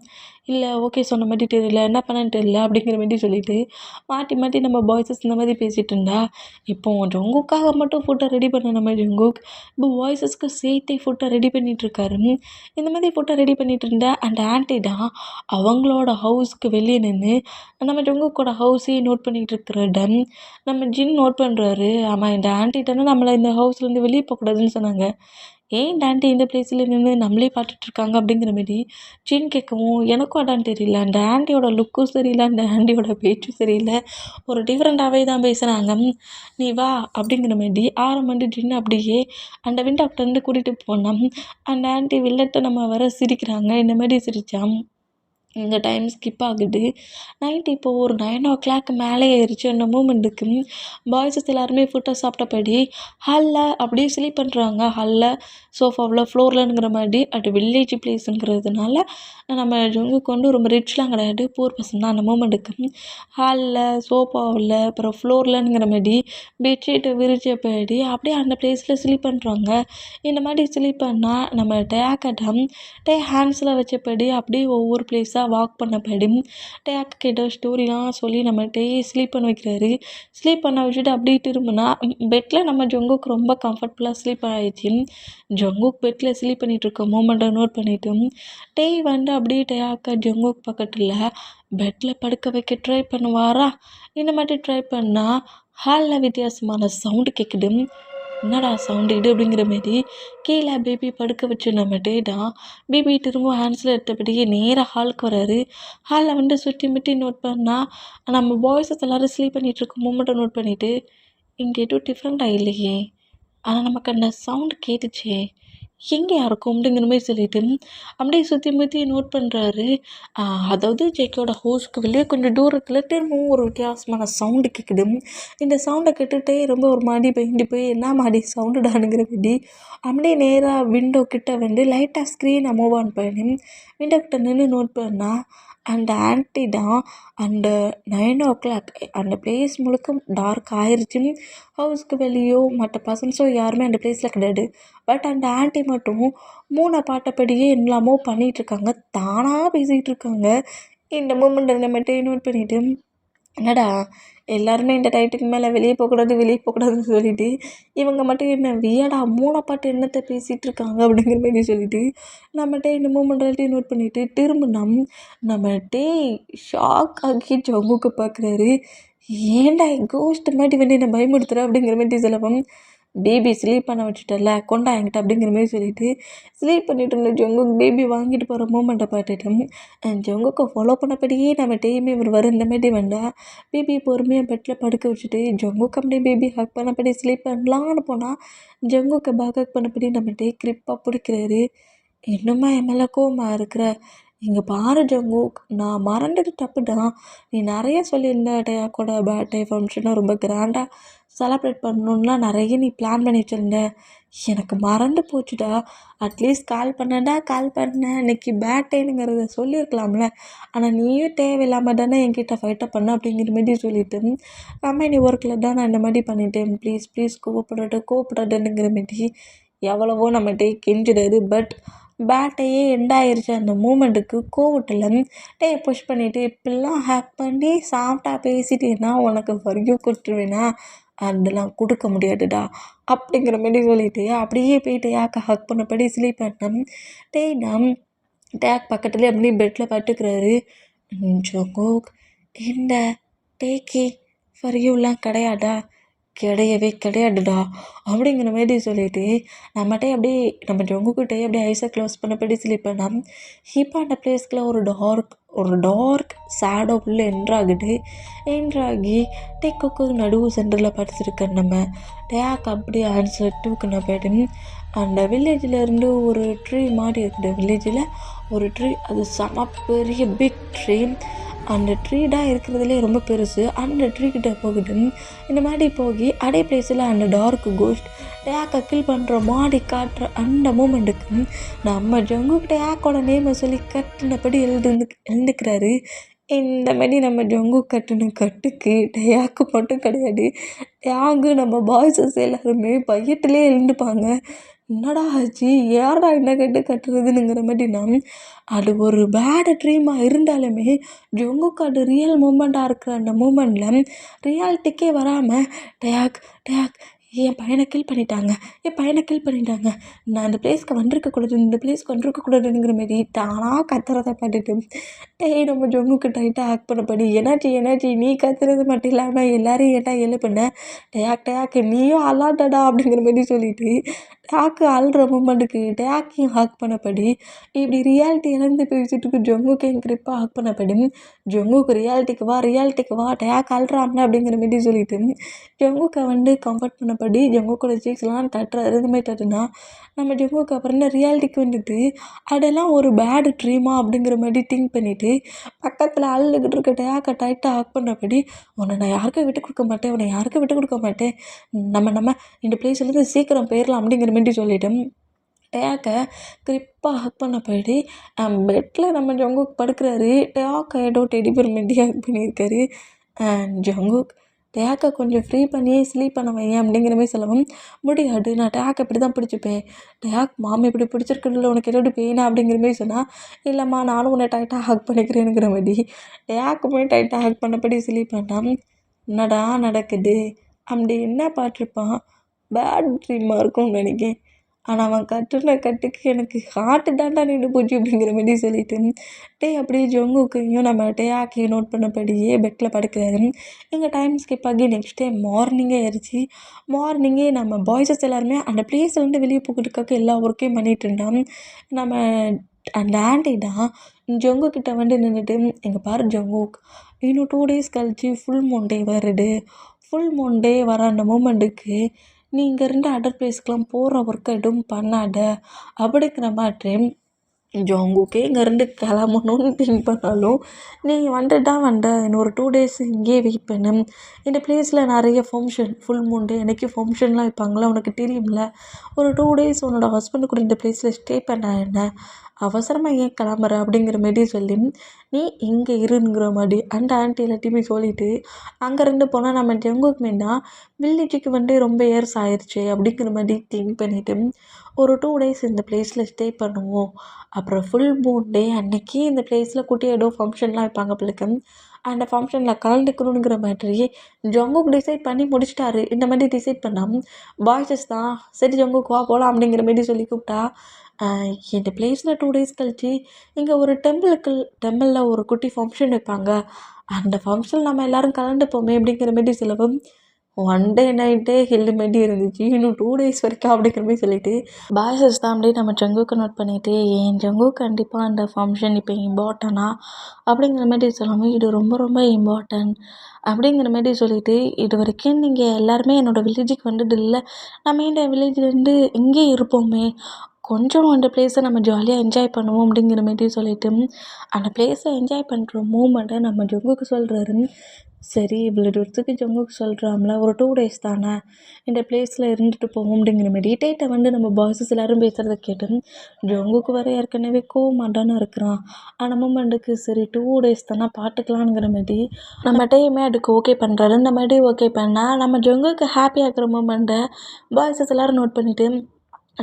"இல்லை ஓகே சொன்ன மாதிரி தெரியல, என்ன பண்ணேன்னு தெரியல" அப்படிங்கிற மாரி சொல்லிட்டு மாற்றி மாற்றி நம்ம பாய்ஸஸ் இந்த மாதிரி பேசிகிட்டு இருந்தா, இப்போ ஜங்குக்காக மட்டும் ஃபுட்டை ரெடி பண்ண நம்ம ஜங்குக் இப்போ பாய்ஸஸ்க்கு சேர்த்தே ஃபுட்டை ரெடி பண்ணிகிட்ருக்காரு. இந்த மாதிரி ஃபுட்டை ரெடி பண்ணிகிட்டு இருந்தா அந்த ஆன்ட்டி தான் அவங்களோட ஹவுஸ்க்கு வெளியே நின்று நம்ம ஜங்குக்கோட ஹவுஸையும் நோட் பண்ணிகிட்டு இருக்கிறத நம்ம ஜின் நோட் பண்ணுறாரு. ஆமாம், இந்த ஆன்ட்டி தானே நம்மளை இந்த ஹவுஸ்லேருந்து வெளியே போகக்கூடாதுன்னு சொன்னாங்க. ஏன் இந்த ஆன்ட்டி இந்த பிளேஸில் நின்று நம்மளே பார்த்துட்ருக்காங்க அப்படிங்கிற மாரி ஜின் கேட்கவும், எனக்கும் அதான்னு தெரியல. அந்த ஆன்ட்டியோட லுக்கும் சரியில்லை, அந்த ஆன்ட்டியோட பேச்சும் சரியில்லை, ஒரு டிஃப்ரெண்ட்டாகவே தான் பேசுகிறாங்க. "நீ வா" அப்படிங்கிற மாரி ஆரம்பண்டு ஜின் அப்படியே அந்த விண்டோக்கிட்டேருந்து கூட்டிகிட்டு போனோம். அந்த ஆன்ட்டி வில்லத்தனமாக வர சிரிக்கிறாங்க. இந்த மாதிரி சிரித்தான் இந்த டைம் ஸ்கிப் ஆகுது. நைட் இப்போது ஒரு 9:00 மேலே ஆயிடுச்சு. அந்த மூமெண்ட்டுக்கு பாய்ஸஸ் எல்லாருமே ஃபுட்டை சாப்பிட்டபடி ஹாலில் அப்படியே ஸ்லீப் பண்ணுறாங்க. ஹாலில் சோஃபாவில் ஃப்ளோர்லங்கிற மாதிரி அது வில்லேஜ் பிளேஸுங்கிறதுனால நம்ம ஜங்குக்கு வந்து ரொம்ப ரிச்லாம் கிடையாது, பூர் பர்சன் தான். அந்த மூமெண்ட்டுக்கு ஹாலில் சோஃபாவில் அப்புறம் ஃப்ளோர்லங்கிற மாதிரி பெட்ஷீட்டை விரிச்சபடி அப்படியே அந்த பிளேஸில் ஸ்லீப் பண்ணுறாங்க. இந்த மாதிரி ஸ்லீப் பண்ணால் நம்ம டேக்கடம் ஹேண்ட்ஸில் வச்சபடி அப்படியே ஒவ்வொரு பிளேஸாக வாக் பண்ணபடி டேக்கு ஏதோ ஸ்டோரிலாம் சொல்லி நம்ம ஸ்லீப் பண்ண வைக்கிறாரு. ஸ்லீப் பண்ண வச்சுட்டு அப்படியே திரும்பினா பெட்டில் நம்ம ஜங்குக்கு ரொம்ப கம்ஃபர்டபுளாக ஸ்லீப் ஆகிடுச்சு. ஜங்குக் பெட்டில் ஸ்லீப் பண்ணிகிட்ருக்க மூமெண்ட்டை நோட் பண்ணிவிட்டு வந்து அப்படியே டேக்கா ஜங்குக் பக்கத்தில் பெட்டில் படுக்க வைக்க ட்ரை பண்ணுவாரா. இந்த மாதிரி ட்ரை பண்ணால் ஹாலில் வித்தியாசமான சவுண்டு கேட்குது. என்னடா சவுண்டு இது அப்படிங்கிற மாரி கீழே பேபி படுக்க வச்சு நம்ம தான் பேபி திரும்ப ஹேண்ட்ஸில் எடுத்தபடியே நேராக ஹாலுக்கு வராரு. ஹாலில் வந்து சுற்றி முற்றி நோட் பண்ணால் நம்ம பாய்ஸஸ் எல்லோரும் ஸ்லீப் பண்ணிகிட்ருக்க மூமெண்ட்டை நோட் பண்ணிவிட்டு, இங்கே எதுவும் டிஃப்ரெண்ட்டாக இல்லையே, ஆனால் நமக்கு அந்த சவுண்டு கேட்டுச்சே, எங்கேயா இருக்கும் அப்படிங்கிற மாதிரி சொல்லிட்டு அப்படியே சுற்றி முற்றி நோட் பண்ணுறாரு. அதாவது ஜேக்கோட ஹவுஸ்க்கு வெளியே கொஞ்சம் தூரத்தில் திரும்பவும் ஒரு வித்தியாசமான சவுண்டு கேட்குது. இந்த சவுண்டை கேட்டுகிட்டே ரொம்ப ஒரு மாதிரி பயந்து போய் என்ன மாதிரி சவுண்டுடானுங்கிற மாதிரி அப்படியே நேராக விண்டோ கிட்ட வந்து லைட்டாக ஸ்க்ரீனை மூவ் ஆன் பண்ணி விண்டோ கிட்ட நின்று நோட் பண்ணால் அந்த ஆன்ட்டி தான் அந்த 9:00 அந்த பிளேஸ் முழுக்க டார்க் ஆயிடுச்சு. ஹவுஸ்க்கு வெளியோ மற்ற பர்சன்ஸோ யாருமே அந்த பிளேஸில் கிடையாது. பட் அந்த ஆன்ட்டி மட்டும் மூனை பார்த்தபடியே என்னலாமோ பண்ணிகிட்ருக்காங்க, தானாக பேசிகிட்டு இருக்காங்க. இந்த மூமெண்ட்டை நம்ம நோட் பண்ணிவிட்டு, என்னடா எல்லாருமே இந்த டைத்துக்கு மேலே வெளியே போகக்கூடாது வெளியே போகக்கூடாதுன்னு சொல்லிட்டு இவங்க மட்டும் என்ன வியடா மூளை பாட்டு என்னத்தை பேசிகிட்டு இருக்காங்க அப்படிங்கிற மாதிரி சொல்லிட்டு நம்மகிட்ட இந்த மூமெண்ட் எல்லாத்தையும் நோட் பண்ணிவிட்டு திரும்ப நம்மகிட்டே ஷாக் ஆகி ஜங்குக்கு பார்க்குறாரு. ஏன்டா கோஸ்ட் மாதிரி வந்து என்ன பயமுடுத்துற அப்படிங்கிற மாதிரி சொல்லவும், பேபி ஸ்லீப் பண்ண வச்சுட்டல கொண்டா என்கிட்ட அப்படிங்கிற மாதிரி சொல்லிட்டு ஸ்லீப் பண்ணிட்டு இருந்த ஜங்குக் பேபி வாங்கிட்டு போகிற மூமெண்ட்டை பார்த்துட்டு ஜங்குக்கை ஃபாலோ பண்ணபடியே நம்ம டேயுமே இவர் இந்த மாதிரி வந்தால் பேபி பொறுமையாக பெட்டில் படுக்க வச்சுட்டு ஜங்குக்கு அப்படியே பேபி ஹக் பண்ணபடி ஸ்லீப் பண்ணலான்னு போனால் ஜங்குக்கை பேக் ஹக் பண்ணபடி நம்ம டே கிரிப்பாக பிடிக்கிறாரு. இன்னுமா என் மேலே கோவமாக இருக்கிற? இங்கே பாரு ஜங்குக், நான் மறந்தது தப்பு தான். நீ நிறைய சொல்லியிருந்த டேக்கோட பர்த்டே ஃபங்க்ஷனை ரொம்ப கிராண்டாக செலப்ரேட் பண்ணணுன்லாம் நிறைய நீ பிளான் பண்ணி வச்சுருந்த. எனக்கு மறந்து போச்சுடா. அட்லீஸ்ட் கால் பண்ணேன் இன்றைக்கி பர்த்டேங்கிறத சொல்லியிருக்கலாம்ல. ஆனால் நீயும் தேவையில்லாமல் தானே என்கிட்ட ஃபைட்டப் பண்ண அப்படிங்கிற மாதிரி சொல்லிவிட்டு கம்பெனி ஒர்க்கில் தான் நான் இந்த மாதிரி பண்ணிட்டேன், ப்ளீஸ் ப்ளீஸ் கோவப்படாதுங்கிற மாரி எவ்வளவோ நம்மகிட்டே கெஞ்சுறாரு. பட் பேட்டையே எண்டாயிருச்சு. அந்த மூமெண்ட்டுக்கு கோவத்தில் புஷ் பண்ணிவிட்டு இப்படிலாம் ஹேக் பண்ணி சாஃப்டாக பேசிட்டேன்னா உனக்கு வரையும் கொடுத்துருவேனா, அதெல்லாம் கொடுக்க முடியாதுடா அப்படிங்கிற மாரி சொல்லிவிட்டு அப்படியே போயிட்டு ஏக்க ஹக் பண்ணபடி ஸ்லீப் பண்ணேன். நம் டேக் பக்கத்துலேயே அப்படியே பெட்டில் படுத்துக்கிறாரு. ஜங்குக் இந்த டேக்கி ஃபார் யூலாம் கிடையாதா? கிடையவே கிடையாதுடா அப்படிங்கிற மாரி சொல்லிட்டு நம்மகிட்டே அப்படியே நம்ம ஜங்குக்கிட்டே அப்படியே ஐஸை க்ளோஸ் பண்ணபடி ஸ்லீப் பண்ணால் இப்போ அந்த பிளேஸ்க்குள்ள ஒரு டார்க் ஷேடோ உள்ள என்ட்ராகி டேக்குக்கு நடுவு சென்டரில் படுத்துருக்க நம்ம டேக் அப்படியே ஆன்சர் தூக்குன போய்ட்டு அந்த வில்லேஜில் இருந்து ஒரு ட்ரீ மாடி இருக்குது. வில்லேஜில் ஒரு ட்ரீ, அது செம பெரிய பிக் ட்ரீ. அந்த ட்ரீ தான் இருக்கிறதுலே ரொம்ப பெருசு. அந்த ட்ரீ கிட்ட போகுது. இந்த மாதிரி போய் அதே பிளேஸில் அந்த டார்க் கோஸ்ட் டேக்கை கில் பண்ணுற மாதிரி காட்டுற அந்த மூமெண்ட்டுக்கு நம்ம ஜங்குக்கிட்ட டேக்கோட நேமை சொல்லி கட்டினபடி எழுந்துக்கிறாரு. இந்த மாதிரி நம்ம ஜங்கு கட்டின கட்டுக்கு டேக்கு மட்டும் கிடையாது, டேங்கு நம்ம பாய்ஸஸ் எல்லாருமே பயத்துலேயே எழுந்துப்பாங்க. என்னடா ஆச்சு, யாரா என்ன கட்டுறதுங்கிற மாதிரினா அது ஒரு பேட் ட்ரீமாக இருந்தாலுமே ஜங்குக்கு அது ரியல் மூமெண்ட்டாக இருக்கிற அந்த மூமெண்ட்டில் ரியாலிட்டிக்கே வராமல் டேக் டேக் என் பையனை கில் பண்ணிட்டாங்க, நான் இந்த பிளேஸ்க்கு வந்திருக்கக்கூடாதுங்கிற மாரி தானாக கத்துறதை பார்த்துட்டு நம்ம ஜங்குக்கு டைட்டாக ஆக்ட் பண்ணபடி என்னாச்சு நீ கத்துறது மட்டும் இல்லாமல் எல்லாரையும் ஏட்டா எழுப்புன, டேக் நீயும் அலாட்டடா அப்படிங்கிற மாதிரி சொல்லிட்டு டேக்கு அழுற மூமெண்ட்டுக்கு டேக்கையும் ஹாக் பண்ணபடி இப்படி ரியாலிட்டி இழந்து பேசிட்டு ஜங்குக்கையும் கிரிப்பாக ஹாக் பண்ணபடி ஜங்குக்கு ரியாலிட்டிக்கு வா டேக் அழுறாம்ல அப்படிங்கிற மாரி சொல்லிட்டு ஜங்குக்கை கம்ஃபர்ட் பண்ணபடி ஜங்குக்கோட சீக்ஸ்லாம் தட்டுறாரு. இதுமாதிரி தட்டுனா நம்ம ஜங்குக்கு அப்புறம் ரியாலிட்டிக்கு வந்துட்டு அதெல்லாம் ஒரு பேடு ட்ரீமா அப்படிங்கிற மாதிரி திங்க் பண்ணிவிட்டு பக்கத்தில் அழுதுகிட்டு இருக்க டேக்கை டைட்டாக ஹாக் பண்ணபடி உன்னை நான் யாருக்கும் விட்டு கொடுக்க மாட்டேன், நம்ம இந்த பிளேஸ்லேருந்து சீக்கிரம் போயிடலாம் அப்படிங்கிற மாதிரி சொல்லிவிட்டேன். டேக்கை கிரிப்பாக ஹக் பண்ண போயிட்டு பெட்டில் நம்ம ஜங்குக் படுக்கிறாரு. டேக்கை ஏதோ டெடிபர் மாரி ஹக் பண்ணியிருக்காரு. ஜங்குக் டேக்கை கொஞ்சம் ஃப்ரீ பண்ணி ஸ்லீப் பண்ண வையேன் அப்படிங்கிற மாதிரி சொல்லவும் முடியாது, நான் டேக்கை இப்படி தான் பிடிச்சிப்பேன், டேக் மாமி இப்படி பிடிச்சிருக்குதுல உனக்கு ஏதோ பெயினா அப்படிங்கிற மாதிரி சொன்னால் இல்லைம்மா நானும் உன்னை டைட்டாக ஹக் பண்ணிக்கிறேனுங்கிற மாதிரி டேக்குமே டைட்டாக ஹக் பண்ணபடி ஸ்லீப் பண்ணான். என்னடா நடக்குது அப்படி என்ன பார்த்துருப்பான், பேட் ட்ரீமாக இருக்கும்னு நினைக்கிறேன். ஆனால் அவன் கட்டுன கட்டுக்கு எனக்கு ஹார்ட்டு தாண்டா நின்று போச்சு அப்படிங்கிற மாதிரி சொல்லிட்டு அப்படியே ஜங்குக்கையும் நம்ம டேக்கையும் நோட் பண்ணபடியே பெட்டில் படுக்கிறாரு. எங்கள் டைம் ஸ்கிப் ஆகி நெக்ஸ்ட் டே மார்னிங்கே ஆயிடுச்சு. மார்னிங்கே நம்ம பாய்ஸஸ் எல்லாருமே அந்த பிளேஸ்லேருந்து வெளியே போகிறதுக்காக எல்லா ஒர்க்கையும் பண்ணிகிட்டு இருந்தான். நம்ம அந்த ஆண்டி தான் ஜங்குக்கிட்ட நின்றுட்டு எங்கள் பாரு ஜங்குக், இன்னும் 2 days கழிச்சு ஃபுல் மூன் டே வருது. ஃபுல் மூன் டே வர அந்த மூமெண்ட்டுக்கு நீ இங்கேருந்து அதர் பிளேஸ்க்கெலாம் போகிற ஒர்க் எதுவும் பண்ணாத அப்படிங்கிற மாதிரி ஜங்குக்கே இங்கேருந்து கிளம்பணும்னு திங்க் பண்ணாலும் நீ இன்னொரு 2 days இங்கேயே வெயிட் பண்ணு, இந்த பிளேஸில் நிறைய ஃபங்க்ஷன் ஃபுல் மூன் டே அன்றைக்கி ஃபங்க்ஷன்லாம் வைப்பாங்களா உனக்கு தெரியும்ல, ஒரு 2 days உன்னோட ஹஸ்பண்டு கூட இந்த பிளேஸில் ஸ்டே பண்ண என்ன, அவசரமாக ஏன் கிளம்புற அப்படிங்கிற மாரி சொல்லி நீ இங்கே இருங்கிற மாதிரி அந்த ஆண்டி எல்லாத்தையுமே சொல்லிவிட்டு அங்கேருந்து போனால் நம்ம ஜங்குக் மீனா வில்லேஜுக்கு ரொம்ப இயர்ஸ் ஆயிடுச்சு அப்படிங்கிற மாதிரி திங்க் பண்ணிவிட்டு ஒரு 2 days இந்த பிளேஸில் ஸ்டே பண்ணுவோம், அப்புறம் ஃபுல் மூன் டே அன்னைக்கு இந்த பிளேஸில் குட்டி ஏதோ ஃபங்க்ஷன்லாம் வைப்பாங்க பிள்ளைக்கு, அந்த ஃபங்க்ஷனில் கலந்துக்கணுங்கிற மாதிரி ஜங்குக் டிசைட் பண்ணி முடிச்சிட்டாரு. இந்த மாதிரி டிசைட் பண்ணால் பாய்ஸஸ் தான் சரி ஜங்குக் வா போகலாம் அப்படிங்கிற மாரி சொல்லி கூப்பிட்டா இந்த பிளேஸில் 2 days கழிச்சு இங்கே ஒரு டெம்பிளில் ஒரு குட்டி ஃபங்க்ஷன் வைப்பாங்க, அந்த ஃபங்க்ஷன் நம்ம எல்லோரும் கலந்துப்போமே அப்படிங்கிற மாரி சொல்லவும் 1 day நைட்டே ஹில்லு மாரி இருந்துச்சு, இன்னும் 2 days வரைக்கும் அப்படிங்கிற மாதிரி சொல்லிட்டு பாய்ஸஸ் தான் அப்படியே நம்ம ஜங்குக்கை நோட் பண்ணிவிட்டு என் ஜங்குக் கண்டிப்பாக அந்த ஃபங்க்ஷன் இப்போ இம்பார்ட்டனா அப்படிங்கிற மாதிரி சொல்லாமல் இது ரொம்ப ரொம்ப இம்பார்ட்டன்ட் அப்படிங்கிற மாதிரி சொல்லிவிட்டு இது வரைக்கும் நீங்கள் எல்லாருமே என்னோடய வில்லேஜுக்கு வந்தது இல்லை, நம்ம இந்த வில்லேஜ்லேருந்து இங்கே இருப்போமே, கொஞ்சம் அந்த பிளேஸை நம்ம ஜாலியாக என்ஜாய் பண்ணுவோம் அப்படிங்கிற மாதிரி சொல்லிவிட்டு அந்த பிளேஸை என்ஜாய் பண்ணுற மூமெண்ட்டை நம்ம ஜங்குக்கு சொல்கிறாரு. சரி இவ்வளோ தூரத்துக்கு ஜங்குக்கு சொல்கிறாம்ல ஒரு 2 days தானே இந்த பிளேஸில் இருந்துட்டு போவோம் அப்படிங்கிற மாதிரி டேட்டை நம்ம பாய்ஸஸ் எல்லோரும் பேசுகிறத கேட்டு ஜங்குக்கு வர ஏற்கனவே கோவமாட்டான்னு இருக்கிறான். அந்த மூமெண்ட்டுக்கு சரி 2 days தானே பார்த்துக்கலாங்கிற மாதிரி நம்ம டைமே அதுக்கு ஓகே பண்ணுறாரு. இந்த மாதிரி ஓகே பண்ணால் நம்ம ஜங்குக்கு ஹாப்பி ஆகிற மூமெண்ட்டை பாய்ஸஸ் எல்லோரும் நோட் பண்ணிவிட்டு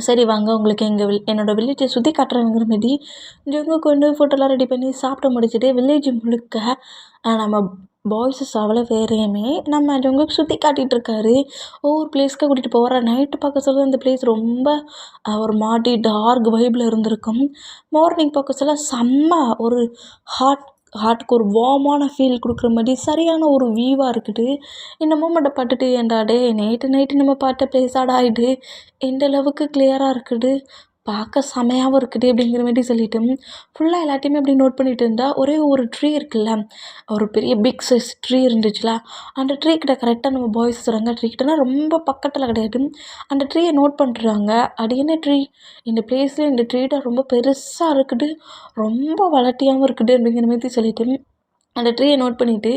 சரி வாங்க உங்களுக்கு என்னோடய வில்லேஜை சுற்றி காட்டுறேங்கிற மாதிரி ஜங்குக்கு ஃபோட்டோலாம் ரெடி பண்ணி சாப்பிட்டு முடிச்சுட்டு வில்லேஜ் முழுக்க நம்ம பாய்ஸஸ் அவ்வளோ வேறையுமே நம்ம ஜங்குக்கு சுற்றி காட்டிகிட்ருக்காரு. ஒவ்வொரு பிளேஸ்க்கு கூட்டிகிட்டு போகிற நைட்டு பார்க்க சொல்ல அந்த பிளேஸ் ரொம்ப ஒரு மாதிரி டார்க் வைப்பில் இருந்திருக்கும். மார்னிங் பார்க்க சொல்ல செம்ம ஒரு ஹாட் ஹார்ட்டுக்கு ஒரு வார்மான ஃபீல் கொடுக்குற மாதிரி சரியான ஒரு வியூவாக இருக்குது. இந்த மூமெண்ட்டை பார்த்துட்டு ஏன்டா டேய் நைட்டு நம்ம பார்த்த பிளேஸாடா இது, இந்த அளவுக்கு கிளியராக இருக்குது, பார்க்க செமையாகவும் இருக்குது அப்படிங்கிற மாதிரி சொல்லிட்டு ஃபுல்லாக எல்லாத்தையுமே அப்படி நோட் பண்ணிட்டு இருந்தா ஒரே ஒரு ட்ரீ இருக்குல்ல, ஒரு பெரிய பிக் சைஸ் ட்ரீ இருந்துச்சுல, அந்த ட்ரீ கிட்ட கரெக்டாக நம்ம பாய்ஸ் சொல்கிறாங்க. ட்ரீ கிட்டனா ரொம்ப பக்கத்தில் கிடையாது, அந்த ட்ரீயை நோட் பண்ணுறாங்க. அது என்ன ட்ரீ, இந்த பிளேஸில் இந்த ட்ரீ தான் ரொம்ப பெருசாக இருக்குது, ரொம்ப வளர்த்தியாகவும் இருக்குது அப்படிங்கிற மாதிரி சொல்லிட்டு அந்த ட்ரீயை நோட் பண்ணிவிட்டு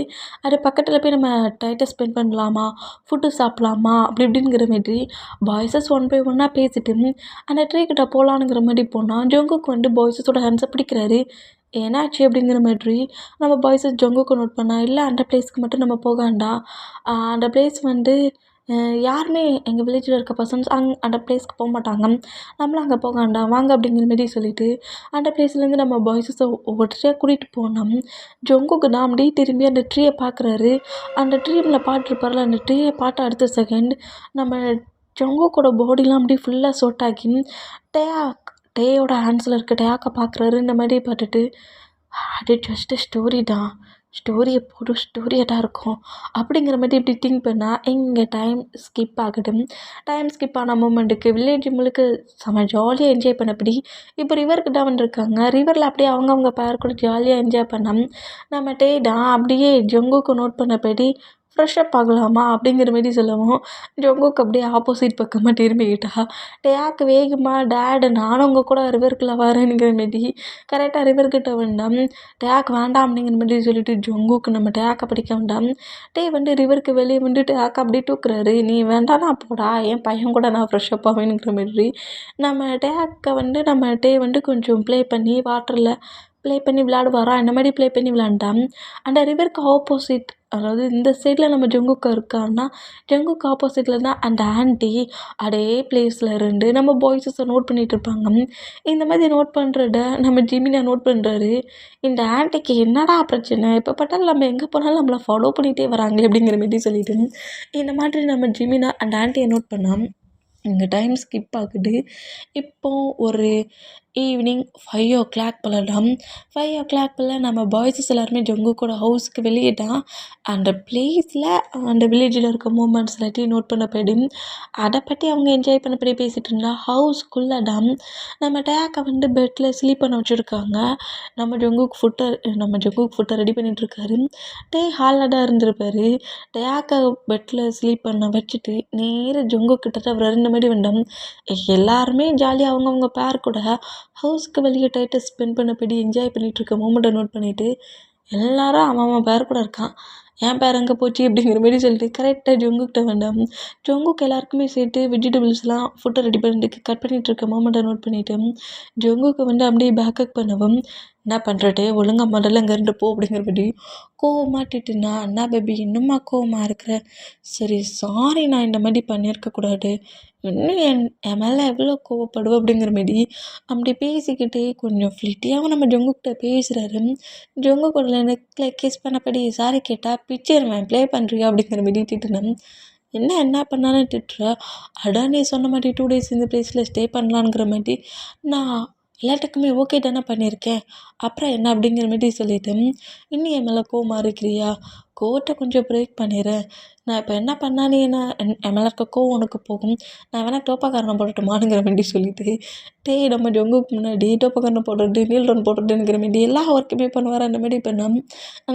அது பக்கத்தில் போய் நம்ம டைத்தை ஸ்பெண்ட் பண்ணலாமா, ஃபுட்டு சாப்பிட்லாமா அப்படி இப்படிங்கிற மாதிரி பாய்ஸஸ் ஒன் பை ஒன்னாக பேசிட்டு அந்த ட்ரீ கிட்ட போகலானுங்கிற மாதிரி போனால் ஜங்குக்கு வந்து பாய்ஸஸோட ஹேண்ட்ஸை பிடிக்கிறாரு. என்னாச்சு அப்படிங்கிற மாதிரி நம்ம பாய்ஸஸ் ஜங்குக்கு நோட் பண்ணால், இல்லை அந்த பிளேஸ்க்கு மட்டும் நம்ம போக வேண்டாம், அந்த பிளேஸ் வந்து யாருமே எங்கள் வில்லேஜில் இருக்க பர்சன்ஸ் அந்த பிளேஸ்க்கு போக மாட்டாங்க, நம்மளும் அங்கே போக வேண்டாம் வாங்க அப்படிங்கிற மாதிரி சொல்லிட்டு அந்த பிளேஸ்லேருந்து நம்ம பாய்ஸஸை ஒவ்வொருத்தரையாக கூட்டிகிட்டு போனோம். ஜங்குக்கு தான் அப்படியே திரும்பி அந்த ட்ரீயை பார்க்குறாரு. அந்த ட்ரீமில் பாட்டிருப்பார்ல, அந்த ட்ரீயை பார்த்த அடுத்த செகண்ட் நம்ம ஜங்குக்கோட பாடிலாம் அப்படியே ஃபுல்லாக சொட்டாக்கி டேயாக் டேயோட ஹேண்ட்ஸில் இருக்க டேயாக்கை பார்க்குறாரு. இந்த மாதிரி பார்த்துட்டு அது ஜஸ்ட்டு ஸ்டோரி தான், ஸ்டோரியை போடு ஸ்டோரியாக தான் இருக்கும் அப்படிங்கிற மாதிரி இப்படி திங்க் பண்ணால் இங்கே டைம் ஸ்கிப் ஆகட்டும். டைம் ஸ்கிப் ஆன மூமெண்ட்டுக்கு வில்லேஜ் முழுக்க செம ஜாலியாக என்ஜாய் பண்ணபடி இப்போ ரிவருக்கு தான் வந்திருக்காங்க. ரிவரில் அப்படியே அவங்கவுங்க பேர் கூட ஜாலியாக என்ஜாய் பண்ணோம். நம்ம தான் அப்படியே ஜங்குக்கு நோட் பண்ணபடி ஃப்ரெஷ்ஷப் ஆகலாமா அப்படிங்கிற மாதிரி சொல்லவும் ஜங்குக்கு அப்படியே ஆப்போசிட் பக்கமாக திரும்பிக்கிட்டா. டேயாக்கு வேகமாக டேட் நானும் உங்கள் கூட ரிவருக்குள்ளே வரேனுங்கிற மாரி கரெக்டாக ரிவர்கிட்ட வேண்டாம், டேயாக் வேண்டாம் அப்படிங்கிற மாதிரி சொல்லிட்டு ஜங்குக்கு நம்ம டேயாக்கை பிடிக்க வேண்டாம். வந்து ரிவருக்கு வெளியே வந்து டேயாக்கை அப்படியே தூக்குறாரு. நீ வேண்டாம்னா போடா, என் பையன் கூட நான் ஃப்ரெஷ்ஷப் ஆவேனுங்கிற மாதிரி நம்ம டேயாக்கை வந்து நம்ம வந்து கொஞ்சம் ப்ளே பண்ணி வாட்டரில் ப்ளே பண்ணி விளையாடுவாரா, இந்த மாதிரி ப்ளே பண்ணி விளையாண்டான். அந்த ரிவருக்கு ஆப்போசிட், அதாவது இந்த சைடில் நம்ம ஜங்குக்கு இருக்கான்னா ஜங்குக்கு ஆப்போசிட்டில் தான் அந்த ஆண்டி அதே பிளேஸில் இருந்து நம்ம பாய்ஸஸை நோட் பண்ணிகிட்டு இருப்பாங்க. இந்த மாதிரி நோட் பண்ணுறத நம்ம ஜிமினா நோட் பண்ணுறாரு. இந்த ஆண்டிக்கு என்னடா பிரச்சனை, எப்போ பார்த்தாலும் நம்ம எங்கே போனாலும் நம்மளை ஃபாலோ பண்ணிகிட்டே வராங்களே அப்படிங்கிற மாதிரி சொல்லிட்டு இந்த மாதிரி நம்ம ஜிமினா அந்த ஆண்டியை நோட் பண்ணால் இங்கே டைம் ஸ்கிப் ஆகுது. இப்போது ஒரு ஈவினிங் 5:00 போலலாம். 5:00 போல் நம்ம பாய்ஸஸ் எல்லாருமே ஜங்குக்கோட ஹவுஸ்க்கு வெளியே தான் அந்த பிளேஸில் அந்த வில்லேஜில் இருக்க மூமெண்ட்ஸ் எல்லாத்தையும் நோட் பண்ண போயிடும். அதை பற்றி அவங்க என்ஜாய் பண்ணபடி பேசிகிட்டு இருந்தா ஹவுஸ்க்குள்ளே தான் நம்ம டேக்கை வந்து பெட்டில் ஸ்லீப் பண்ண வச்சுருக்காங்க. நம்ம ஜங்குக்கு ஃபுட்டை ரெடி பண்ணிகிட்ருக்காரு. ஹாலில் தான் இருந்திருப்பார். டேக்கை பெட்டில் ஸ்லீப் பண்ண வச்சுட்டு நேராக ஜங்குக்கிட்ட தான் ரெண்டு மாதிரி வந்தோம். எல்லாருமே ஜாலியாக அவங்கவுங்க பேர் கூட ஹவுஸ்க்கு வெளியே டைட்டை ஸ்பெண்ட் பண்ணபடி என்ஜாய் பண்ணிகிட்ருக்க மூமெண்ட்டை நோட் பண்ணிவிட்டு எல்லாரும் அவன் பேர் கூட இருக்கான், என் பேர் எங்கே போச்சு அப்படிங்கிற மாதிரி சொல்லிட்டு கரெக்டாக ஜங்குக்கிட்ட வேண்டாம். ஜங்குக்கு எல்லாருக்குமே சேர்த்து வெஜிடபிள்ஸ்லாம் ஃபுட்டை ரெடி பண்ணிட்டு கட் பண்ணிகிட்ருக்க மூமெண்ட்டை நோட் பண்ணிவிட்டு ஜங்குக்கு வந்து அப்படியே பேக்கப் பண்ணவும் என்ன பண்ணுறது ஒழுங்காக முதல்ல இங்கேருந்து போ அப்படிங்கிற மாதிரி கோவமாட்டிட்டுனா, அண்ணா பேபி இன்னும்மா கோவமாக இருக்கிற, சரி சாரி நான் இந்த மாதிரி பண்ணியிருக்கக்கூடாது, இன்னும் என் மேலே எவ்வளோ கோவப்படுவேன் அப்படிங்கிற மாரி அப்படி பேசிக்கிட்டே கொஞ்சம் ஃப்ளிட்டியாகவும் நம்ம ஜங்குக்கிட்ட பேசுகிறாரு. ஜங்குக்கோட நெக்கில் கிஸ் பண்ணபடி சாரி கேட்டால் பிச்சிருவேன் ப்ளே பண்ணுறியா அப்படிங்கிற மாரி திட்டுனேன். என்ன பண்ணாலும் திட்டுற, அடா நீ சொன்ன மாதிரி 2 days இந்த பிளேஸில் ஸ்டே பண்ணலாங்கிற மாதிரி நான் எல்லாத்துக்குமே ஓகே தானே பண்ணியிருக்கேன், அப்புறம் என்ன அப்படிங்கிற மாதிரி சொல்லிவிட்டு இன்னும் என் மேலே கோவமாக இருக்கிறியா, கோவத்தை கொஞ்சம் பிரேக் பண்ணிடுறேன், நான் இப்போ என்ன பண்ணால் நீ என்ன என் மேலே இருக்க கோவம் உனக்கு போகும், நான் வேணால் டோப்பாக்காரனை போடட்டுமானுங்கிற மாதிரி சொல்லிட்டு நம்ம ஜங்குக்கு முன்னாடி டோப்பாக்காரனை போடுறது நீல் டவுன் போடுறதுங்கிற மாதிரி எல்லா ஒர்க்குமே பண்ணுவார். அந்த மாதிரி பண்ணோம்.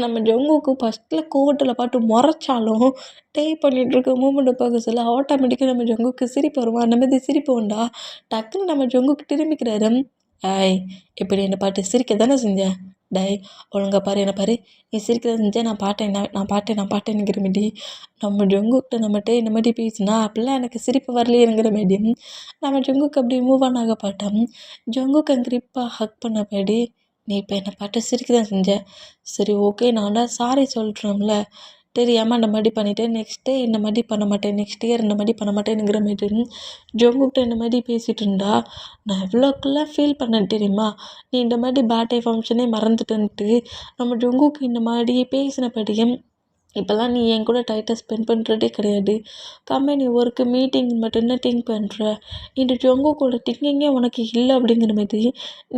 நம்ம ஜங்குக்கு ஃபஸ்ட்டில் கோவத்தில் பாட்டு முறைச்சாலும் பண்ணிகிட்டு இருக்க மூமெண்ட்டை பார்க்க சொல்ல ஆட்டோமேட்டிக்காக நம்ம ஜங்குக்கு சிரிப்பு வருவோம். அந்த மாதிரி சிரிப்பு உண்டா டக்குன்னு நம்ம ஜங்குக்கு திரும்பிக்கிறாரு. ஏய் இப்படி என்னை பாட்டு சிரிக்க தானே செஞ்சேன், டேய் ஒழுங்கா பாரு என்னை பாரு, நீ சிரிக்கிறத செஞ்சேன் நான் பாட்டேனுங்கிற மாரி நம்ம ஜங்குக்கிட்ட நம்மகிட்ட இந்த மாதிரி பேசினா அப்படிலாம் எனக்கு சிரிப்பு வரலையேங்கிற மாரி நம்ம ஜங்குக்கு அப்படி மூவ் ஆன் ஆக பாட்டோம். ஜங்குக்கு கிரிப்பாக ஹக் பண்ணபடி நீ இப்போ என்னை பாட்டு சிரிக்க தான் செஞ்சேன், சரி ஓகே நான் தான் சாரி சொல்கிறோம்ல, தெரியாமல் இந்த மாதிரி பண்ணிவிட்டேன், நெக்ஸ்ட் டே இந்த மாதிரி பண்ண மாட்டேன், நெக்ஸ்ட் இயர் இந்த மாதிரி பண்ண மாட்டேனுங்கிற மாதிரி ஜங்குக்கிட்ட இந்த மாதிரி பேசிகிட்டு இருந்தா நான் எவ்வளோக்குள்ள ஃபீல் பண்ணேன் தெரியுமா, நீ இந்த மாதிரி பர்த்டே ஃபங்க்ஷனே மறந்துட்டேன்ட்டு நம்ம ஜங்குக்கு இந்த மாதிரி பேசினபடியும் இப்போல்லாம் நீ என் கூட டைட்டாக ஸ்பெண்ட் பண்ணுறதே கிடையாது. கம்பெனி ஒர்க்கு மீட்டிங் மட்டும்தான் திங்க் பண்ணுற. இந்த ஜங்குக்கோட திங்கிங்கே உனக்கு இல்லை அப்படிங்கிற மாதிரி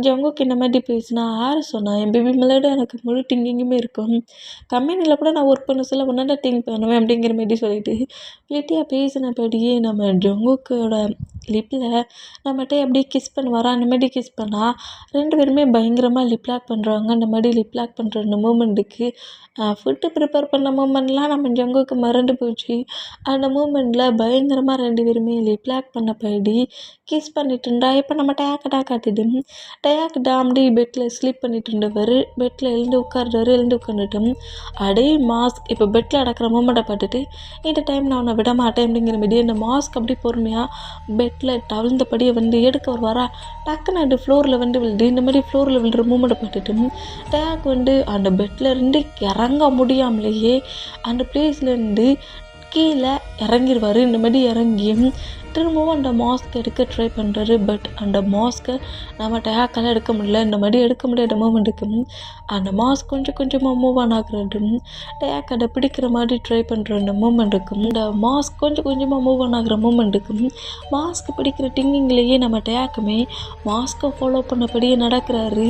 ஜங்குக்கு இந்த மாதிரி பேசினா யார் சொன்னா? என் பேபி மேலோட எனக்கு முழு திங்கிங்குமே இருக்கும். கம்பெனியில் கூட நான் ஒர்க் பண்ண சொல்ல ஒன்றா திங்க் பண்ணுவேன் அப்படிங்கிற மாதிரி சொல்லிட்டு லிட்டியாக பேசினபடியே நம்ம ஜங்குக்கோட லிப்பில் நம்மகிட்ட அப்படியே கிஸ் பண்ணுவாரா, அந்த மாதிரி கிஸ் பண்ணால் 2 பேருமே பயங்கரமாக லிப் லாக் பண்ணுறாங்க. அந்த மாதிரி லிப் லாக் பண்ணுற அந்த மூமெண்ட்டுக்கு ஃபுட்டு ப்ரிப்பேர் பண்ண மூமெண்ட்லாம் நம்ம ஜங்குக்கு மறந்து போச்சு. அந்த மூமெண்ட்டில் பயங்கரமாக 2 பேருமே லிப் லாக் பண்ணபடி கிஸ் பண்ணிட்டு இருந்தா. இப்போ நம்ம டேக்கடா காட்டுது. டேக்கடா அப்படியே பெட்டில் ஸ்லீப் பண்ணிட்டு இருந்தவர் பெட்டில் எழுந்து உட்காந்துட்டு அடே மாஸ்க் இப்போ பெட்டில் அடக்கிற மூமெண்ட்டை பார்த்துட்டு இந்த டைம் நான் அவனை விட மாட்டேன் அப்படிங்கிற மாதிரி அந்த மாஸ்க் அப்படி பொறுமையாக பெட்டில் தவிழ்ந்தபடியே எடுக்க வருவாரா, டக்குன்னு ஃப்ளோரில் விழுது. இந்த மாதிரி ஃப்ளோரில் விழுற மூமெண்ட்டை பார்த்துட்டு டேக் அந்த பெட்டில் இருந்து இறங்க முடியாமலேயே அந்த பிளேஸ்லேருந்து கீழே இறங்கிடுவார். இந்த மாதிரி இறங்கி திரும்பவும் அந்த மாஸ்க் எடுக்க ட்ரை பண்ணுறாரு. பட் அந்த மாஸ்க்கை நம்ம டேக்கால் எடுக்க முடியல. இந்த மாதிரி எடுக்க முடியாத மூமெண்ட்டுக்கு அந்த மாஸ்க் கொஞ்சம் கொஞ்சமாக மூவ் ஆன் ஆகுறது. டேக் அதை பிடிக்கிற மாதிரி ட்ரை பண்ணுற அந்த மூமெண்ட்டுக்கும் இந்த மாஸ்க் கொஞ்சம் கொஞ்சமாக மூவ் ஆன் ஆகிற மூமெண்ட்டுக்கும் மாஸ்க் பிடிக்கிற டிங்கிங்லேயே நம்ம டேக்குமே மாஸ்க்கை ஃபாலோ பண்ணபடியே நடக்கிறாரு.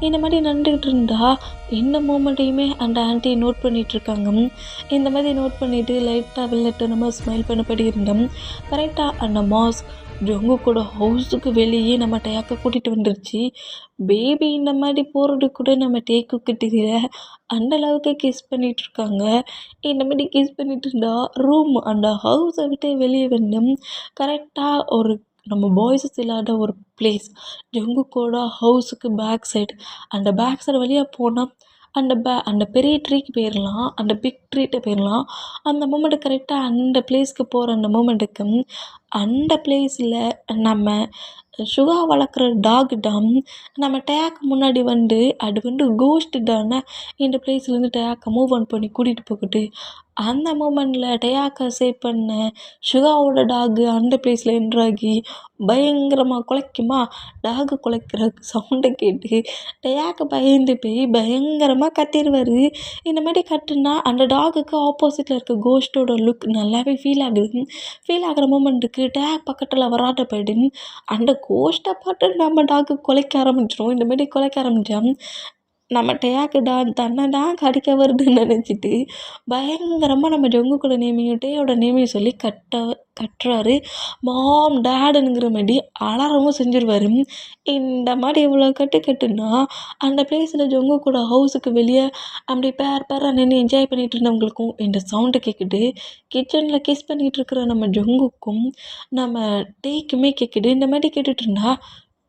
இந்த மாதிரி நடந்துக்கிட்டு இருந்தால் இந்த மூமெண்ட்டையுமே அந்த ஆன்ட்டி நோட் பண்ணிகிட்ருக்காங்க. இந்த மாதிரி நோட் பண்ணிவிட்டு லைட்டாக வில்லட்டனமாக ஸ்மைல் பண்ணபடி இருந்தோம். கரெக்டாக அந்த மாஸ்க் ஜங்குக்கோட ஹவுஸுக்கு வெளியே நம்ம டேக்கை கூட்டிகிட்டு வந்துருச்சு. பேபி இந்த மாதிரி போகிறது கூட நம்ம டேக்குக்கு தெரியல. அந்தளவுக்கு கிஸ் பண்ணிகிட்ருக்காங்க. இந்த மாதிரி கிஸ் பண்ணிகிட்டு இருந்தா ரூம் அந்த ஹவுஸை விட்டு வெளியே வந்தோம். கரெக்டாக ஒரு நம்ம பாய்ஸஸ் இல்லாத ஒரு பிளேஸ் ஜங்குக்கோட ஹவுஸுக்கு பேக் சைடு. அந்த பேக் சைடு வழியாக போனால் அந்த பெரிய ட்ரீக்கு போயிடலாம், அந்த பிக் ட்ரீட்ட போயிடலாம். அந்த மூமெண்ட்டு கரெக்டாக அந்த பிளேஸ்க்கு போகிற அந்த மூமெண்ட்டுக்கு அந்த பிளேஸில் நம்ம சுகா வளர்க்குற டாக் டம் நம்ம டேக்கு முன்னாடி அது கோஸ்ட் டானை இந்த பிளேஸ்லேருந்து டேக்கை மூவ் ஆன் பண்ணி கூட்டிகிட்டு போகுது. அந்த மூமெண்ட்டில் டேக்கை சேவ் பண்ண சுகாவோட டாகு அந்த பிளேஸில் என்ட்ராகி பயங்கரமாக குலைக்குமா. டாகு குலைக்கிற சவுண்டை கேட்டு டேக்கு பயந்து போய் பயங்கரமாக கத்திடுவார். இந்த மாதிரி கத்துனா அந்த டாகுக்கு ஆப்போசிட்டில் இருக்க கோஸ்ட்டோட லுக் நல்லாவே ஃபீல் ஆகுது. ஃபீல் ஆகிற மூமெண்ட்டுக்கு டேக் பக்கத்தில் வராட்ட போய்டு அந்த கோஸ்ட்டை பார்த்து நம்ம டாக்கு குலைக்க ஆரம்பிச்சிடும். இந்த மாதிரி குலைக்க ஆரம்பித்தா நம்ம டேக்கு தன்னை தான் கடிக்க வருதுன்னு நினச்சிட்டு பயங்கரமாக நம்ம ஜங்குக்கோட நேமையும் டேயோட நேமையும் சொல்லி கட்டுறாரு. மாம் டேடுங்கிற மாதிரி அலாரமும் செஞ்சிருவார். இந்த மாதிரி இவ்வளோ கட்டுனா அந்த பிளேஸில் ஜங்குக்கோட ஹவுஸுக்கு வெளியே அப்படி பேராக நின்று என்ஜாய் பண்ணிகிட்டு இருந்தவங்களுக்கும் இந்த சவுண்டு கேட்குது. கிச்சனில் கிஸ் பண்ணிகிட்டு இருக்கிற நம்ம ஜங்குக்கும் நம்ம டேக்குமே கேட்குது. இந்த மாதிரி கேட்டுட்டு இருந்தா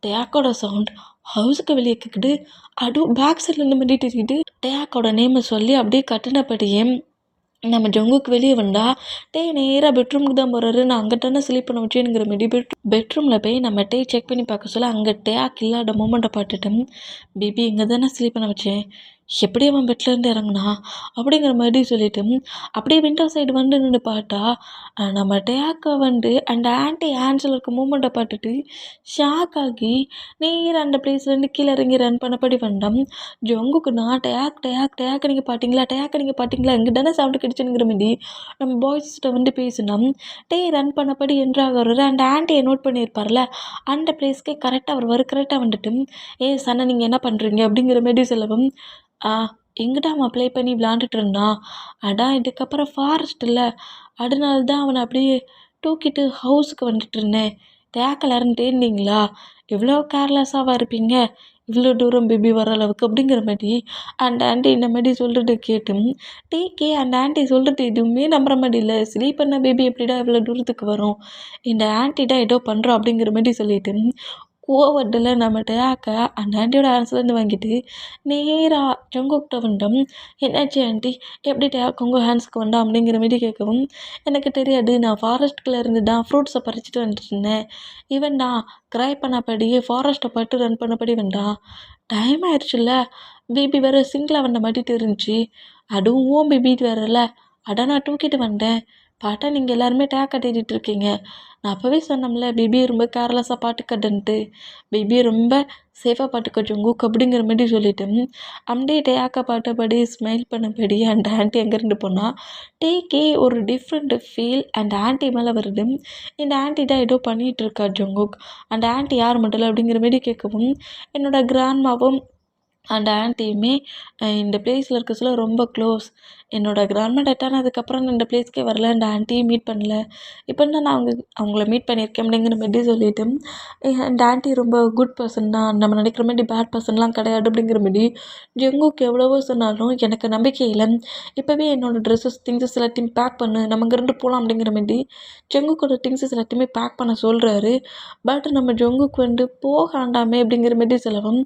டேக்கோட சவுண்ட் ஹவுஸுக்கு வெளியே கேட்குது. அதுவும் பேக் சைடில் இந்த மாதிரி தெரியுது. டேக்கோட நேமை சொல்லி அப்படியே கட்டினபடியே நம்ம ஜங்குக்கு வெளியே டே நேராக பெட்ரூமுக்கு தான் போகிறாரு. நான் அங்கே தானே ஸ்லீப் பண்ண வச்சேனுங்கிற மாதிரி பெட்ரூமில் போய் நம்ம டே செக் பண்ணி பார்க்க சொல்ல அங்கே டேக் இல்லாத மூமெண்ட்டை பார்த்துட்டேன். பேபி இங்கே தானே ஸ்லீப் பண்ண வச்சேன், எப்படி அவன் பெட்லேருந்து இறங்குனா அப்படிங்கிற மாதிரி சொல்லிட்டு அப்படியே விண்டோ சைடு நின்று பார்த்தா நம்ம டேக்கை அந்த ஆன்ட்டி ஹேண்ட்ஸில் இருக்க மூமெண்ட்டை பார்த்துட்டு ஷாக் ஆகி நேராக அந்த பிளேஸ்லேருந்து கீழே இறங்கி ரன் பண்ணபடி வந்தோம். ஜங்குக்கு நான் டேக் நீங்கள் பார்த்தீங்களா இங்கே தானே சவுண்டு கிடச்சுங்கிற மாதிரி நம்ம பாய்ஸ்கிட்ட பேசினோம். ரன் பண்ணபடி என்றாக வருவார். அந்த ஆன்ட்டியை நோட் பண்ணியிருப்பார்ல அந்த பிளேஸ்க்கு கரெக்டாக வருவார். கரெக்டாக சன்னா நீங்கள் என்ன பண்ணுறீங்க அப்படிங்கிற மாதிரி சொல்லவும் எங்கிட்ட அவன் அப்ளை பண்ணி விளாண்டுட்டு இருந்தான். அதான் இதுக்கப்புறம் ஃபாரஸ்ட் இல்லை, அதனால தான் அவனை அப்படியே தூக்கிட்டு ஹவுஸுக்கு வந்துட்டு இருந்தேன். டேக்கில் இறந்துட்டே இருந்தீங்களா, எவ்வளோ கேர்லெஸ்ஸாக இருப்பீங்க இவ்வளோ தூரம் பேபி வர அளவுக்கு அப்படிங்கிற மாதிரி அந்த ஆண்டி இந்த மாதிரி சொல்கிறது கேட்டும் டேக்கே அந்த ஆண்டி சொல்கிறது எதுவுமே நம்புற மாதிரி இல்லை. ஸ்லீப் பண்ண பேபி எப்படிடா இவ்வளோ தூரத்துக்கு வரும், இந்த ஆண்டி தான் ஏதோ பண்ணுறோம் அப்படிங்கிற மாதிரி சொல்லிட்டு கோவத்தில் நம்ம டேக்கை அந்த ஆண்டியோட ஹேண்ட்ஸ்லேருந்து வாங்கிட்டு நேராக ஜங்குக்கிட்ட வந்தோம். என்னாச்சு ஆண்டி, எப்படி டேக் உங்கள் ஹேண்ட்ஸ்க்கு வந்தோம் அப்படிங்கிற மாதிரி கேட்கவும் எனக்கு தெரியாது, நான் ஃபாரஸ்ட்டுக்குள்ளே இருந்து தான் ஃப்ரூட்ஸை பறிச்சுட்டு வந்துட்டு இருந்தேன். இவன் தான் க்ரை பண்ணபடியே ஃபாரஸ்ட்டை பட்டு ரன் பண்ணபடி வந்தான். டைம் ஆயிடுச்சுல்ல, பேபி வேறு சிங்கில் வந்த மாதிரி தெரிஞ்சு, அதுவும் பேபி வேறல, அதான் நான் தூக்கிட்டு வந்தேன். பார்த்தா நீங்கள் எல்லாருமே டேக்கை தேடிட்டு இருக்கீங்க. நான் அப்போவே சொன்னோம்ல பேபியை ரொம்ப கேர்லெஸ்ஸாக பார்த்துக்கடன்ட்டு. பேபியை ரொம்ப சேஃபாக பார்த்துக்க ஜங்குக் அப்படிங்கிற மாதிரி சொல்லிட்டு அப்படியே டேயாக்கை பார்த்தபடி ஸ்மைல் பண்ணபடி அந்த ஆண்டி அங்கேருந்து போனால் டேக்கே ஒரு டிஃப்ரெண்ட் ஃபீல் அந்த ஆண்டி மேலே வருது. இந்த ஆண்டி தான் ஏதோ பண்ணிகிட்டு இருக்கா ஜங்குக். அந்த ஆண்டி யார் மட்டும் அப்படிங்கிற மாதிரி கேட்கவும் என்னோடய கிராண்ட்மாவும் அந்த ஆன்ட்டியுமே இந்த பிளேஸில் இருக்க சொல்ல ரொம்ப க்ளோஸ். என்னோடய கிராண்ட்மா டெத் ஆனதுக்கப்புறம் நான் இந்த பிளேஸ்க்கே வரல, அந்த ஆன்ட்டியும் மீட் பண்ணல. இப்போ தான் நான் அவங்கள மீட் பண்ணியிருக்கேன் அப்படிங்கிற மாதிரி சொல்லிவிட்டு இந்த ஆன்ட்டி ரொம்ப குட் பர்சன் தான், நம்ம நினைக்கிற மாதிரி பேட் பர்சன்லாம் கிடையாது அப்படிங்கிற மாதிரி ஜங்குக்கு எவ்வளவோ சொன்னாலும் எனக்கு நம்பிக்கை இல்லை. இப்போவே என்னோடய ட்ரெஸ்ஸஸ் திங்ஸஸ் எல்லாத்தையும் பேக் பண்ணு, நம்ம இங்கேருந்து போகலாம் அப்படிங்கிற மாதிரி ஜங்குக்கோட திங்ஸஸ் எல்லாத்தையுமே பேக் பண்ண சொல்கிறாரு. பட் நம்ம ஜங்குக்கு போக வேண்டாமே அப்படிங்கிற மாதிரி சொல்லவும்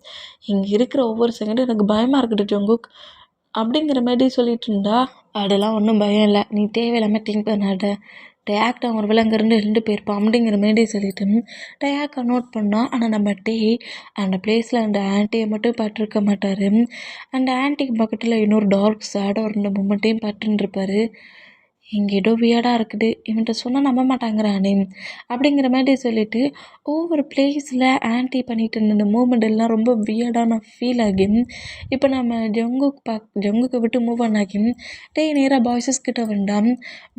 இங்கே இருக்கிற ஒவ்வொரு செகண்டும் எனக்கு பயமாக இருக்குது ஜங்குக் அப்படிங்கிற மாதிரி சொல்லிட்டு இருந்தா. அதெல்லாம் ஒன்றும் பயம் இல்லை, நீ தேவையில்லாமல் திங்க் பண்ணாத, டேயாக்டா ஒரு வேளை அங்கேருந்து 2 போயிருப்பான் அப்படிங்கிற மாதிரி சொல்லிட்டு டேயாக்கை நோட் பண்ணால். ஆனால் நம்ம அந்த பிளேஸில் அந்த ஆன்ட்டியை மட்டும் பார்த்துருக்க மாட்டார். அந்த ஆன்ட்டிக்கு பக்கத்தில் இன்னொரு டார்க் சேடாக இருந்த மூமெண்ட்டையும் பார்த்துட்டுருப்பார். இங்கே ஏதோ வியர்டாக இருக்குது, இவன்கிட்ட சொன்னால் நம்ப மாட்டாங்கிறானே அப்படிங்கிற மாதிரி சொல்லிவிட்டு ஒவ்வொரு பிளேஸில் ஆன்ட்டி பண்ணிகிட்டு இருந்த இந்த மூமெண்ட் எல்லாம் ரொம்ப வியர்டான ஃபீல் ஆகி இப்போ நம்ம ஜங்குக்கை விட்டு மூவ் ஆனாகி நேராக பாய்ஸஸ் கிட்ட வந்தான்.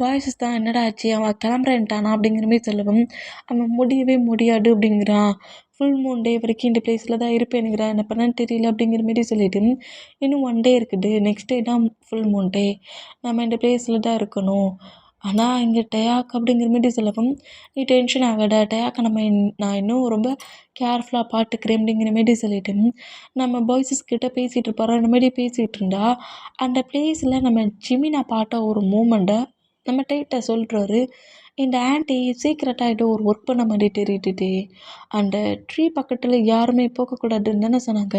பாய்ஸஸ் தான் என்னடா ஆச்சு, அவன் கிளம்புறேன்ட்டானா அப்படிங்கிற மாதிரி சொல்லவும் அவன் முடியவே முடியாது அப்படிங்கிறான். ஃபுல் மூன் டே வரைக்கும் இந்த பிளேஸில் தான் இருப்பேனுங்கிறான், என்ன பண்ணான்னு தெரியல அப்படிங்கிற மாதிரி சொல்லிவிட்டு இன்னும் 1 டே இருக்குது, நெக்ஸ்ட் டே தான் ஃபுல் மூன் டே, நம்ம இந்த பிளேஸில் தான் இருக்கணும். ஆனால் இங்கே டயாக் அப்படிங்கிற மாதிரி சொல்லவும் நீ டென்ஷன் ஆகாத, டயாக்கை நான் இன்னும் ரொம்ப கேர்ஃபுல்லாக பார்த்துக்கிறேன் அப்படிங்கிற மாதிரி சொல்லிவிட்டு நம்ம பாய்ஸஸ் கிட்ட பேசிகிட்டு இருப்பாரோ அந்த மாதிரி பேசிகிட்டு இருந்தா அந்த பிளேஸில் நம்ம ஜிமினா பார்த்த ஒரு மூமெண்ட்டை நம்ம டைட்டை சொல்கிறாரு. இந்த ஆன்ட்டி சீக்கிரட்டாக ஏதோ ஒரு ஒர்க் பண்ண மாதிரி தெரியுது, அந்த ட்ரீ பக்கத்தில் யாருமே போகக்கூடாதுன்னு தானே சொன்னாங்க.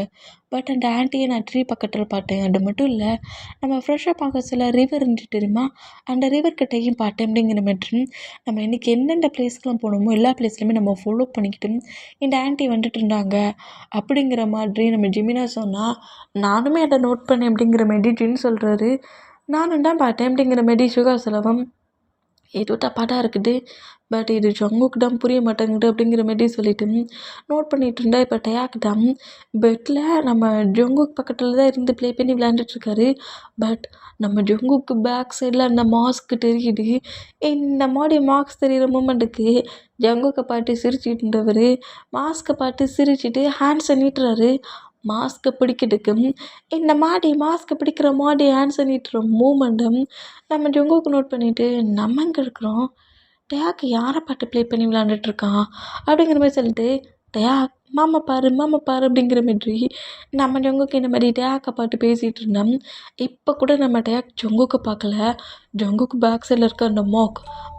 பட் அந்த ஆன்ட்டியை நான் ட்ரீ பக்கத்தில் பார்த்தேன். அது மட்டும் இல்லை, நம்ம ஃப்ரெஷ்ஷாக பார்க்க சில ரிவர் இருந்துச்சு தெரியுமா, அந்த ரிவர்கிட்டையும் பார்த்தேன் அப்படிங்கிற மாதிரி நம்ம இன்றைக்கி எந்தெந்த பிளேஸ்க்கெலாம் போகணுமோ எல்லா பிளேஸ்லையுமே நம்ம ஃபாலோ பண்ணிக்கிட்டு இந்த ஆன்ட்டி வந்துட்டு இருந்தாங்க அப்படிங்கிற மாதிரி நம்ம ஜிமினா சொன்னால். நானுமே அதை நோட் பண்ணேன் அப்படிங்கிற மாதிரி ஜின் சொல்கிறாரு. நானும் தான் பார்த்தேன் அப்படிங்கிற மாதிரி சுகா சொல்லவும் ஏதோ தப்பாக தான் இருக்குது, பட் இது ஜங்குக்கு தான் புரிய மாட்டேங்குது அப்படிங்கிற மாதிரி சொல்லிட்டு நோட் பண்ணிகிட்டு இருந்தா. இப்போ டயாக் தான் பெட்டில் நம்ம ஜங்குக் பக்கத்தில் தான் இருந்து ப்ளே பண்ணி விளையாண்டுட்ருக்காரு. பட் நம்ம ஜங்குக்கு பேக் சைடில் அந்த மாஸ்க் தெரியுது. இந்த மாதிரி மாஸ்க் தெரிகிற மூமெண்ட்டுக்கு ஜங்குக்கை பார்த்து சிரிச்சிட்டு இருந்தவர் மாஸ்க்கை பார்த்து சிரிச்சிட்டு ஹேண்ட்ஸை நீட்டுறாரு மாஸ்க்கை பிடிக்கிறதுக்கு. இந்த மாதிரி மாஸ்க்கை பிடிக்கிற மாதிரி ஹேண்ட்ஸை நீட்டுற மூமெண்ட்டும் நம்ம ஜங்குக்கு நோட் பண்ணிவிட்டு நம்ம இங்கே இருக்கிறோம், டயாக் யாரை பார்த்து ப்ளே பண்ணி விளாண்டுட்ருக்கான் அப்படிங்கிற மாதிரி சொல்லிட்டு டயாக் மாமா பாரு அப்படிங்கிற மாதிரி நம்ம ஜங்குக்கு இந்த மாதிரி டயாக்கை பார்த்து பேசிகிட்டு இருந்தோம். இப்போ கூட நம்ம டயாக் ஜங்குக்கு பார்க்கல, ஜங்குக்கு பேக் சைடில் இருக்க அந்த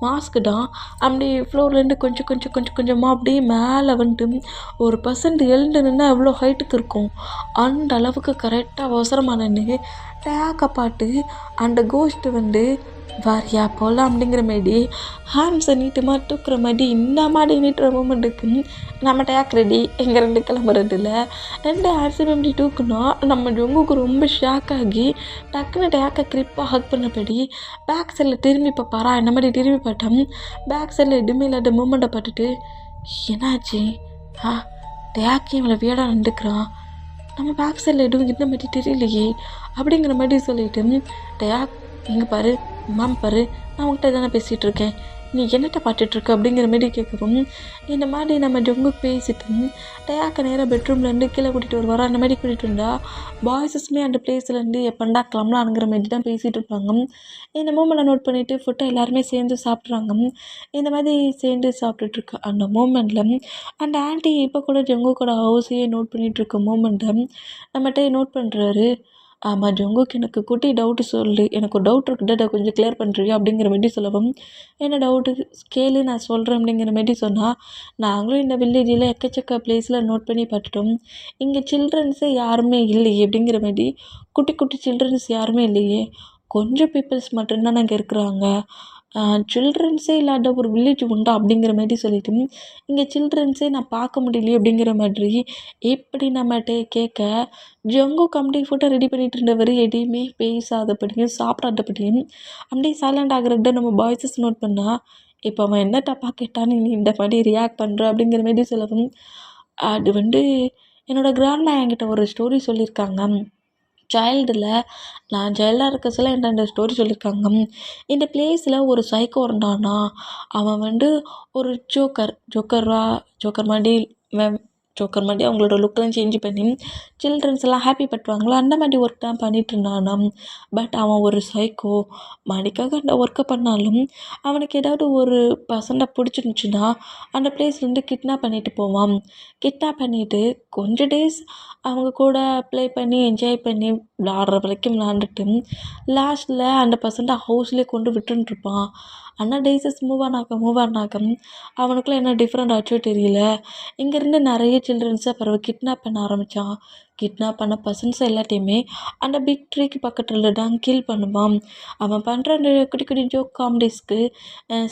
மாஸ்க்கு தான் அப்படி ஃப்ளோர்லேருந்து கொஞ்சமாக அப்படியே மேலே வந்துட்டு ஒரு பர்சன்ட் எழுந்து நின்று எவ்வளோ ஹைட்டுக்கு இருக்கும் அந்த அளவுக்கு கரெக்டாக அவசரமாக நின்று டயாக்கை பார்த்து அந்த கோஸ்ட்டு வாரியா போகலாம் அப்படிங்கிற மாதிரி ஹேண்ட்ஸை நீட்டமாக தூக்குற மாதிரி இந்த மாதிரி நீட்டுற மூமெண்ட்டுக்கு நம்ம டயாக் ரெடி எங்கள் 2 கிளம்புறதில்ல 2 ஹேண்ட்ஸும் எப்படி தூக்குனா நம்ம ஜங்குக்கு ரொம்ப ஷாக் ஆகி டக்குன்னு டயாக்கை கிரிப்பாக ஹக் பண்ணபடி பேக் சைடில் திரும்பி பார்ப்பாரா. இந்த மாதிரி திரும்பி பார்த்தோம், பேக் சைடில் எதுவுமே இல்லாத மூமெண்ட்டை பார்த்துட்டு என்னாச்சு, டயாக்கே இவ்வளோ வியடாக நின்றுக்கிறான், நம்ம பேக் சைடில் எதுவும் இந்த மாதிரி தெரியலையே அப்படிங்கிற மாதிரி சொல்லிட்டு டயாக் இங்கே பாரு பாரு, நான் உங்கள்கிட்ட தானே பேசிகிட்டு இருக்கேன், நீ என்னட்ட பார்த்துட்ருக்க அப்படிங்கிற மாதிரி கேட்கவும் இந்த மாதிரி நம்ம ஜங்குக்கு பேசிட்டு டயாக்கை நேராக பெட்ரூம்லேருந்து கீழே கூட்டிகிட்டு வருவாரா. அந்த மாதிரி கூட்டிகிட்டு இருந்தா பாய்ஸஸுமே அந்த பிளேஸ்லேருந்து எப்பண்டா கிளம்பலாங்கிற மாதிரி தான் பேசிகிட்டு இருப்பாங்க. இந்த மூமெண்ட்டை நோட் பண்ணிவிட்டு ஃபுட்டை எல்லாருமே சேர்ந்து சாப்பிட்றாங்க. இந்த மாதிரி சேர்ந்து சாப்பிட்டுட்ருக்க அந்த மூமெண்ட்டில் அந்த ஆன்ட்டி இப்போ கூட ஜங்குக்கோட ஹவுஸையே நோட் பண்ணிகிட்ருக்க மூமெண்ட்டை நம்மகிட்ட நோட் பண்ணுறாரு. ஆமாம் ஜங்குக்கு எனக்கு குட்டி டவுட்டு சொல்லு, எனக்கு ஒரு டவுட் இருக்குது, அதை கொஞ்சம் கிளியர் பண்ணுறியா அப்படிங்கிற மாதிரி சொல்லவும் என்ன டவுட்டு கேளு நான் சொல்கிறேன் அப்படிங்கிற மாதிரி சொன்னால். நாங்களும் இந்த வில்லேஜில் எக்கச்சக்க பிளேஸில் நோட் பண்ணி பார்த்துட்டோம், இங்கே சில்ட்ரன்ஸே யாருமே இல்லையே அப்படிங்கிற மாதிரி, குட்டி சில்ட்ரன்ஸ் யாருமே இல்லையே, கொஞ்சம் பீப்புள்ஸ் மட்டும்தான் அங்கே இருக்கிறாங்க, சில்ட்ரன்ஸே இல்லாத ஒரு வில்லேஜ் உண்டா அப்படிங்கிற மாதிரி சொல்லிட்டு இங்கே சில்ட்ரன்ஸே நான் பார்க்க முடியலையே அப்படிங்கிற மாதிரி எப்படி நம்மகிட்ட கேட்க ஜங்குக் அப்படியே ஃபோட்டோ ரெடி பண்ணிகிட்டு இருந்தவர் எதையுமே பேசாதபடியும் சாப்பிடாதபடியும் அப்படியே சைலண்ட் ஆகிறத நம்ம பாய்ஸஸ் நோட் பண்ணால் இப்போ அவன் என்ன தப்பாக கேட்டான்னு நீ இந்த மாதிரி ரியாக்ட் பண்ணுற அப்படிங்கிற மாதிரி சொல்லவும், அது என்னோடய கிராண்ட்மா என்கிட்ட ஒரு ஸ்டோரி சொல்லியிருக்காங்க. சைல்டில் நான் சைல்டாக இருக்க சொல்ல என்கிட்ட அந்த ஸ்டோரி சொல்லியிருக்காங்க. இந்த பிளேஸில் ஒரு சைக்கோ இருந்தானா, அவன் ஒரு ஜோக்கர் மாதிரி ஜோக்கர் மாதிரி அவங்களோட லுக்கெலாம் சேஞ்ச் பண்ணி சில்ட்ரன்ஸ் எல்லாம் ஹாப்பி பட்டுவாங்களோ அந்த மாதிரி ஒர்க் தான் பண்ணிட்டு இருந்தானாம். பட் அவன் ஒரு சைக்கோ. மணிக்காக அந்த ஒர்க்கை பண்ணாலும் அவனுக்கு ஏதாவது ஒரு பர்சனை பிடிச்சிருந்துச்சின்னா அந்த பிளேஸ்லேருந்து கிட்னாப் பண்ணிட்டு போவான். கிட்னாப் பண்ணிவிட்டு கொஞ்சம் டேஸ் அவங்க கூட ப்ளே பண்ணி என்ஜாய் பண்ணி விளாட்ற வரைக்கும் விளாண்டுட்டு லாஸ்ட்டில் அந்த பர்சன்ட்டை ஹவுஸ்லேயே கொண்டு விட்டுருப்பான். ஆனால் டேஸஸ் மூவ் ஆன் ஆக அவனுக்குள்ள என்ன டிஃப்ரெண்ட் ஆச்சோ தெரியல. இங்கேருந்து நிறைய சில்ட்ரன்ஸை பிறகு கிட்னாப் பண்ண ஆரம்பித்தான். கிட்னாப் பண்ண பர்சன்ஸ் எல்லாத்தையுமே அந்த பிக் ட்ரீக்கு பக்கத்தில் தான் கில் பண்ணுவான். அவன் பண்ணுற அந்த குட்டி குட்டி ஜோக் காமெடிஸ்க்கு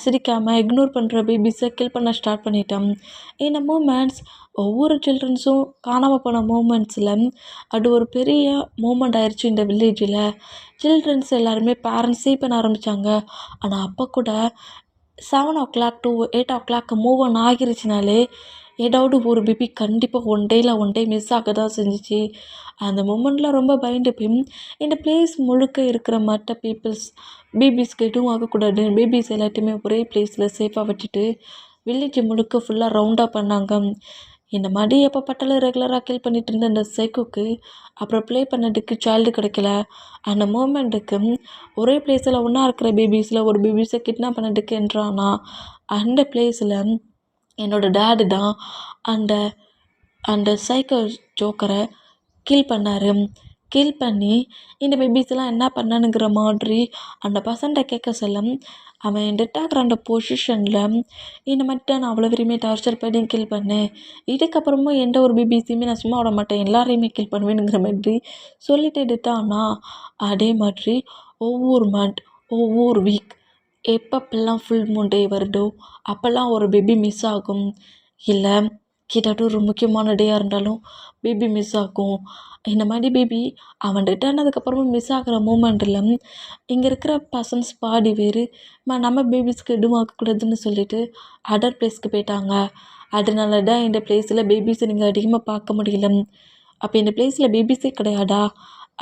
சிரிக்காமல் இக்னோர் பண்ணுற பேபிஸை கில் பண்ண ஸ்டார்ட் பண்ணிட்டான். இந்த மூமெண்ட்ஸ் ஒவ்வொரு சில்ட்ரன்ஸும் காணாமல் போன மூமெண்ட்ஸில் அது ஒரு பெரிய மூமெண்ட் ஆயிடுச்சு இந்த வில்லேஜில். சில்ட்ரன்ஸ் எல்லாருமே பேரண்ட்ஸ் சீ பண்ண ஆரம்பித்தாங்க. ஆனால் அப்போ கூட 7 to 8 மூவ் ஆன் ஆகிருச்சுனாலே ஏதாவது ஒரு பேபி கண்டிப்பாக ஒன் டே மிஸ் ஆக தான் செஞ்சிச்சு. அந்த மூமெண்ட்டில் ரொம்ப பயந்து போய் இந்த பிளேஸ் முழுக்க இருக்கிற மற்ற பேபிஸ்க்கு எதுவும் ஆகக்கூடாது, பேபிஸ் எல்லாத்தையுமே ஒரே பிளேஸில் சேஃபாக வச்சுட்டு வில்லேஜ் முழுக்க ஃபுல்லாக ரவுண்டாக பண்ணாங்க. இந்த மாதிரி எப்போ பட்டாலும் ரெகுலராக கில் பண்ணிட்டு இருந்த அந்த சைக்கோக்கு அப்புறம் ப்ளே பண்ணதுக்கு சைல்டு கிடைக்கல. அந்த மூமெண்ட்டுக்கு ஒரே பிளேஸில் ஒன்றா இருக்கிற பேபிஸில் ஒரு பேபிஸை கிட்னாப் பண்ணதுக்கு என்றானா அந்த பிளேஸில் என்னோடய டேடு தான் அந்த அந்த சைக்கோ ஜோக்கரை கில் பண்ணார். கில் பண்ணி இந்த பேபிஸ்லாம் என்ன பண்ணானுங்கிற மாதிரி அந்த பசன்ட்ட கேட்க சொல்ல அவன் டெட் ஆகிற அந்த பொசிஷனில் இந்த மாதிரி தான் நான் அவ்வளோ பேரையுமே டார்ச்சர் பண்ணி கில் பண்ணேன், இதுக்கப்புறமும் எந்த ஒரு பேபிஸையுமே நான் சும்மா விட மாட்டேன், எல்லாரையுமே கில் பண்ணுவேனுங்கிற மாதிரி சொல்லிட்டு எடுத்தானா. அதே மாதிரி ஒவ்வொரு மந்த் ஒவ்வொரு வீக் எப்பப்பெல்லாம் ஃபுல் மூன் டே வருதோ அப்போல்லாம் ஒரு பேபி மிஸ் ஆகும். இல்லை கிட்டத்தட்ட ஒரு முக்கியமான டேயாக இருந்தாலும் பேபி மிஸ் ஆகும். இந்த மாதிரி பேபி அவன் டெட் ஆனதுக்கப்புறமும் மிஸ் ஆகிற மூமெண்ட்டில் இங்கே இருக்கிற பர்சன்ஸ் பாதி பேர் நம்ம பேபிஸ்க்கு எதுவும் ஆகக்கூடாதுன்னு சொல்லிட்டு அதர் பிளேஸ்க்கு போயிட்டாங்க. அதனால தான் இந்த பிளேஸில் பேபிஸை நீங்கள் அதிகமாக பார்க்க முடியல. அப்போ இந்த பிளேஸில் பேபிஸே கிடையாதா?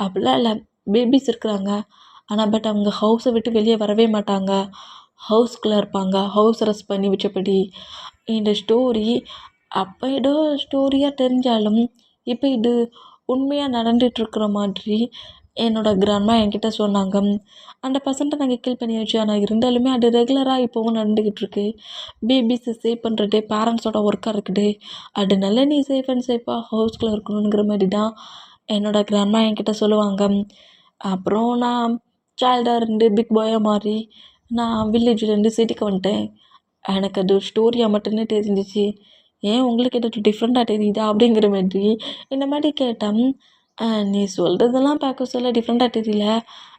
அப்படிலாம் இல்லை, பேபிஸ் இருக்கிறாங்க. ஆனால் பட் அவங்க ஹவுஸை விட்டு வெளியே வரவே மாட்டாங்க, ஹவுஸ்குள்ளே இருப்பாங்க, ஹவுஸ் அரெஸ்ட் பண்ணி வச்சபடி. இந்த ஸ்டோரி அப்போ ஏதோ ஸ்டோரியாக தெரிஞ்சாலும் இப்போ இது உண்மையாக நடந்துகிட்ருக்குற மாதிரி என்னோடய கிராண்ட்மா என்கிட்ட சொன்னாங்க. அந்த பர்சன்ட்டை நாங்கள் கில் பண்ணியாச்சு, ஆனால் இருந்தாலுமே அது ரெகுலராக இப்போவும் நடந்துக்கிட்டுருக்கு. பேபிஸை சேவ் பண்ணுறதே பேரண்ட்ஸோட ஒர்க்காக இருக்குது. அதனால நீ சேஃப் அண்ட் சேஃபாக ஹவுஸ்குள்ளே இருக்கணுங்கிற மாதிரி தான் என்னோடய கிராண்ட்மா என்கிட்ட சொல்லுவாங்க. அப்புறம் நான் சைல்டாக இருந்து பிக் பாயாக மாறி நான் வில்லேஜ்லேருந்து சிட்டிக்கு வந்துட்டேன். எனக்கு அது ஒரு ஸ்டோரியாக மட்டுமே தெரிஞ்சிச்சு. ஏன் உங்களுக்கு ஏதாச்சும் டிஃப்ரெண்ட்டாக தெரியுதா அப்படிங்கிற மாதிரி இந்த மாதிரி கேட்டால், நீ சொல்கிறதெல்லாம் பார்க்க சொல்ல டிஃப்ரெண்ட்டாக தெரியல,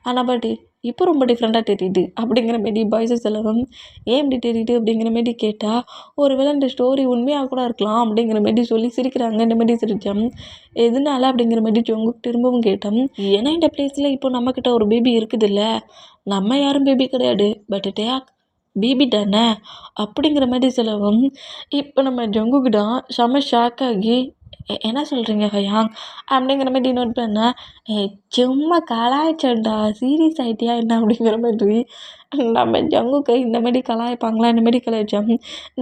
ஆனால் பட் இப்போ ரொம்ப டிஃப்ரெண்ட்டாக தெரியுது அப்படிங்கிற மாரி பாய்ஸஸ் எல்லோரும் ஏன் இப்படி தெரியுது அப்படிங்கிற மாரி கேட்டால், ஒரு வேளை இந்த ஸ்டோரி உண்மையாக கூட இருக்கலாம் அப்படிங்கிற மாரி சொல்லி சிரிக்கிறாங்க. இந்த மாதிரி சிரித்தேன். எதனால அப்படிங்கிற மாதிரி ஜங்குக் திரும்பவும் கேட்டேன். ஏன்னா இந்த பிளேஸில் இப்போ நம்மக்கிட்ட ஒரு பேபி இருக்குதுல்ல, நம்ம யாரும் பேபி கிடையாது, பட் டேக் பேபி தானே அப்படிங்கிற மாதிரி சொல்லவும் இப்போ நம்ம ஜங்குக்கு தான் செம்ம ஷாக் ஆகி என்ன சொல்கிறீங்க ஹயாங் அப்படிங்கிற மாதிரி நோட் பண்ணேன். சும்மா கலாய்ச்சேன்டா, சீரியஸ் ஆகிட்டியா என்ன அப்படிங்கிற மாதிரி நம்ம ஜங்குக்கை இந்த மாதிரி கலாய்ப்பாங்களா இந்த மாதிரி கலாய்ச்சோம்.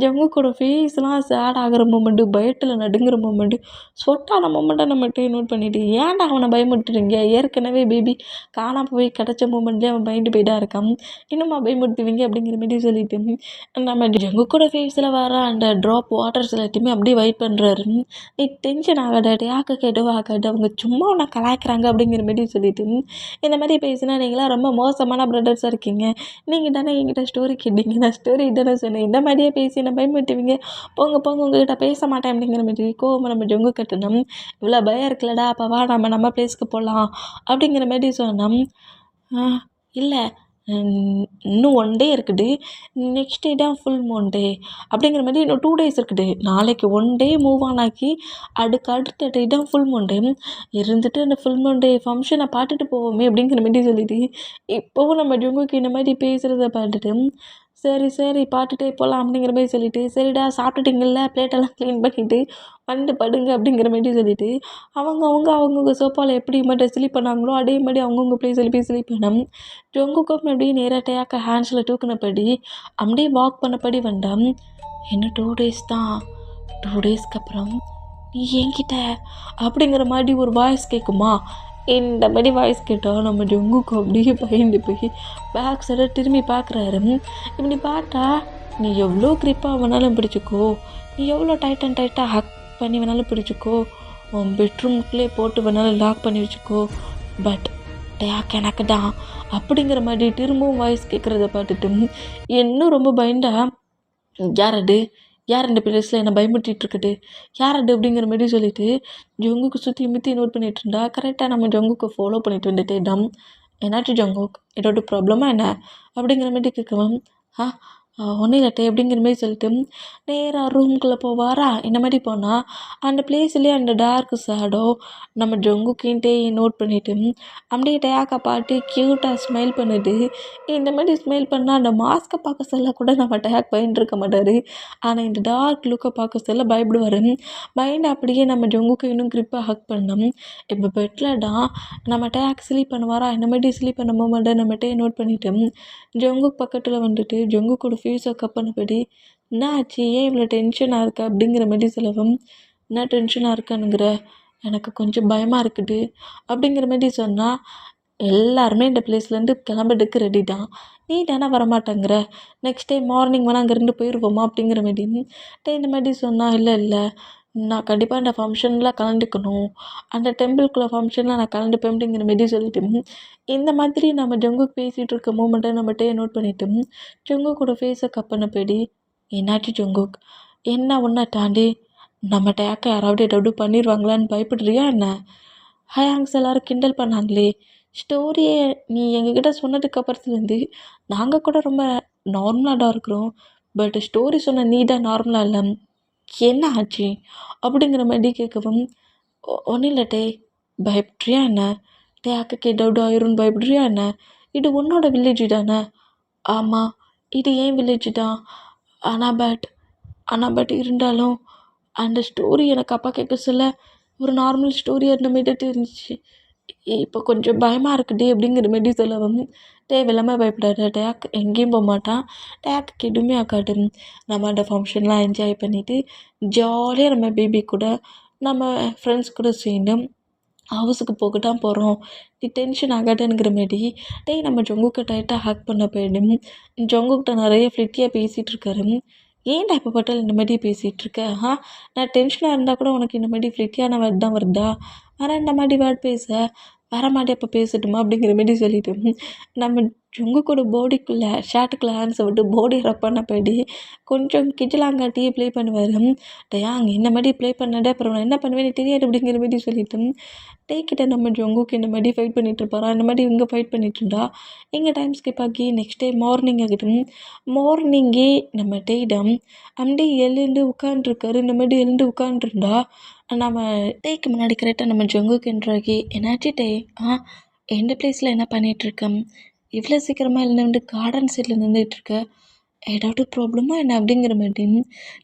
ஜங்குக்கோட ஃபேஸ்லாம் சேட் ஆகிற மூமெண்ட்டு, பயத்தில் நடுங்கிற மூமெண்ட்டு, ஸ்வெட்டான மூமெண்ட்டை நம்ம நோட் பண்ணிவிட்டு ஏன்டா அவனை பயமுறுத்துறீங்க, ஏற்கனவே பேபி காணாமல் போய் கிடச்ச மூமெண்ட்லேயே அவன் பயந்து போய்தான் இருக்கான், இன்னுமா பயமுறுத்துவீங்க அப்படிங்கிற மாதிரி சொல்லிட்டு நம்ம ஜங்குக்கோட ஃபேஸில் வர அந்த ட்ராப் வாட்டர்ஸ் எல்லாத்தையுமே அப்படியே வைட் பண்ணுறாரு. நீ டென்ஷன் ஆகாது, யாருக்கு எதுவும் ஆகாது, அவங்க சும்மா உன்னை கலாய்க்கிறாங்க அப்படிங்கிற மாதிரி சொல்லிட்டு இந்த மாதிரி பேசினா நீங்களாம் ரொம்ப மோசமான பிரதர்ஸாக இருக்கீங்க, நீங்கள் தானே என்கிட்ட ஸ்டோரி கேட்டீங்க, நான் ஸ்டோரி தானே சொன்னேன், இந்த மாதிரியே பேசி என்ன பயமுறுத்துவீங்க, போங்க போங்க உங்ககிட்ட பேச மாட்டேன் அப்படிங்கிற மாதிரி கோவம் நம்ம ஜங்கு கட்டணும். இவ்வளோ பயம் இருக்குல்லடா, அப்போ வா நம்ம பிளேஸ்க்கு போகலாம் அப்படிங்கிற மாதிரி சொன்னோம். இல்லை இன்னும் 1 டே இருக்குது, நெக்ஸ்ட் டே தான் ஃபுல் மூன் டே அப்படிங்கிற மாதிரி இன்னும் 2 டேஸ் இருக்குது, நாளைக்கு 1 டே மூவ் ஆன் ஆக்கி அதுக்கு அடுத்த டே தான் ஃபுல் மூன் டே, இருந்துட்டு அந்த ஃபுல் மூன் டே ஃபங்க்ஷனை பார்த்துட்டு போவோமே அப்படிங்கிற மாதிரி சொல்லிட்டு இப்போவும் நம்ம ஜங்குக்கு இந்த மாதிரி பேசுகிறத பார்த்துட்டு சரி சரி பாட்டுட்டே போகலாம் அப்படிங்கிற மாதிரி சொல்லிட்டு, சரிடா சாப்பிட்டுட்டீங்கல்ல பிளேட்டெல்லாம் க்ளீன் பண்ணிவிட்டு வந்து படுங்க அப்படிங்கிற மாதிரி சொல்லிவிட்டு அவங்கவுங்க சோஃபாவில் எப்படி மட்டும் ஸ்லீப் பண்ணாங்களோ அதே மாதிரி அவங்கவுங்க ப்ளேஸில் போய் ஸ்லீப் பண்ணோம். ஜொங்குக்கும் அப்படியே நேராக டேக்க ஹேண்ட்ஸில் தூக்குனபடி அப்படியே வாக் பண்ணபடி வந்தான். இன்னும் 2 டேஸ் தான். 2 டேஸ்க்கு அப்புறம் நீ என்கிட்ட அப்படிங்கிற மாதிரி ஒரு வாய்ஸ் கேட்குமா? இந்த மாதிரி வாய்ஸ் கேட்டால் நம்ம ஜொங்குக்கு அப்படியே பயந்து போய் பேக் சைடாக திரும்பி பார்க்குறாரு. இப்படி பார்த்தா நீ எவ்வளோ க்ரிப்பாக வேணாலும் பிடிச்சிக்கோ, நீ எவ்வளோ டைட்டாக ஹக் பண்ணி வேணாலும் பிடிச்சிக்கோ, உன் பெட்ரூம்குள்ளே போட்டு வேணாலும் லாக் பண்ணி வச்சுக்கோ, பட் டேக் எனக்கு தான் அப்படிங்கிற மாதிரி திரும்பவும் வாய்ஸ் கேட்குறத பார்த்துட்டு இன்னும் ரொம்ப பயந்தா, யார் அது, யார் இந்த பிளேஸில் என்னை பயமுறுத்திட்டு இருக்குது, யார் அது அப்படிங்கிற மாதிரி சொல்லிட்டு ஜொங்குக்கு சுற்றி முற்றி நோட் பண்ணிட்டு இருந்தா. கரெக்டாக நம்ம ஜொங்குக்கு ஃபாலோ பண்ணிட்டு வந்துட்டே டம். என்னாச்சு ஜங்குக், ஏதாவது ப்ராப்ளமா என்ன அப்படிங்கிற மாதிரி கேட்குவேன். ஆ ஒன்றும் இல்லட்டே அப்படிங்கிற மாதிரி சொல்லிட்டு நேராக ரூம்குள்ளே போவாரா. இந்த மாதிரி போனால் அந்த பிளேஸ்லேயே அந்த டார்க் ஷேடோ நம்ம ஜங்குக்கின்ட்டே நோட் பண்ணிவிட்டு அப்படியே டேக்கை பார்த்து க்யூட்டாக ஸ்மைல் பண்ணுது. இந்த மாதிரி ஸ்மைல் பண்ணால் அந்த மாஸ்க்கை பார்க்க சொல்ல கூட நம்ம டேக் பயந்துருக்க மாட்டார். ஆனால் இந்த டார்க் லுக்கை பார்க்க சொல்ல பயப்படுவார். பயந்து அப்படியே நம்ம ஜங்குக்கு இன்னும் க்ரிப்பாக ஹக் பண்ணோம். இப்போ பெட்டில் தான் நம்ம டேக் ஸ்லீப் பண்ணுவாரா. இந்த மாதிரி ஸ்லீப் பண்ண மூமெண்ட்டை நம்மகிட்டே நோட் பண்ணிவிட்டு ஜங்குக் பக்கத்தில் வந்துட்டு ஜங்குக்கோட ஃபேஸை கப் பண்ணபடி, என்ன ஆச்சு, ஏன் இவ்வளோ டென்ஷனாக இருக்க அப்படிங்கிற மாதிரி சொல்லவும், என்ன டென்ஷனாக இருக்கானுங்கிற, எனக்கு கொஞ்சம் பயமாக இருக்குது அப்படிங்கிற மாதிரி சொன்னால், எல்லாருமே இந்த பிளேஸ்லேருந்து கிளம்புறதுக்கு ரெடி தான், நீ தானே வரமாட்டேங்கிற, நெக்ஸ்ட் டே மார்னிங் வேணால் அங்கேருந்து போயிடுவோமா அப்படிங்கிற மாதிரி இந்த மாதிரி சொன்னால், இல்லை நான் கண்டிப்பாக அந்த ஃபங்க்ஷனில் கலந்துக்கணும், அந்த டெம்பிள்குள்ளே ஃபங்க்ஷனில் நான் கலந்துப்பேன் அப்படிங்கிற மாதிரி சொல்லிட்டு இந்த மாதிரி நம்ம ஜங்குக் பேசிகிட்டு இருக்க மூமெண்ட்டை நம்மகிட்டே நோட் பண்ணிவிட்டு ஜங்குக்கோட ஃபேஸை கப் பண்ணபடி, என்னாச்சு ஜங்குக், என்ன ஒன்றை தாண்டி நம்ம டேக்கை யாராவது ஏதாவது பண்ணிடுவாங்களான்னு பயப்படுறியா என்ன? ஹேங்ஸ் எல்லோரும் கிண்டல் பண்ணாங்களே, ஸ்டோரியை நீ எங்ககிட்ட சொன்னதுக்கு அப்புறத்துலேருந்து நாங்கள் கூட ரொம்ப நார்மலாக தான் இருக்கிறோம், பட் ஸ்டோரி சொன்ன நீ தான் நார்மலாக இல்லை, என்ன ஆச்சு அப்படிங்கிற மாதிரி கேட்கவும், ஒன்றும் இல்லட்டே, பயப்படுறியா என்ன? அக்காக்கு ஏதாவது ஆயிரும்னு பயப்படுறியா என்ன? இது உன்னோட வில்லேஜ் தானே? ஆமாம், இது ஏன் வில்லேஜ் தான். ஆனால் பட் இருந்தாலும் அந்த ஸ்டோரி எனக்கு அப்பா கேட்க சொல்ல ஒரு நார்மல் ஸ்டோரியாக இருந்த மாதிரி தான் இருந்துச்சு. இப்போ கொஞ்சம் பயமாக இருக்குதே அப்படிங்கிற மாதிரி சொல்லவும், தேவையில்லாமல் பயப்படாத, டேக் எங்கேயும் போக மாட்டான், டேக்கு எதுவுமே ஆகாது, நம்ம அந்த ஃபங்க்ஷன்லாம் என்ஜாய் பண்ணிவிட்டு ஜாலியாக நம்ம பேபி கூட நம்ம ஃப்ரெண்ட்ஸ் கூட சேர்ந்து ஹவுஸுக்கு போக தான் போகிறோம், நீ டென்ஷன் ஆகாதேங்கிற மாரி நம்ம ஜங்குக்கை டைட்டாக ஹக் பண்ண போயிடும். ஜங்குக்கிட்ட நிறைய ஃப்ளிட்டியாக பேசிகிட்டு இருக்காரு. ஏன்டா எப்போ பார்த்தாலும் இந்த மாதிரி பேசிகிட்ருக்க, நான் டென்ஷனாக இருந்தால் கூட உனக்கு இந்த மாதிரி ஃப்ளிட்டியான வேர்ட் தான் வருதா, வேறு இந்த மாதிரி வேர்ட் பேச வர மாதிரி அப்போ பேசட்டுமா அப்படிங்கிற மாரி சொல்லிட்டு நம்ம ஜங்குக்கோட பாடிக்குள்ளே ஷர்ட்டுக்குள்ளே ஹேண்ட்ஸை விட்டு பாடி ரப் பண்ண போய்டி கொஞ்சம் கிஜலாங்காட்டியே ப்ளே பண்ணுவார். அங்கே இந்த மாதிரி ப்ளே பண்ணாடே அப்புறம் நான் என்ன பண்ணுவேன்னு தெரியாது அப்படிங்கிற மாதிரி சொல்லிட்டு கிட்ட நம்ம ஜங்குக்கு இந்த மாதிரி ஃபைட் பண்ணிகிட்ருப்பாரா. இந்த மாதிரி இங்கே ஃபைட் பண்ணிகிட்ருந்தா இங்கே டைம் ஸ்கிப் ஆகி நெக்ஸ்ட் டே மார்னிங் ஆகிடும். மார்னிங்கே நம்ம டேயிடம் அப்படியே எழுந்து உட்காண்ட்ருக்காரு. இந்த மாதிரி எழுந்து உட்காண்ட்ருந்தா நம்ம டேக்கு முன்னாடி கரெக்டாக நம்ம ஜங்குக்கு என்ட்ராகி, என்னாச்சு டே, எந்த பிளேஸில் என்ன பண்ணிகிட்ருக்கேன், இவ்வளோ சீக்கிரமாக எழுந்து கார்டன் சைடில் நின்றுட்டுருக்க, ஏதாவது ப்ராப்ளமா என்ன அப்படிங்கிற மாதிரி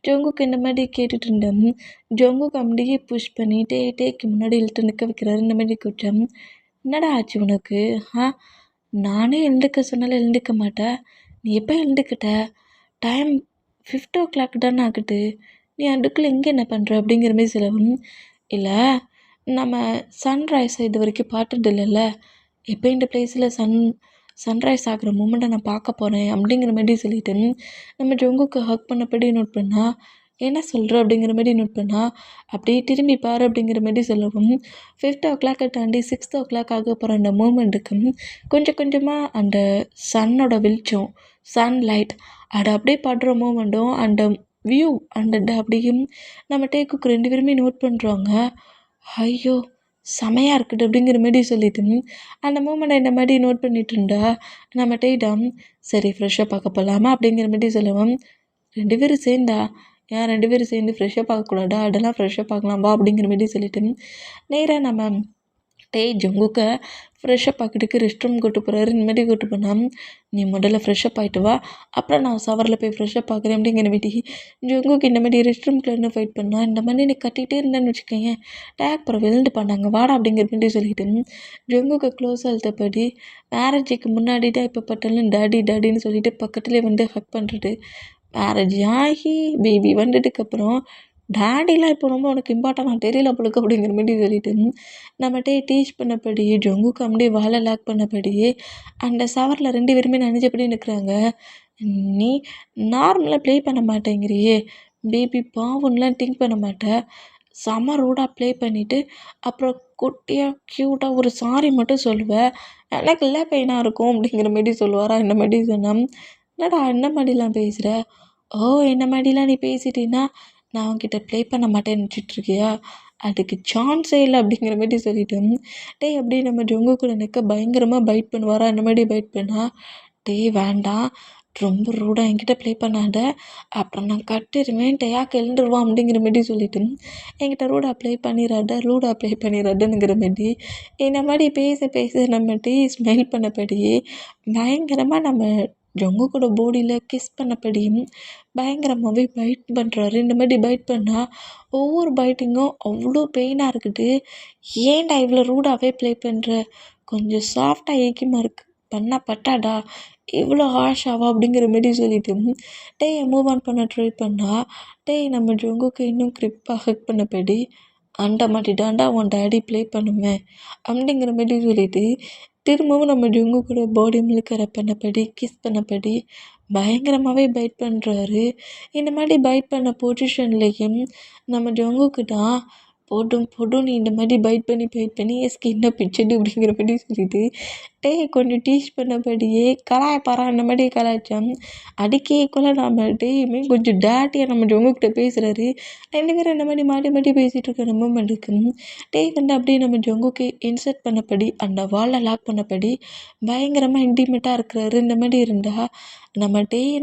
ஜங்குக்கு இந்த மாதிரி கேட்டுட்டு இருந்தேன். ஜங்குக்கு அப்படியே புஷ் பண்ணி டேக்கு முன்னாடி இழுத்து நிற்க வைக்கிறாரு. இந்த மாதிரி கூட்டம், என்னடா ஆச்சு உனக்கு, நானே எழுந்துக்க சொன்னாலும் எழுந்துக்க மாட்டேன், நீ எப்போ எழுந்துக்கிட்ட, டைம் 5:00 தானே ஆகுது, நீ அதுக்குள்ளே இங்கே என்ன பண்ணுற அப்படிங்கிற மாதிரி சொல்லவும், இல்லை நம்ம சன்ரைஸை இது வரைக்கும் பார்த்தது இல்லைல்ல, எப்போ இந்த பிளேஸில் சன்ரைஸ் ஆகிற மூமெண்ட்டை நான் பார்க்க போகிறேன் அப்படிங்கிற மாதிரி சொல்லிட்டு நம்ம ஜங்குக்கு ஹக் பண்ணபடி நோட் பண்ணால், என்ன சொல்கிற அப்படிங்கிற மாதிரி நோட் பண்ணால், அப்படியே திரும்பி பாரு அப்படிங்கிற மாதிரி சொல்லவும் 5:00 தாண்டி 6:00 ஆக போகிற அந்த மூமெண்ட்டுக்கு கொஞ்சம் கொஞ்சமாக அந்த சன்னோட வெளிச்சம், சன்லைட் அதை அப்படியே படுற மூமெண்ட்டும் அந்த வியூ அந்த அப்படியே நம்ம டேக்குக்கு 2 பேருமே நோட் பண்ணுறாங்க. ஐயோ செமையாக இருக்குது அப்படிங்கிற மாதிரி சொல்லிட்டு அந்த மூமெண்ட்டை இந்த மாதிரி நோட் பண்ணிகிட்டு இருந்தா நம்ம டேயிடம், சரி ஃப்ரெஷ்ஷாக பார்க்க போகலாமா அப்படிங்கிற மாதிரி சொல்லுவோம். 2 பேரும் சேர்ந்தா, ஏன் 2 பேரும் சேர்ந்து ஃப்ரெஷ்ஷாக பார்க்கக்கூடாதா, அதெல்லாம் ஃப்ரெஷ்ஷாக பார்க்கலாம் வா அப்படிங்கிற மாதிரி சொல்லிட்டு நேராக நம்ம ஜங்குக்கை ஃப்ரெஷ்ஷப் ஆக்கிட்டுக்கு ரெஸ்ட் ரூம் கூட்டு போகிறாரு. இனிமேட்டு கூட்டு போனால் நீ முதல்ல ஃப்ரெஷ்ஷப் ஆகிட்டு வா, அப்புறம் நான் ஷவரில் போய் ஃப்ரெஷ்ஷப் ஆக்குறேன் அப்படிங்கிற மாட்டி ஜங்குக்கு இந்த மாதிரி ரெஸ்ட் ரூம்குள்ள என்ன ஃபைட் பண்ணா, இந்த மாதிரி நீ கட்டிகிட்டே இருந்தேன்னு வச்சுக்கோங்க டேக் அப்புறம் விழுந்து பண்ணாங்க வாடா அப்படிங்கிற மாதிரி சொல்லிட்டு ஜங்குக்கு க்ளோஸ் அழுத்தப்படி மேரேஜுக்கு முன்னாடி தான் இப்போ பட்டாலும் டாடின்னு சொல்லிட்டு பக்கத்துலேயே வந்து ஹக் பண்ணுறது. மேரேஜ் ஆகி பேபி வந்ததுக்கப்புறம் டாடிலாம் இப்போ ரொம்ப உனக்கு இம்பார்ட்டன்ட் தெரியல போலுக்கு அப்படிங்கிற மாதிரி சொல்லிட்டு நம்மகிட்டே டீச் பண்ணபடியே ஜங்குக்கு அப்படியே வாழை லாக் பண்ணபடியே அந்த ஷவரில் 2 பேருமே நனைஞ்சபடி நிற்கிறாங்க. நீ நார்மலாக ப்ளே பண்ண மாட்டேங்கிறியே, பேபி பாவம்லாம் திங்க் பண்ண மாட்டேன், செம ரூடாக ப்ளே பண்ணிவிட்டு அப்புறம் குட்டியாக க்யூட்டாக ஒரு சாரி மட்டும் சொல்லுவேன், எனக்கு இல்லை பெயினாக இருக்கும் அப்படிங்கிற மாரி சொல்லுவாரா. இந்த மாதிரி சொன்னால் என்னடா என்ன மாதிரிலாம் பேசுகிற, ஓ என்ன மாதிரிலாம் நீ பேசிட்டீன்னா நான் அவன்கிட்ட ப்ளே பண்ண மாட்டேன்னு நினச்சிட்ருக்கியா, அதுக்கு சான்ஸே இல்லை அப்படிங்கிற மாதிரி சொல்லிட்டு டேய் அப்படியே நம்ம ஜொங்கு கூட நிற்க பயங்கரமாக பைட் பண்ணுவாரா. இந்த மாதிரி பைட் பண்ணா டேய் வேண்டாம் ரொம்ப ரூடாக என்கிட்ட ப்ளே பண்ணாத, அப்புறம் நான் கட்டிடுவேன் டேயாக்கு எழுந்துருவான் அப்படிங்கிற மாரி சொல்லிட்டு என்கிட்ட ரூடாக ப்ளே பண்ணிடாதுங்கிற மாரி இந்த மாதிரி பேச நம்மகிட்டே ஸ்மைல் பண்ணபடியே பயங்கரமாக நம்ம ஜங்கு கூட பாடியில் கிஸ் பண்ணபடியும் பயங்கரமாகவே பைட் பண்ணுறாரு. இந்த மாதிரி பைட் பண்ணால் ஒவ்வொரு பைட்டிங்கும் அவ்வளோ பெயினாக இருக்குது. ஏன்டா இவ்வளோ ரூடாகவே ப்ளே பண்ணுற, கொஞ்சம் சாஃப்டாக ஏக்கியமாக இருக்குது பண்ணால் பட்டாடா, இவ்வளோ ஹாஷாவா அப்படிங்கிற மாரி சொல்லிட்டு டேயை மூவ் ஆன் பண்ண ட்ரை பண்ணால் டேய் நம்ம ஜங்குக்கு இன்னும் க்ரிப்பாக ஹக் பண்ணபடி அண்டை மாட்டிட்டாண்டா உன் டாடி ப்ளே பண்ணுவேன் அப்படிங்கிற மாரி சொல்லிட்டு திரும்பவும் நம்ம ஜங்கு கூட பாடி முழுக்க ரப் பண்ணபடி கிஸ் பண்ணபடி பயங்கரமாகவே பைட் பண்ணுறாரு. இந்த மாதிரி பைட் பண்ண பொசிஷன்லேயும் நம்ம ஜங்குக்கு தான் போடும் நீ இந்த மாதிரி பைட் பண்ணி என் ஸ்கின்னை பிச்சுடு அப்படிங்கிற மாதிரி சொல்லிட்டு டேய் கொஞ்சம் டீச் பண்ணபடியே கலாயப்பாரா அந்த மாதிரி கலாய்ச்சான். அதுக்கே ஈக்குவலாக நம்ம டேயுமே கொஞ்சம் டேட்டியாக நம்ம ஜங்குக்கிட்ட பேசுகிறாரு. 2 பேரும் இந்த மாதிரி மாட்டி பேசிகிட்டு இருக்க நம்ம மூமெண்ட்டுக்கு டேய் வந்து அப்படியே நம்ம ஜங்குக்கு இன்சர்ட் பண்ணபடி அந்த வாலில் லாக் பண்ணபடி பயங்கரமாக இன்டிமேட்டாக இருக்கிறாரு. இந்த மாதிரி இருந்தால்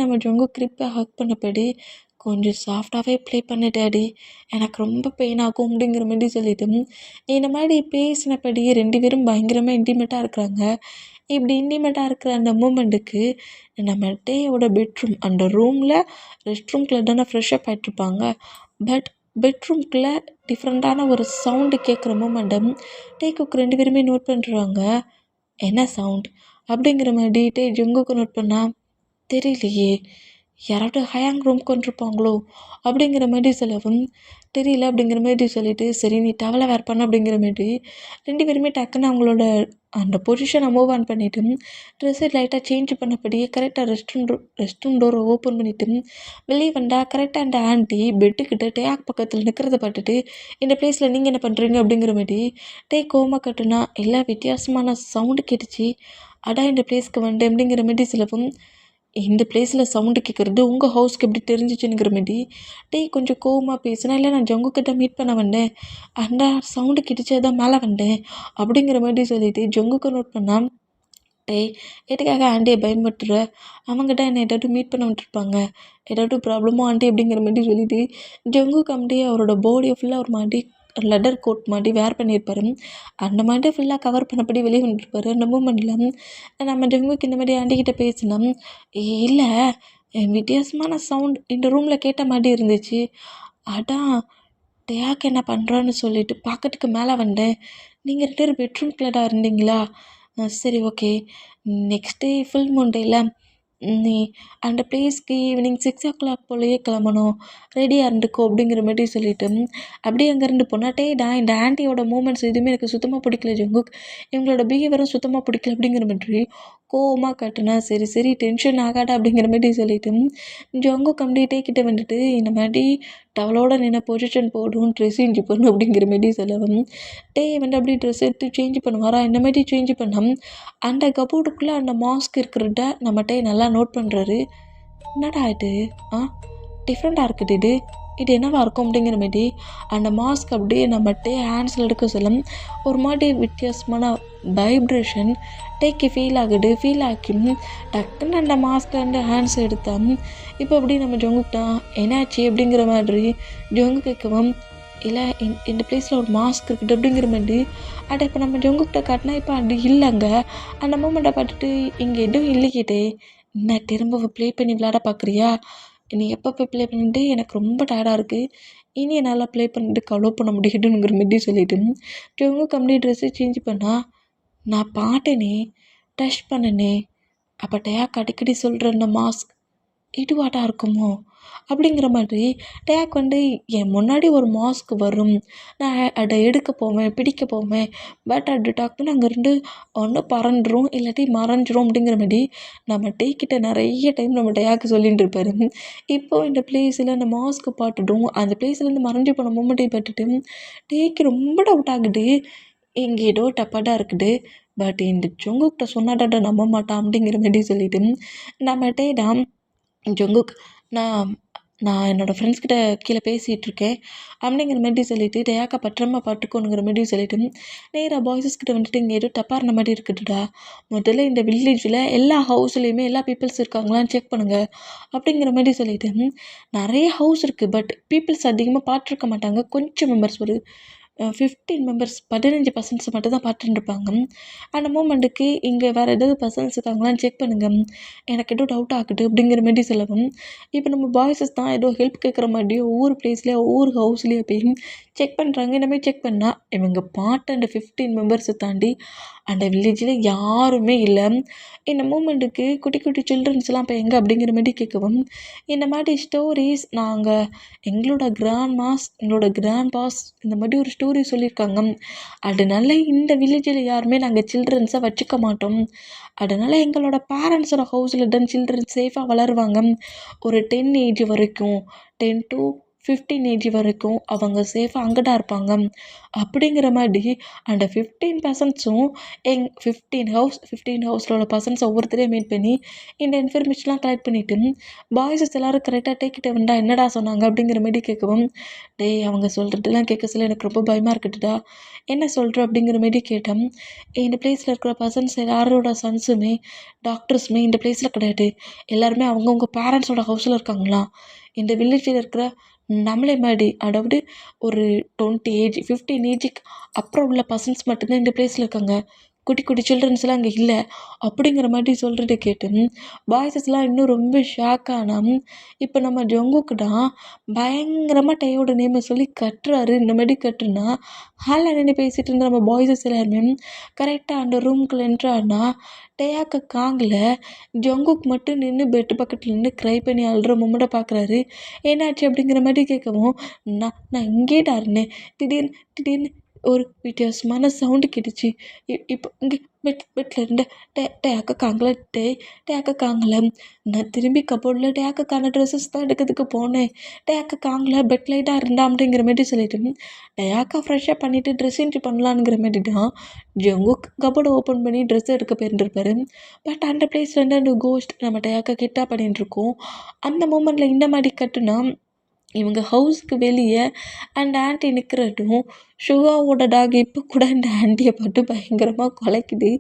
நம்ம ஜங்கு க்ரிப்பை ஹக் பண்ணபடி கொஞ்சம் சாஃப்டாகவே ப்ளே பண்ணு டாடி, எனக்கு ரொம்ப பெயின் ஆகும் அப்படிங்கிற மாதிரி சொல்லிட்டு இந்த மாதிரி பேசினபடியே 2 பேரும் பயங்கரமாக இன்டிமேட்டாக இருக்கிறாங்க. இப்படி இன்டிமேட்டாக இருக்கிற அந்த மூமெண்ட்டுக்கு நம்ம டேயோட பெட்ரூம் அந்த ரூமில் ரெஸ்ட் ரூம்குள்ளே தானே ஃப்ரெஷ்ஷப் ஆகிட்ருப்பாங்க. பட் பெட்ரூம்குள்ளே டிஃப்ரெண்ட்டான ஒரு சவுண்டு கேட்குற மூமெண்ட்டும் டேக்கு 2 பேருமே நோட் பண்ணுறாங்க. என்ன சவுண்ட் அப்படிங்கிற மாதிரி டே ஜங்குக்கு நோட் பண்ணால் தெரியலையே, யாராவது ஹேங் ரூம் கொண்டிருப்பாங்களோ அப்படிங்கிற மாதிரி சொல்லவும் தெரியல அப்படிங்கிற மாதிரி சொல்லிவிட்டு சரி நீ டவலை வேர் பண்ண அப்படிங்கிற மாதிரி 2 பேருமே டக்குன்னு அவங்களோட அந்த பொசிஷனை மூவ் ஆன் பண்ணிவிட்டு ட்ரெஸ்ஸை லைட்டாக சேஞ்ச் பண்ணபடியே கரெக்டாக ரெஸ்ட் ரூம் டோரை ஓப்பன் பண்ணிவிட்டு வெளியே வந்தால் கரெக்டாக அந்த ஆண்டி பெட்டுக்கிட்ட டேக் பக்கத்தில் நிற்கிறத பார்த்துட்டு இந்த பிளேஸில் நீங்கள் என்ன பண்ணுறீங்க அப்படிங்கிற மாதிரி கோமா கட்டுனா எல்லாம் வித்தியாசமான சவுண்டு கேட்டுச்சு, அடா இந்த பிளேஸ்க்கு வந்தேன் அப்படிங்கிற மாதிரி சொல்லவும் இந்த பிளேஸில் சவுண்டு கேட்குறது உங்கள் ஹவுஸ்க்கு எப்படி தெரிஞ்சிச்சுங்கிற மாரி கொஞ்சம் கோவமாக பேசினா, இல்லை நான் ஜங்குக்கிட்ட மீட் பண்ண வந்தேன், அந்த சவுண்டு கிடச்சே தான் மேலே வந்தேன் அப்படிங்கிற மாதிரி சொல்லிவிட்டு ஜங்குக்கு நோட் பண்ணால் எதுக்காக ஆண்டியை பயன்படுத்துகிற, அவங்ககிட்ட என்னை ஏதாவது மீட் பண்ண விட்டுருப்பாங்க, ஏதாவது ப்ராப்ளமோ ஆண்டி அப்படிங்கிற மாதிரி சொல்லிவிட்டு ஜங்குக்கு அப்படியே அவரோட பாடியை ஃபுல்லாக ஒரு மாதிரி லெதர் கோட் மாதிரி வேர் பண்ணியிருப்பாரு. அந்த மாதிரி ஃபுல்லாக கவர் பண்ணபடி வெளியே வந்துருப்பாரு. அந்த மூமெண்ட்டில் நம்ம ஜங்குக்கு இந்த மாதிரி ஆண்டிக்கிட்ட பேசினா இல்லை வித்தியாசமான சவுண்ட் இந்த ரூமில் கேட்ட மாதிரி இருந்துச்சு, அதான் டேயாக்கு என்ன பண்ணுறான்னு சொல்லிட்டு பார்க்கறதுக்கு மேலே வந்தேன், நீங்கள் 2 பேரும் பெட்ரூம்குள்ளே தான் இருந்தீங்களா, சரி okay, next day full Moon டேயில் நீ அந்த பிளேஸ்க்கு ஈவினிங் 6 o'clock போலயே கிளம்பணும், ரெடியாக இருந்துக்கோ அப்படிங்கிற மாதிரி சொல்லிவிட்டு அப்படியே அங்கேருந்து போனால் நான் இந்த ஆண்டியோட மூமெண்ட்ஸ் எதுவுமே எனக்கு சுத்தமாக பிடிக்கல ஜங்குக், இவங்களோட பிஹேவியரும் சுத்தமாக பிடிக்கல அப்படிங்கிற மாதிரி கோவமாக காட்டினா சரி டென்ஷன் ஆகாடா அப்படிங்கிற மாதிரி சொல்லிவிட்டு ஜங்குக் அப்படியே கிட்ட வந்துட்டு இந்த மாதிரி டவலோட நின்று பொசிஷன் போடும் ட்ரெஸ் சேஞ்ச் பண்ணணும் அப்படிங்கிற மாதிரி சொல்லவும் வந்து அப்படியே ட்ரெஸ் எடுத்து சேஞ்ச் பண்ணுவாரா. இந்த மாதிரி சேஞ்ச் பண்ணால் அந்த கபோர்டுக்குள்ளே அந்த மாஸ்க் இருக்கிறத நம்ம நல்லா நோட் பண்ணுறாரு. என்னடா இது டிஃப்ரெண்ட்டாக இருக்குது, இது என்னவா இருக்கும் அப்படிங்கிற மாதிரி அந்த மாஸ்க் அப்படியே நம்மகிட்டே ஹேண்ட்ஸில் எடுக்க சொல்லும் ஒரு மாதிரி வித்தியாசமான வைப்ரேஷன் ஃபீல் ஆக்கி டக்குன்னு அந்த மாஸ்கில் வந்து ஹேண்ட்ஸ் எடுத்தான். இப்போ அப்படி நம்ம ஜங்குக்கிட்டான் என்னாச்சு அப்படிங்கிற மாதிரி ஜங்கு கேட்கவும் இல்லை இந்த பிளேஸில் ஒரு மாஸ்க் இருக்குது அப்படிங்கிற மாதிரி. அட இப்போ நம்ம ஜங்குக்கிட்ட காட்டினா இப்போ அது இல்லைங்க. அந்த மூமெண்ட்டை பார்த்துட்டு இங்கே எதுவும் இல்லைக்கிட்டே, என்ன திரும்ப ப்ளே பண்ணி விளையாட பார்க்குறியா? நீ எப்பப்போ ப்ளே பண்ணிட்டு எனக்கு ரொம்ப டயர்டாக இருக்குது, இனி என்னால் ப்ளே பண்ணிட்டு கலோ பண்ண முடியாதுங்கிற மாதிரி சொல்லிவிட்டு ஜங்குக் அப்படியே ட்ரெஸ்ஸை சேஞ்ச் பண்ணா. நான் பாட்டேனே, டச் பண்ணனே, அப்போ டயாக் அடிக்கடி சொல்கிற அந்த மாஸ்க் இதுவாட்டா இருக்குமோ அப்படிங்கிற மாதிரி டேக் வந்து என் முன்னாடி ஒரு மாஸ்க் வரும், நான் அதை எடுக்க போவேன், பிடிக்க போவேன், பட் அது டக்குன்னு அங்கேருந்து ஒன்று பறந்துடும் இல்லாட்டி மறைஞ்சிரும் அப்படிங்கிற மாதிரி நம்ம டேக்கிட்ட நிறைய டைம் நம்ம டேக்கு சொல்லிட்டு இருப்பாரு. இப்போ இந்த பிளேஸில் அந்த மாஸ்க்கு பார்த்துட்டும் அந்த பிளேஸ்லேருந்து மறைஞ்சு போன மூமெண்ட்டை பார்த்துட்டு டேக்கு ரொம்ப டவுட் ஆகுது. இங்கே ஏதோ டப்பாக இருக்குது, பட் இந்த ஜங்குக்கிட்ட சொன்னாடாட்ட நம்ப மாட்டான் அப்படிங்கிற மாதிரி சொல்லிட்டு நம்ம டேடாம் ஜங்குக், நான் நான் என்னோடய ஃப்ரெண்ட்ஸ்கிட்ட கீழே பேசிகிட்ருக்கேன் அப்படிங்கிற மாதிரி சொல்லிவிட்டு டயாக்கா பத்திரமா பார்த்துக்கோணுங்கிற மாதிரி சொல்லிவிட்டு நேராக பாய்ஸஸ்கிட்ட வந்துட்டு இங்கே ஏதோ தப்பான மாதிரி இருக்குதுடா, முதல்ல இந்த வில்லேஜில் எல்லா ஹவுஸ்லேயுமே எல்லா பீப்புள்ஸ் இருக்காங்களான்னு செக் பண்ணுங்கள் அப்படிங்கிற மாதிரி சொல்லிவிட்டு நிறைய ஹவுஸ் இருக்குது, பட் பீப்புள்ஸ் அதிகமாக பார்த்துருக்க மாட்டாங்க, கொஞ்சம் மெம்பர்ஸ் ஒரு 15 மெம்பர்ஸ் 15 பர்சன்ட்ஸ் மட்டும் தான் பார்த்துட்டுருப்பாங்க. அந்த மூமெண்ட்டுக்கு இங்கே வேறு ஏதாவது பர்சன்ஸ் இருக்காங்களான்னு செக் பண்ணுங்கள், எனக்கு ஏதோ டவுட் ஆகுது அப்படிங்கிற மாதிரி சொல்லவும், இப்போ நம்ம பாய்ஸஸ் தான் ஏதோ ஹெல்ப் கேட்குற மாதிரியும் ஒவ்வொரு பிளேஸ்லேயும் ஒவ்வொரு ஹவுஸ்லேயே போய் செக் பண்ணுறாங்க. இந்த மாதிரி செக் பண்ணால் இவங்க பார்த்த அந்த 15 மெம்பர்ஸை தாண்டி அந்த வில்லேஜில் யாருமே இல்லை. இந்த மூமெண்ட்டுக்கு குட்டி குட்டி சில்ட்ரன்ஸ்லாம் இப்போ எங்கே அப்படிங்கிற மாதிரி கேட்கவும், இந்த மாதிரி ஸ்டோரிஸ் நாங்கள் எங்களோட எங்களோட கிராண்ட் பாஸ் இந்த மாதிரி ஒரு ஸ்டோரி சொல்லியிருக்காங்க, அதனால இந்த வில்லேஜில் யாருமே நாங்கள் சில்ட்ரன்ஸை வச்சுக்க மாட்டோம், அதனால் எங்களோட பேரண்ட்ஸோட ஹவுஸில் தான் சில்ட்ரன் சேஃபாக வளருவாங்க, ஒரு 10 ஏஜ் வரைக்கும் 10 to 15 ஏஜ் வரைக்கும் அவங்க சேஃபாக அங்கே தான் இருப்பாங்க அப்படிங்கிற மாதிரி அந்த 15 பர்சன்ட்ஸும் 15 ஹவுஸில் உள்ள பர்சன்ஸ் ஒவ்வொருத்தரையும் மீட் பண்ணி இந்த இன்ஃபர்மேஷன்லாம் கலெக்ட் பண்ணிவிட்டு பாய்ஸஸ் எல்லோரும் கரெக்டாக டேக்கிட்ட வந்தா என்னடா சொன்னாங்க அப்படிங்கிற மாதிரி கேட்கவும், டேய் அவங்க சொல்கிறதுலாம் கேட்க சொல்ல எனக்கு ரொம்ப பயமாக இருக்குதுடா, என்ன சொல்கிற அப்படிங்கிற மாதிரி கேட்டேன். இந்த பிளேஸில் இருக்கிற பர்சன்ஸ் எல்லாரோட சன்ஸுமே டாக்டர்ஸுமே இந்த பிளேஸில் கிடையாது, எல்லாருமே அவங்கவுங்க பேரண்ட்ஸோட ஹவுஸில் இருக்காங்களாம். இந்த வில்லேஜில் இருக்கிற நம்மளே மாதிரி அதாவது ஒரு 20 ஏஜ் 15 ஏஜுக்கு அப்புறம் உள்ள பர்சன்ஸ் மட்டும்தான் இந்த பிளேஸில் இருக்காங்க, குட்டி குட்டி சில்ட்ரன்ஸ்லாம் அங்கே இல்லை அப்படிங்கிற மாதிரி சொல்கிறத கேட்டு பாய்ஸஸ்லாம் இன்னும் ரொம்ப ஷாக் ஆனால், இப்போ நம்ம ஜங்குக்கு தான் பயங்கரமாக டேயோட நேமை சொல்லி கட்டுறாரு. இந்த மாதிரி கட்டுனா ஹாலில் நின்று பேசிகிட்டு இருந்த நம்ம பாய்ஸஸ் எல்லாருமே கரெக்டாக அந்த ரூம்குள்ளே என்ட்ரானா டேயாக்க காங்கில் ஜங்குக் மட்டும் நின்று பெட்டு பக்கத்தில் நின்று க்ரை பண்ணி அழுற மூமெண்ட்டை பார்க்குறாரு. என்னாச்சு அப்படிங்கிற மாதிரி கேட்கவும், நான் இங்கேடா இருந்தேன், திடீர்னு திடீர்னு ஒரு வித்தியாசமான சவுண்டு கேட்டுச்சு, இப்போ இங்கே பெட்டில் இருந்த டேயாக்க காங்கல டேயாக்க காங்கல, நான் திரும்பி கபோர்டில் டேயாக்கான ட்ரெஸ்ஸஸ் தான் எடுக்கிறதுக்கு போனேன், டேயாக்க காங்கல பெட்டில் தான் இருந்தான் அப்படிங்கிற மாதிரி சொல்லிட்டு டேயாக்கா ஃப்ரெஷ்ஷாக பண்ணிவிட்டு ட்ரெஸ் சேஞ்ச் பண்ணலாங்கிற மாதிரி தான் ஜங்குக் கபோர்டை ஓப்பன் பண்ணி ட்ரெஸ் எடுக்க போயிருந்துருப்பாரு. பட் அந்த பிளேஸ்லேருந்து அந்த கோஸ்ட் நம்ம டேயாக்கா கிட்டா பண்ணிட்டுருக்கோம். அந்த மூமெண்ட்டில் இந்த மாதிரி கட்டுனா இவங்க ஹவுஸ்க்கு வெளியே அந்த ஆண்டி நிற்கிறதும் சுகாவோட டாக் இப்போ கூட இந்த ஆண்டியை பார்த்து பயங்கரமாக குலைக்குது.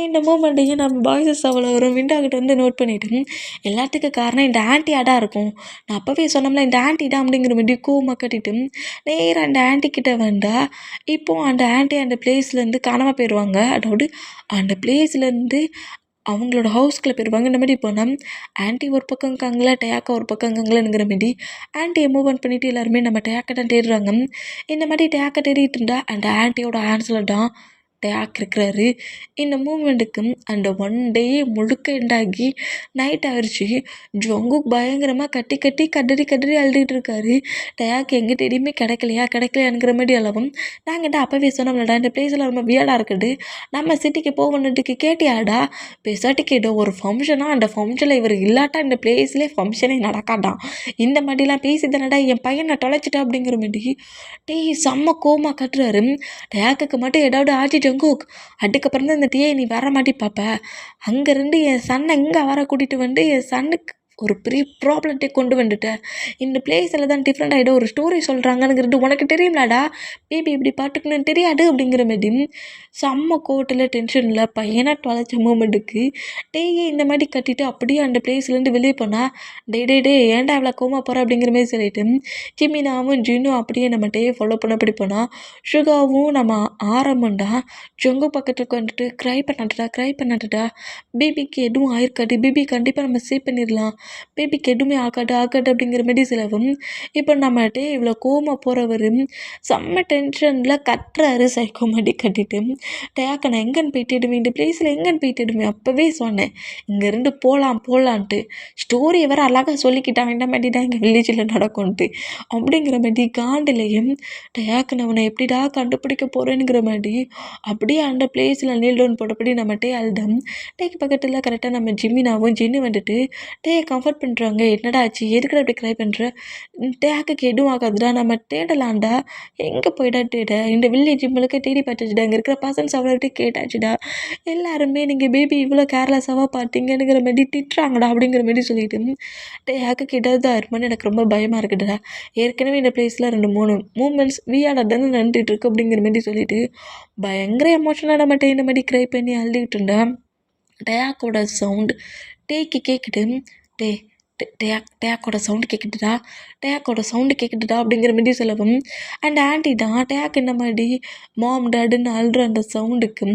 இந்த மூமெண்ட்டையும் நம்ம பாய்ஸஸ் அவ்வளோ ஒரு விண்டாகிட்ட வந்து நோட் பண்ணிவிட்டு எல்லாத்துக்கும் காரணம் இந்த ஆண்டியாக தான் இருக்கும், நான் அப்போவே சொன்னோம்ல இந்த ஆண்டி தான் அப்படிங்கிற மாதிரி கோவமாக கட்டிட்டு நேராக அந்த ஆண்டிக்கிட்ட வந்தால் இப்போது அந்த ஆண்டி அந்த பிளேஸ்லேருந்து காணாமல் போயிடுவாங்க, அதாவது அந்த பிளேஸ்லேருந்து அவங்களோட ஹவுஸ்குள்ளே போயிடுவாங்க. இந்த மாதிரி போனால் ஆண்டி ஒரு பக்கம் இருக்காங்களா, டயாக்கா ஒரு பக்கம் இருக்காங்களாங்கிற மாதிரி ஆண்டியை மூவ் ஆன் பண்ணிவிட்டு எல்லாருமே நம்ம டயாக்கை தான் தேடுறாங்க. இந்த மாதிரி டயாக்கை தேடிட்டு இருந்தால் அந்த ஆண்டியோட ஆன்ஸில் தான் டயாக் இருக்கிறாரு. இந்த மூமெண்ட்டுக்கு அந்த 1 டே முழுக்க எண்டாகி நைட் ஆகிடுச்சி. ஜங்குக் பயங்கரமாக கட்டி கட்டி கதறி கதறி அழுதுகிட்டு இருக்காரு. டயாக் எங்கே தேடியுமே கிடைக்கலையாங்கிற மாதிரி அளவும், நாங்கள் என்ன அப்போவே சொன்னோம்லடா இந்த பிளேஸில் ரொம்ப வியர்டாக இருக்குது, நம்ம சிட்டிக்கு போகணுன்றதுக்கு கேட்டியாடா, பேசாட்டிக்கு ஏதோ ஒரு ஃபங்க்ஷனாக அந்த ஃபங்க்ஷனில் இவர் இல்லாட்டா இந்த பிளேஸ்லேயே ஃபங்க்ஷனே நடக்காதான், இந்த மாதிரிலாம் பேசி தானடா என் பையனை தொலைச்சிட்டா அப்படிங்கிற மாதிரி டேய் செம்ம கோமா கட்டுறாரு. டயாக்குக்கு மட்டும் ஏதாவது ஆச்சு ஜங்குக், அதுக்கப்புறம் தான் இந்த டீயை நீ வர மாட்டி பார்ப்ப, அங்கேருந்து என் சன்னை இங்கே வர கூட்டிகிட்டு வந்து என் சன்னுக்கு ஒரு பெரிய ப்ராப்ளத்தை கொண்டு வந்துட்ட. இந்த பிளேஸில் தான் டிஃப்ரெண்ட் ஆகிடும் ஒரு ஸ்டோரி சொல்கிறாங்கங்கிறது உனக்கு தெரியும்லாடா, பேபி இப்படி பாட்டுக்கணும்னு தெரியாது அப்படிங்கிற மாதிரி செம்ம கோட்டில் டென்ஷனில் பையனை தொலைச்ச மூமெண்ட்டுக்கு டேயே இந்த மாதிரி கட்டிட்டு அப்படியே அந்த பிளேஸ்லேருந்து வெளியே போனால் டே ஏன்டா இவ்வளோ கோமா போகிற அப்படிங்கிற மாதிரி சொல்லிட்டு ஜிமினாவும் ஜின்னும் அப்படியே நம்ம டேயை ஃபாலோ பண்ணப்படி போனால் சுகாவும் நம்ம ஆரம்பண்டா ஜொங்கு பக்கத்துக்கு வந்துட்டு க்ரை பண்ணாட்டுடா பேபிக்கு எதுவும் ஆயிருக்காது, பேபி கண்டிப்பாக நம்ம சேவ் பண்ணிடலாம், பேபிக்கு எதுவுமே ஆகாது அப்படிங்கிற மாதிரி சிலவும் இப்போ நம்மகிட்ட இவ்வளோ கோமா போகிறவர் செம்ம டென்ஷனில் கட்டுறாரு சைக்கோ மாதிரி கட்டிட்டு டேக்க நான் எங்கன்னு போயிட்டுடுவேன், இந்த பிளேஸில் எங்கன்னு போயிட்டுடுவேன். அப்போவே சொன்னேன் இங்கேருந்து போகலான்ட்டு ஸ்டோரியை வேறு அழகாக சொல்லிக்கிட்டாங்க இந்த மாதிரி தான் எங்கள் வில்லேஜில் நடக்கும்ன்ட்டு அப்படிங்கிற மாதிரி காண்டிலையும் டேக்கு நான் அவனை எப்படிடா கண்டுபிடிக்க போகிறேங்கிற மாதிரி அப்படியே அந்த பிளேஸில் நீல் டவுன் போட்டபடி நம்ம டே அல்டம் டேக்கு பக்கத்தில் கரெக்டாக நம்ம ஜிம்மினாவும் ஜின்னு வந்துட்டு டேயை கம்ஃபர்ட் பண்ணுறாங்க. என்னடா ஆச்சு, எதுக்குடா அப்படி க்ரை பண்ணுற, டேக்குக்கு எதுவும் ஆகாதுடா, நம்ம தேடலாம்டா, எங்கே போயிடா தேட, இந்த வில்லேஜ் முழுக்க தேடி பார்த்துச்சுடா, இங்கே இருக்கிற பர்சன்ஸ் அவ்வளோட்டு கேட்டாச்சுடா, எல்லாருமே நீங்கள் பேபி இவ்வளோ கேர்லெஸ்ஸாக பார்த்தீங்கங்கிற மாதிரி திட்டுறாங்கடா அப்படிங்கிற மாதிரி சொல்லிட்டு டேக்கு ஏதாவது ஆயிருமான்னு எனக்கு ரொம்ப பயமாக இருக்குதுடா, ஏற்கனவே இந்த பிளேஸில் 2-3 மூமெண்ட்ஸ் வியாடாக தானே நடந்துகிட்டு இருக்கு அப்படிங்கிற மாதிரி சொல்லிட்டு பயங்கர எமோஷனாக நம்ம இந்த மாதிரி க்ரை பண்ணி அழுதுகிட்டு இருந்தேன். டேக்கோட சவுண்டு டேக்கு கேட்குது, டே டேக்கோட சவுண்டு கேட்குதுடா அப்படிங்கிற மாதிரி சொல்லவும் அண்ட் ஆண்டி தான் டேக் இந்த மாதிரி மாம் டாடுன்னு அழுற அந்த சவுண்டுக்கு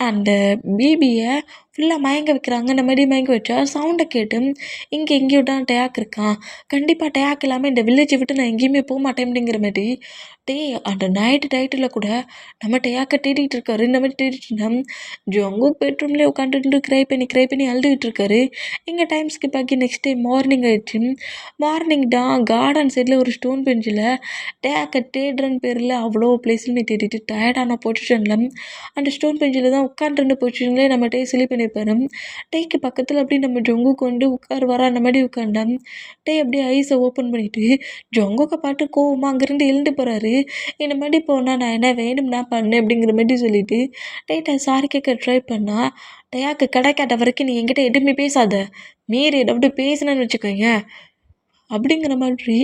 அந்த பேபியை ஃபுல்லாக மயங்க வைக்கிறாங்க. இந்த மாதிரி மயங்க வச்சா சவுண்டை கேட்டு இங்கே எங்கேயும் தான் டேக் இருக்கான், கண்டிப்பாக டேக் இல்லாமல் இந்த வில்லேஜை விட்டு நான் எங்கேயுமே போக மாட்டேன் அப்படிங்கிற மாதிரி அந்த நைட்டில் கூட நம்ம டேக்கை தேடிட்டு இருக்காரு. இந்த மாதிரி தேடிட்டு இருந்தேன் ஜொங்கு பெட்ரூம்லேயே உட்காந்துட்டு க்ரை பண்ணி அழுதுகிட்டு இருக்காரு. இங்கே டைம் ஸ்கிப் ஆகி நெக்ஸ்ட் டே மார்னிங் ஆயிடுச்சு. மார்னிங் தான் கார்டன் சைடில் ஒரு ஸ்டோன் பெஞ்சில் டேக்கை தேடுறன்னு பேரில் அவ்வளோ பிளேஸ்லுமே தேடிட்டு டயர்டான பொசிஷனில் அந்த ஸ்டோன் பெஞ்சில் தான் உட்காந்துருந்த பொசிஷன்லேயே நம்ம டே சிலி பண்ணியிருப்பாரு. டேக்கு பக்கத்தில் அப்படியே நம்ம ஜொங்குக்கு வந்து உட்காருவாரா அந்த மாதிரி உட்காண்டான். டே அப்படியே ஐஸை ஓப்பன் பண்ணிவிட்டு ஜொங்குக்கு பாட்டு கோவமாக அங்கேருந்து எழுந்து போகிறாரு. இந்த மாதிரி போனால் நான் என்ன வேணும்னா பண்ணேன் அப்படிங்கிற மாதிரி சொல்லிவிட்டு டேட்டா சாரி கேட்க ட்ரை பண்ணால் டேயாக்கு கிடைக்காத வரைக்கும் நீ என்கிட்ட எதுவுமே பேசாத, மீறி ஏதாவது பேசினேன்னு வச்சுக்கோங்க அப்படிங்கிற மாதிரி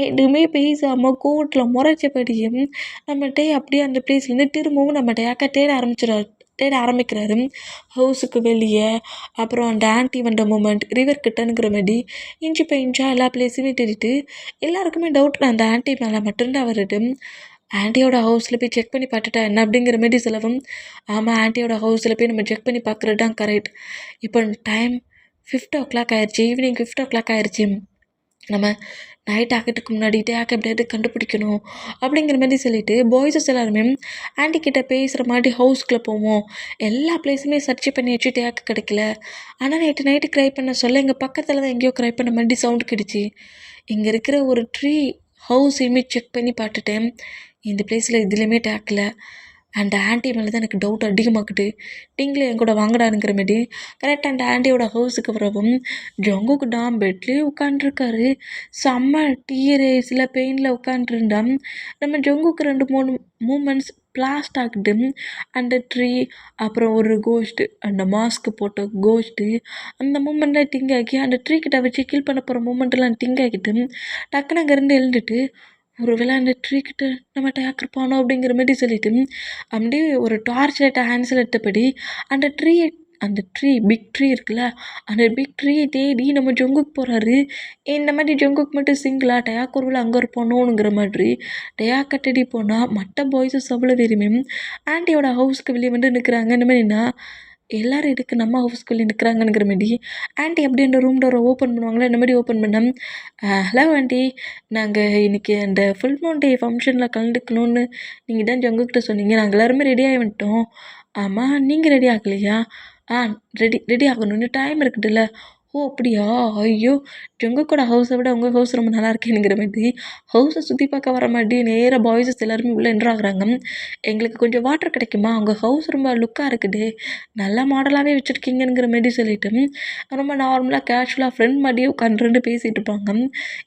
எதுவுமே பேசாமல் கோர்ட்டில் முறைச்சபடியும் நம்ம டே அப்படியே அந்த பிளேஸ்லேருந்து திரும்பவும் நம்ம டேயாக்கா தேட ஆரம்பிக்கிறாரு. ஹவுஸுக்கு வெளியே அப்புறம் அந்த ஆன்ட்டி வந்த மூமெண்ட் ரிவர் கிட்டனுங்கிற மாதிரி இன்ச்சு பை இன்ச்சாக எல்லா பிளேஸுமே தேடிட்டு எல்லாருக்குமே டவுட் அந்த ஆன்ட்டி மேலே மட்டும்தான் வருது. ஆன்ட்டியோட ஹவுஸில் போய் செக் பண்ணி பார்த்துட்டா என்ன அப்படிங்கிற மாதிரி சொல்லவும் ஆமாம் ஆன்ட்டியோட ஹவுஸில் போய் நம்ம செக் பண்ணி பார்க்குறது தான் கரெக்ட். இப்போ டைம் 5:00 ஆயிடுச்சு, ஈவினிங் 5:00 ஆயிடுச்சு, நம்ம நைட் ஆக்கிறதுக்கு முன்னாடி டேக் எப்படியாவது கண்டுபிடிக்கணும் அப்படிங்கிற மாதிரி சொல்லிவிட்டு பாய்ஸஸ் எல்லாருமே ஆன்ட்டி கிட்டே பேசுகிற மாதிரி ஹவுஸ்குள்ளே போவோம். எல்லா பிளேஸுமே சர்ச் பண்ணி வச்சு டேக்கு கிடைக்கல. ஆனால் நைட்டு க்ரை பண்ண சொல்ல எங்கள் பக்கத்தில் தான் எங்கேயோ க்ரை பண்ண மாதிரி சவுண்டு கிடச்சி. இங்கே இருக்கிற ஒரு ட்ரீ ஹவுஸையுமே செக் பண்ணி பார்த்துட்டேன், இந்த பிளேஸில் இதுலேயுமே டேக்கில். அந்த ஆன்ட்டி மேலே தான் எனக்கு டவுட் அதிகமாக்குது, நீங்களே என் கூட வாங்கடானுங்கிற மாதிரி கரெக்டாக அந்த ஆன்ட்டியோட ஹவுஸுக்கு வரவும் ஜொங்குக்கு தான் பெட்லேயே உட்காண்ட்ருக்காரு. செம்ம டீரேஸில் பெயினில் உட்காண்ட்ருந்தான். நம்ம ஜொங்குக்கு 2-3 மூமெண்ட்ஸ் பிளாஸ்ட் ஆகுது. அந்த ட்ரீ அப்புறம் ஒரு கோஸ்ட்டு, அந்த மாஸ்க்கு போட்ட கோஸ்ட்டு, அந்த மூமெண்ட்லாம் திங்க் ஆகி அந்த ட்ரீ கிட்ட வச்சு கில் பண்ண போகிற மூமெண்ட்லாம் திங்க் ஆகிட்டு டக்குன்னு அங்கேருந்து எழுந்துட்டு ஒரு வேளை அந்த ட்ரீ கிட்ட நம்ம டேக் இருப்பானோ அப்படிங்கிற மாதிரி சொல்லிட்டு அப்படியே ஒரு டார்ச் லைட்டை ஹேண்ட்ஸில் எடுத்தபடி அந்த ட்ரீ பிக் ட்ரீ இருக்குல்ல, அந்த பிக் ட்ரீயை தேடி நம்ம ஜொங்குக்கு போகிறாரு. இந்த மாதிரி ஜொங்குக்கு மட்டும் சிங்கிளாக டயாக் ஒரு வேளை அங்கே இருப்பானோங்கிற மாதிரி டயாக்கை தேடி போனால் மற்ற பாய்ஸஸ் அவ்வளோ பேருமே ஆன்ட்டியோட ஹவுஸ்க்கு வெளியே வந்து நிற்கிறாங்க. இந்த மாதிரினா எல்லோரும் இதுக்கு நம்ம ஹவுஸ்குள்ளே நிற்கிறாங்கங்கிற மாதிரி ஆன்ட்டி அப்படியே அந்த ரூம் டோரை ஓப்பன் பண்ணுவாங்களே, இந்த மாதிரி ஓப்பன் பண்ணோம். ஹலோ ஆன்ட்டி, நாங்கள் இன்றைக்கி அந்த ஃபுல் மூன் டே ஃபங்க்ஷனில் கலந்துக்கணும்னு நீங்கள் தான் ஜொங்குக்கிட்ட சொன்னீங்க, நாங்கள் எல்லாருமே ரெடி ஆகி வந்துட்டோம். ஆமாம், நீங்கள் ரெடி ஆகலையா? ரெடி ஆகணும்னு டைம் இருக்குதுல்ல. ஓ அப்படியா, ஐயோ ஜொங்குக்கோட ஹவுஸை விட உங்கள் ஹவுஸ் ரொம்ப நல்லா இருக்கேனுங்கிற மாதிரி ஹவுஸை சுற்றி பார்க்க வர மாதிரி நேராக பாய்ஸஸ் எல்லாருமே உள்ளே என்ட்ரு ஆகுறாங்க. எங்களுக்கு கொஞ்சம் வாட்டர் கிடைக்குமா, உங்கள் ஹவுஸ் ரொம்ப லுக்காக இருக்குது, நல்லா மாடலாகவே வச்சுருக்கீங்கிற மாதிரி சொல்லிட்டு ரொம்ப நார்மலாக கேஷுவலாக ஃப்ரெண்ட் மாதிரியே உட்காந்துருந்து பேசிகிட்டு இருப்பாங்க.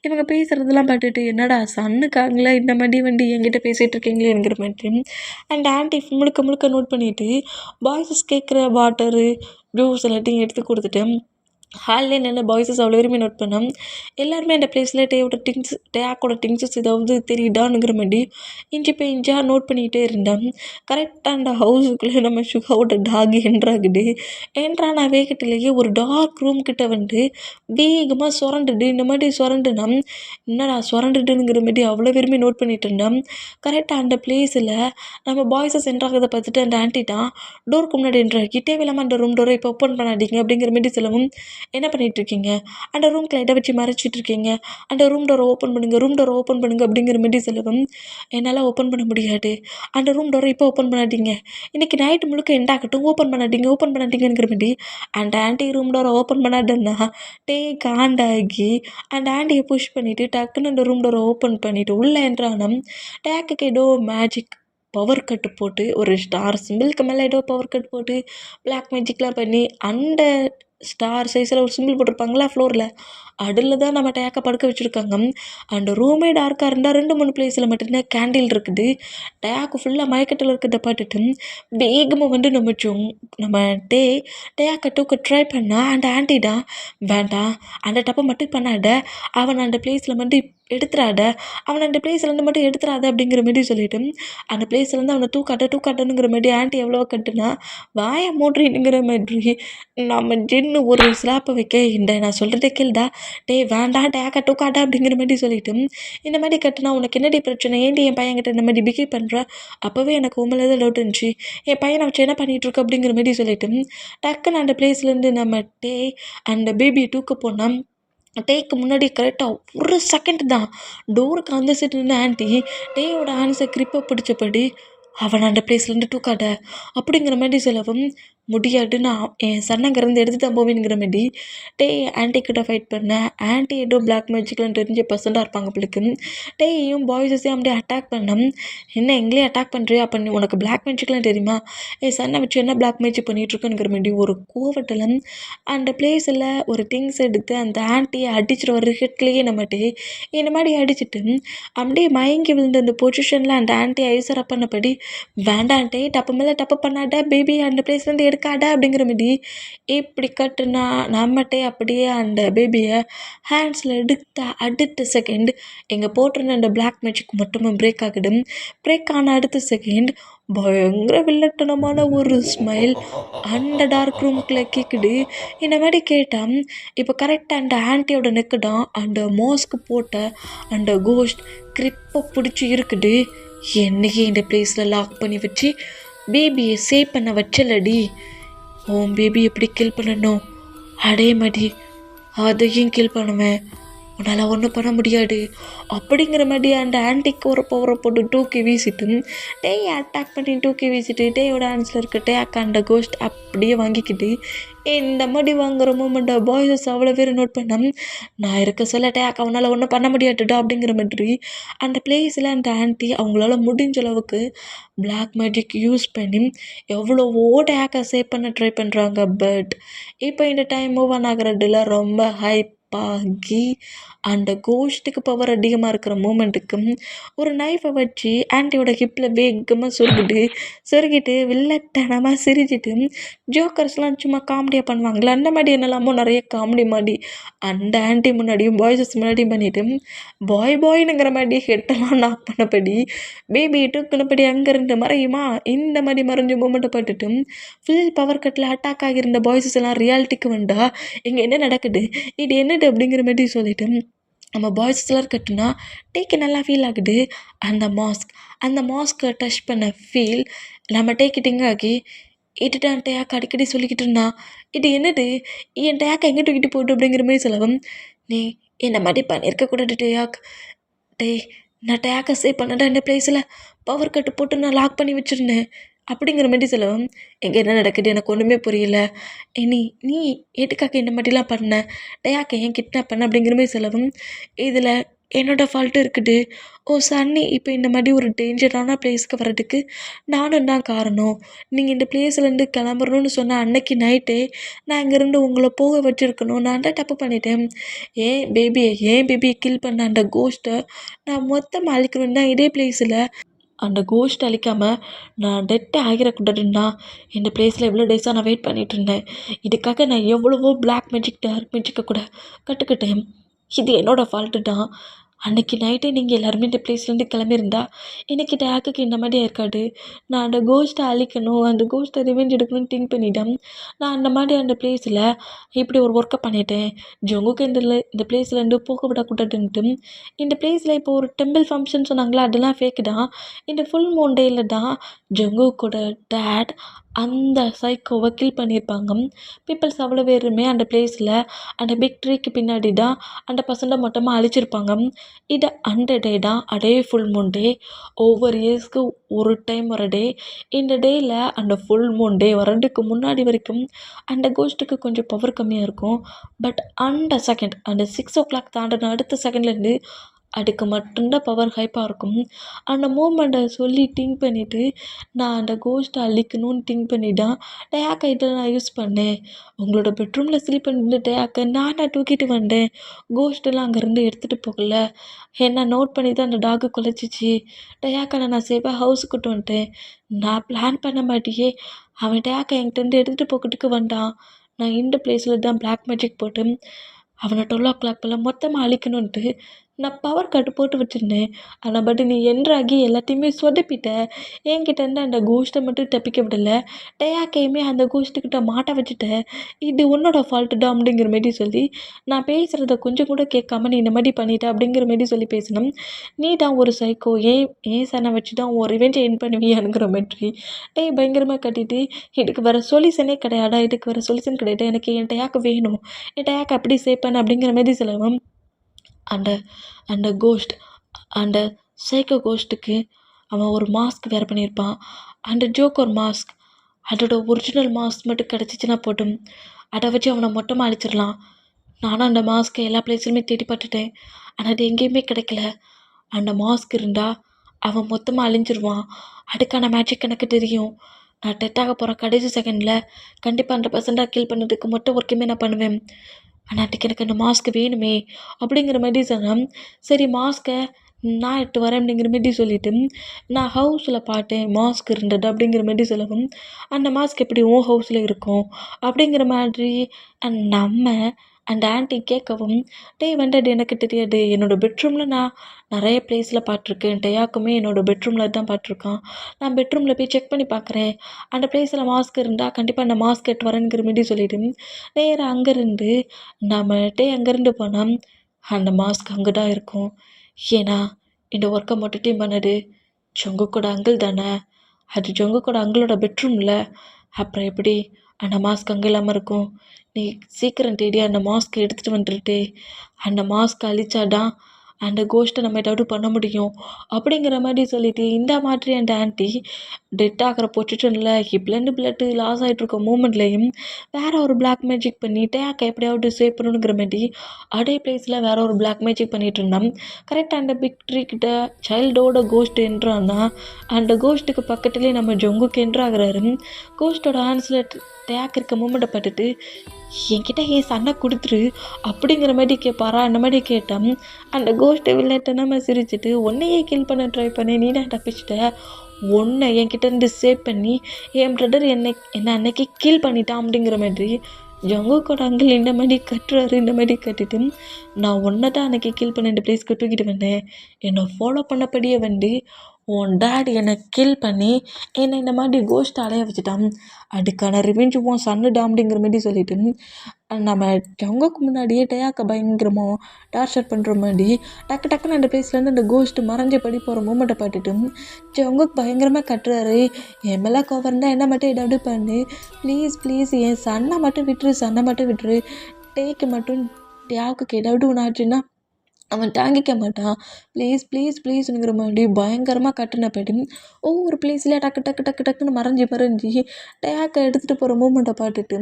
இவங்க பேசுகிறதெல்லாம் பார்த்துட்டு என்னடா சன்னுக்காங்களே இந்த மாதிரி வண்டி என்கிட்ட பேசிகிட்டு இருக்கீங்களேங்கிற மாதிரி அண்ட் ஆன்ட்டி முழுக்க நோட் பண்ணிவிட்டு பாய்ஸஸ் கேட்குற வாட்டரு ஜூஸ் எல்லாத்தையும் எடுத்து கொடுத்துட்டு ஹால்லே நின்று பாய்ஸஸ் அவ்வளோ விரும்பி நோட் பண்ணோம். எல்லாருமே அந்த பிளேஸில் டேக்கோட திங்ஸஸ் ஏதாவது தெரியுதானுங்கிற மாதிரி இஞ்சி போய் இஞ்சியாக நோட் பண்ணிக்கிட்டே இருந்தோம். கரெக்டாக அந்த ஹவுஸுக்குள்ளே நம்ம சுகாவோட டாக் என்ட்ராகுது. என்ட்ரான வேகத்திலேயே ஒரு டார்க் ரூம் கிட்ட வந்து வேகமாக சுரண்டுது. இந்த மாதிரி சுரண்டுனோம். என்னடா சுரண்டுதுங்கிற மாதிரி அவ்வளோ விரும்பி நோட் பண்ணிட்டு இருந்தோம். கரெக்டாக அந்த பிளேஸில் நம்ம பாய்ஸஸ் என்ட்ராகிறத பார்த்துட்டு அந்த ஆண்டி தான் டோருக்கு முன்னாடி என்ட்ராகி தேவையில்லாமல் அந்த ரூம் டோரை இப்போ ஓப்பன் பண்ணாதீங்க அப்படிங்கிற மாதிரி சொல்லவும், என்ன பண்ணிகிட்ருக்கீங்க, அந்த ரூம்க்கு லைட்டை வச்சு மறைச்சிட்ருக்கீங்க, அந்த ரூம் டோரை ஓப்பன் பண்ணுங்கள், ரூம் டோரை ஓப்பன் பண்ணுங்கள் அப்படிங்கிற மாதிரி சொல்லவும், என்னால் ஓப்பன் பண்ண முடியாது, அந்த ரூம் டோரை இப்போ ஓப்பன் பண்ணாதீங்க, இன்றைக்கி நைட்டு முழுக்க எண்டாகட்டும், ஓப்பன் பண்ணாதீங்கிற மாதிரி அந்த ஆண்டி ரூம் டோரை ஓப்பன் பண்ணாதுன்னா காண்டாகி அந்த ஆண்டியை புஷ் பண்ணிவிட்டு டக்குன்னு அந்த ரூம் டோரை ஓப்பன் பண்ணிவிட்டு உள்ளே என்றாலும் டேக்குக்கு ஏதோ மேஜிக் பவர் கட்டு போட்டு ஒரு ஸ்டார் சிம்பிளுக்கு மேலே ஏதோ பவர் கட் போட்டு பிளாக் மேஜிக்லாம் பண்ணி அந்த ஸ்டார் சைஸில் ஒரு சிம்பிள் போட்டிருப்பாங்களா ஃப்ளோரில், அதில் தான் நம்ம டேக்க படுக்க வச்சுருக்காங்க. அந்த ரூமே டார்க்காக இருந்தால் 2-3 பிளேஸில் மட்டும்தான் கேண்டில் இருக்குது. டேக்கு ஃபுல்லாக மயக்கத்தில் இருக்கிறத பார்த்துட்டு வேகமாக வந்து நம்ம டேக்கை தூக்க ட்ரை பண்ணால் அந்த ஆண்டி தான், வேண்டாம் அந்த டப்பை மட்டும் பண்ணாத, அவன் அந்த பிளேஸில் வந்து எடுத்துடாத, அவனை அந்த பிளேஸ்லேருந்து மட்டும் எடுத்துடாத அப்படிங்கிற மாதிரி சொல்லிவிட்டு அந்த பிளேஸ்லேருந்து அவனை தூக்காட்டனுங்கிற மாதிரி ஆண்டி எவ்வளோ கட்டுனா வாயை மூடுறீங்கிற மாதிரி நம்ம ஜின்னு ஒரு ஸ்லாப்பை வைக்க, இந்த நான் சொல்கிறத கேளுடா, வேண்டாம் டேக்கை தூக்காட்டா அப்படிங்கிற மாதிரி சொல்லிவிட்டு இந்த மாதிரி கட்டுனா உனக்கு என்னடி பிரச்சனை, ஏன்டி என் பையன்கிட்ட இந்த மாதிரி பிஹேவ் பண்ணுற, அப்போவே எனக்கு உண்மையில தான் டவுட் இருந்துச்சு, என் பையனை வச்சு என்ன பண்ணிகிட்ருக்க அப்படிங்கிற மாதிரி சொல்லிவிட்டு டக்குன்னு அந்த பிளேஸ்லேருந்து நம்ம அந்த பேபியை தூக்க போனால் டேக்கு முன்னாடி கரெக்டாக ஒரு செகண்ட் தான் டோருக்கு அந்த சைடு நின்று ஆண்டி டேயோட ஹேண்ட்ஸை கிரிப்பை பிடிச்சபடி அவனை அந்த பிளேஸ்லேருந்து தூக்காத அப்படிங்கிற மாதிரி சொல்லவும், முடியாது நான் என் சன்னங்கிறந்து எடுத்து தான் போவேங்கிற மாதிரி ஆன்ட்டி கிட்ட ஃபைட் பண்ணேன். ஆன்ட்டி ஏதோ பிளாக் மேஜிக்லாம் தெரிஞ்ச பர்சண்டாக இருப்பாங்க பிள்ளைக்கு. டேயும் பாய்ஸஸையும் அப்படியே அட்டாக் பண்ணோம். என்ன எங்களே அட்டாக் பண்ணுறியா, அப்போ உனக்கு பிளாக் மேஜிக்லாம் தெரியுமா, என் சன்னை வச்சு என்ன பிளாக் மேஜிக் பண்ணிகிட்ருக்குங்கிற மாதிரி ஒரு கோவத்தில் அந்த பிளேஸில் ஒரு திங்ஸ் எடுத்து அந்த ஆன்ட்டியை அடிச்சிட்டு வர ஹிட்லேயே நம்மட்டு இந்த மாதிரி அடிச்சுட்டு அப்படியே மயங்கி விழுந்த அந்த பொசிஷனில் அந்த ஆன்ட்டி ஐசரை பண்ணபடி, வேண்டான்ட்டே டப்பு மேலே டப்பு பண்ணாட, பேபி அந்த பிளேஸ்லேருந்து எடுக்காட அப்படிங்கிற மாதிரி இப்படி கட்டுனா நம்மட்டே அப்படியே அந்த பேபியை ஹேண்ட்ஸில் அடுத்த செகண்ட் எங்கள் போட்டிருந்த அந்த பிளாக் மேஜிக் மட்டுமே பிரேக் ஆகிடும். பிரேக் ஆன அடுத்த செகண்ட் பயங்கர வில்லட்டனமான ஒரு ஸ்மைல் அந்த டார்க் ரூம்குள்ளே கேட்குது. இந்த மாதிரி கேட்டால் இப்போ கரெக்டாக அந்த ஆன்ட்டியோட நெக்கு தான் அந்த மாஸ்க் போட்ட அந்த கோஸ்ட் கிரிப்பை பிடிச்சி இருக்குது. என்னையே இந்த பிளேஸில் லாக் பண்ணி வச்சு பேபியை சேவ் பண்ண வச்சலடி, உன் பேபி எப்படி கில் பண்ணணும் அதே மாதிரி அதையும் கில் பண்ணுவேன், உன்னால் ஒன்றும் பண்ண முடியாது அப்படிங்கிற மாதிரி அந்த ஆன்ட்டிக்கு ஒரு பவரை போட்டு தூக்கி வீசிட்டு அட்டாக் பண்ணி தூக்கி வீசிட்டு டேயோட ஹேண்ட்ஸில் இருக்க டேக் அந்த கோஸ்ட் அப்படியே வாங்கிக்கிட்டு இந்த மாதிரி வாங்குற மூமெண்ட்டை பாய்ஸஸ் அவ்வளோ பேர் நோட் பண்ண, நான் இருக்க சொல்ல டேக் அவனால் ஒன்றும் பண்ண முடியாதுடா அப்படிங்கிற மாதிரி அந்த பிளேஸில் அந்த ஆன்ட்டி அவங்களால முடிஞ்ச அளவுக்கு பிளாக் மேஜிக் யூஸ் பண்ணி எவ்வளவோ டேக்கை சேவ் பண்ண ட்ரை பண்ணுறாங்க. பட் இப்போ இந்த டைம் மூவ் ஆன் ஆகிறதுல ரொம்ப ஹைப்பாகி அந்த கோஸ்ட்டுக்கு பவர் அதிகமாக இருக்கிற மூமெண்ட்டுக்கு ஒரு நைஃபை வச்சு ஆன்ட்டியோட ஹிப்பில் வேகமாக சொருகிட்டு வில்லத்தனமாக சிரிச்சிட்டு ஜோக்கர்ஸ்லாம் சும்மா காமெடியாக பண்ணுவாங்களே அந்த மாதிரி என்னெல்லாமோ நிறைய காமெடி மாதிரி அந்த ஆன்ட்டி முன்னாடியும் பாய்ஸஸ் முன்னாடியும் பண்ணிவிட்டு பாய்னுங்கிற மாதிரி ஹெட்டெல்லாம் நாக் பண்ணபடி பேபி தூக்குனபடி அங்கேருந்து மறையுமா இந்த மாதிரி மறைஞ்ச மூமெண்ட்டை பார்த்துட்டு ஃபுல் பவர் கட்டில் அட்டாக் ஆகியிருந்த பாய்ஸஸ் எல்லாம் ரியாலிட்டிக்கு வந்தா இங்கே என்ன நடக்குது, இது என்னது அப்படிங்கிற மாதிரி சொல்லிட்டு நம்ம பாய்ஸ்லாம் இருக்கட்டும்னா டேக்கு நல்லா ஃபீல் ஆகுது. அந்த மாஸ்க்கை டச் பண்ண ஃபீல் நம்ம டேக்கிட்டிங்க ஆகி இட்டுட்டான் டேக் அடிக்கடி சொல்லிக்கிட்டு இருந்தான், இது என்னது என் டேக்கை எங்கே தூக்கிட்டு போட்டு அப்படிங்கிற மாதிரி சொல்லவும், நீ இந்த மாதிரி பண்ணியிருக்கக்கூடாது நான் டேக்கை சேவ் பண்ணடா இந்த பிளேஸில் பவர் கட்டு போட்டு நான் லாக் பண்ணி வச்சுருந்தேன் அப்படிங்கிற மாதிரி சொல்லவும், எங்கே என்ன நடக்குது எனக்கு ஒன்றுமே புரியல, நீ எதுக்காக இந்த மாதிரிலாம் பண்ண, டேக்கை ஏன் கிட்னாப் பண்ண அப்படிங்கிற மாதிரி சொல்லவும், இதில் என்னோடய ஃபால்ட்டு இருக்குது, சன்னி இப்போ இந்த மாதிரி ஒரு டேஞ்சரான பிளேஸ்க்கு வர்றதுக்கு நானும் தான் காரணம், நீங்கள் இந்த பிளேஸ்லேருந்து கிளம்புறணும்னு சொன்ன அன்னைக்கு நைட்டே நான் இங்கேருந்து உங்களை போக வச்சுருக்கணும், நான் தான் தப்பு பண்ணிட்டேன், ஏன் பேபியை கில் பண்ண அந்த கோஸ்ட்டை நான் மொத்தமாக அழிக்கணும்னு தான் இதே பிளேஸில் அந்த கோஸ்ட் அழிக்காமல் நான் டெட்டே ஆகிடக்கூடாதுன்னா இந்த பிளேஸில் எவ்வளோ டேஸாக நான் வெயிட் பண்ணிகிட்டு இருந்தேன். இதுக்காக நான் எவ்வளவோ பிளாக் மேஜிக் டார்க் மேஜிக்கை கூட கற்றுக்கிட்டேன். இது என்னோடய ஃபால்ட்டு தான். அன்றைக்கி நைட்டே நீங்கள் எல்லாருமே இந்த பிளேஸ்லேருந்து கிளம்பியிருந்தா இன்றைக்கி டேக்குக்கு இந்த மாதிரி இருக்காது. நான் அந்த கோஸ்ட்டை அழிக்கணும், அந்த கோஸ்ட்டை ரிவெஞ்ச் எடுக்கணும்னு திங்க் பண்ணிட்டேன். நான் அந்த மாதிரி அந்த பிளேஸில் இப்படி ஒரு ஒர்க்கை பண்ணிட்டேன். ஜங்குக்கு இந்த பிளேஸ்லேருந்து போக விடக்கூடாதுன்ட்டு இந்த பிளேஸில் இப்போ ஒரு டெம்பிள் ஃபங்க்ஷன் சொன்னாங்களா, அதெல்லாம் ஃபேக்கு தான். இந்த ஃபுல் மூன் டேயில் தான் ஜங்குக்கோட டேட் அந்த சைக்கோவை கில் பண்ணியிருப்பாங்க. பீப்புள்ஸ் அவ்வளோ பேருமே அந்த பிளேஸில் அந்த பிக் ட்ரீக்கு பின்னாடி தான் அந்த பசங்களை மொத்தமாக அழிச்சிருப்பாங்க. இது அந்த டே தான், அதே ஃபுல் மூன் டே. ஒவ்வொரு இயர்ஸ்க்கு ஒரு டைம் வர டே. இந்த டேயில் அந்த ஃபுல் மூன் டே வரதுக்கு முன்னாடி வரைக்கும் அந்த கோஸ்ட்டுக்கு கொஞ்சம் பவர் கம்மியாக இருக்கும். பட் அந்த செகண்ட் அந்த 6 o'clock தாண்டின அடுத்த செகண்ட்லேருந்து அதுக்கு மட்டும்தான் பவர் ஹைப்பாக இருக்கும். அந்த மூமெண்ட்டை சொல்லி திங்க் பண்ணிவிட்டு நான் அந்த கோஸ்ட்டை அழிக்கணும்னு திங்க் பண்ணி தான் டயாக்கை இதில் நான் யூஸ் பண்ணேன். உங்களோட பெட்ரூமில் ஸ்லீப் பண்ணிட்டு டயாக்கை நான் தூக்கிட்டு வந்தேன். கோஸ்ட்டெல்லாம் அங்கேருந்து எடுத்துகிட்டு போகல. என்ன நோட் பண்ணி தான் அந்த டாகு குலைச்சிச்சு. டயாக்கை நான் சேஃபாக ஹவுஸுக்கு கூட்டு வந்துட்டேன். நான் பிளான் பண்ண மாட்டியே அவன் டயாக்கை என்கிட்டருந்து எடுத்துகிட்டு போகிறதுக்கு வந்தான். நான் இந்த பிளேஸில் தான் பிளாக் மேஜிக் போட்டு அவனை 12 o'clock போல் மொத்தமாக அழிக்கணுன்ட்டு நான் பவர் கட்டு போட்டு வச்சுருந்தேன். ஆனால் பட் நீ என்றாகி எல்லாத்தையுமே சொதப்பிட்ட. என்கிட்டேருந்து அந்த கோஸ்ட்டை மட்டும் தப்பிக்க விடலை, டயாக்கையுமே அந்த கோஸ்ட்டுக்கிட்ட மாட்ட வச்சுட்ட. இது உன்னோட ஃபால்ட்டு தான் அப்படிங்கிற மாரி சொல்லி நான் பேசுகிறத கொஞ்சம் கூட கேட்காம நீ இந்த மாதிரி பண்ணிட்ட அப்படிங்கிற மாரி சொல்லி பேசினோம். நீ தான் ஒரு சைக்கோ, ஏன் சனை வச்சு தான் உன் ரிவெஞ்சை என் பண்ணுவியானுங்கிற மாதிரி பயங்கரமாக கட்டிட்டு இதுக்கு வேறு சொல்யூஷனே கிடையாடா, இதுக்கு வேறு சொல்யூஷன் கிடையாது, எனக்கு என் டயாக்கு வேணும், என் டயாக்கு அப்படி சேப்பேன் அப்படிங்கிற மாரி சொல்லவும் அந்த அந்த கோஸ்ட் அந்த சைக்கோ கோஸ்ட்டுக்கு அவன் ஒரு மாஸ்க் வேறு பண்ணியிருப்பான். அந்த ஜோக்கர் மாஸ்க் அதோட ஒரிஜினல் மாஸ்க் மட்டும் கிடச்சிச்சின்னா போட்டும் அதை வச்சு அவனை மொத்தமாக அழிச்சிடலாம். நானும் அந்த மாஸ்க்கை எல்லா பிளேஸ்லையுமே தேடி பார்த்துட்டேன். ஆனால் அது எங்கேயுமே கிடைக்கல. அந்த மாஸ்க் இருந்தால் அவன் மொத்தமாக அழிஞ்சிருவான். அதுக்கான மேஜிக் எனக்கு தெரியும். நான் டெத்தாக போகிற கடைசி செகண்டில் கண்டிப்பாக அந்த பர்சன்டாக கில் பண்ணதுக்கு மொத்த ஒர்க்குமே நான் பண்ணுவேன். ஆனால் அதுக்கு எனக்கு அந்த மாஸ்க் வேணுமே அப்படிங்கிற மாதிரி சொன்னேன். சரி மாஸ்க்கை நான் எடுத்து வரேன் அப்படிங்கிற மாரி சொல்லிவிட்டு நான் ஹவுஸில் பார்த்தேன் மாஸ்க் இருந்தது அப்படிங்கிற மாரி சொல்லவும், அந்த மாஸ்க் எப்படி உன் ஹவுஸில் இருக்கும் அப்படிங்கிற மாதிரி நம்ம அந்த ஆண்டி கேட்கவும், வந்தது எனக்கு தெரியாது, என்னோடய பெட்ரூமில் நான் நிறைய பிளேஸில் பார்த்துருக்கேன், டயாக்குமே என்னோடய பெட்ரூமில் தான் பார்த்துருக்கான். நான் பெட்ரூமில் போய் செக் பண்ணி பார்க்குறேன், அந்த பிளேஸில் மாஸ்க் இருந்தால் கண்டிப்பாக அந்த மாஸ்க் எடுத்து வரேங்கிற மாரி சொல்லிவிட்டு நேராக அங்கேருந்து நம்ம அங்கேருந்து போனால் அந்த மாஸ்க் அங்கே தான் இருக்கும். ஏன்னா இந்த ஒர்க்கை மட்டும் பண்ணது ஜங்குக்கோட அங்கிள் தானே. அது ஜங்குக்கோட அங்கிளோட பெட்ரூமில். அப்புறம் எப்படி அந்த மாஸ்க் அங்கே இல்லாமல் இருக்கும்? நீ சீக்கிரம் தேடி அந்த மாஸ்க்கை எடுத்துகிட்டு வந்துட்டு அந்த மாஸ்க் அழிச்சாதான் அந்த கோஸ்ட்டை நம்ம ஏதாவது பண்ண முடியும் அப்படிங்கிற மாதிரி சொல்லிவிட்டு இந்த மாதிரி அந்த ஆண்டி டெட் ஆகிற பொசிஷனில் ஹிப்லேருந்து பிளட்டு லாஸ் ஆகிட்டு இருக்க மூமெண்ட்லேயும் வேறு ஒரு பிளாக் மேஜிக் பண்ணி டேக்கை எப்படியாவது சேவ் பண்ணணுங்கிற மாதிரி அதே பிளேஸில் வேறு ஒரு பிளாக் மேஜிக் பண்ணிகிட்டு இருந்தான். கரெக்டாக அந்த பிக் ட்ரீ கிட்ட சைல்டோட கோஸ்ட் என்றான்னா அந்த கோஸ்ட்டுக்கு பக்கத்துலேயே நம்ம ஜங்குக்கு என்ட்ராகிறாரு. கோஸ்ட்டோட ஹேண்ட்ஸில் டேக் இருக்க மூமெண்ட்டை பார்த்துட்டு என்கிட்ட ஏன் சண்டை கொடுத்துரு அப்படிங்கிற மாதிரி கேட்பாரா. அந்த மாதிரி கேட்டான். அந்த கோஸ்ட்டை விளையாட்டை சிரிச்சுட்டு உன்னையே கில் பண்ண ட்ரை பண்ணேன், நீ தான் தப்பிச்சிட்ட, ஒன்றை என்கிட்டேருந்து சேவ் பண்ணி என் பிரதர் என்னை அன்னைக்கு கில் பண்ணிட்டான் அப்படிங்கிற மாதிரி ஜங்குக்கோட அங்கிள் இந்த மாதிரி கட்டுறாரு. இந்த மாதிரி கட்டிட்டு நான் ஒன்றை தான் அன்றைக்கி கில் பண்ண இந்த பிளேஸ்க்கு தூக்கிட்டு வந்தேன், என்னை ஃபாலோ பண்ணப்படியே வந்து உன் டேட் என்னை கில் பண்ணி என்னை இந்த மாதிரி கோஸ்ட்டை அலைய வச்சுட்டான், அதுக்கான ரிவெஞ்ச் உன் சன்னுடா அப்படிங்கிற மாதிரி சொல்லிட்டு நம்ம ஜங்குக்கு முன்னாடியே டயாக்கை பயங்கரமாக டார்ச்சர் பண்ணுற மாதிரி டக்குன்னு அந்த பிளேஸ்லேருந்து அந்த கோஸ்ட்டு மறைஞ்சபடி போகிற மூமெண்ட்டை பார்த்துட்டு ஜங்குக்கு பயங்கரமாக கட்டுறாரு. என் மேலே கோவம் தான் என்ன மட்டும் ஏதாவது பண்ணு, ப்ளீஸ் என் சன்னை மட்டும் விட்டுரு, டேக்கு மட்டும் டயாக்குக்கு ஏதாவது ஒன்று ஆச்சுன்னா அவன் தாங்கிக்க மாட்டான், ப்ளீஸுங்கிற மாதிரி பயங்கரமாக கட்டினப்படி ஒவ்வொரு பிளேஸ்லேயே டக்குன்னு மறைஞ்சி டேக்கை எடுத்துகிட்டு போகிற மூமெண்ட்டை பார்த்துட்டு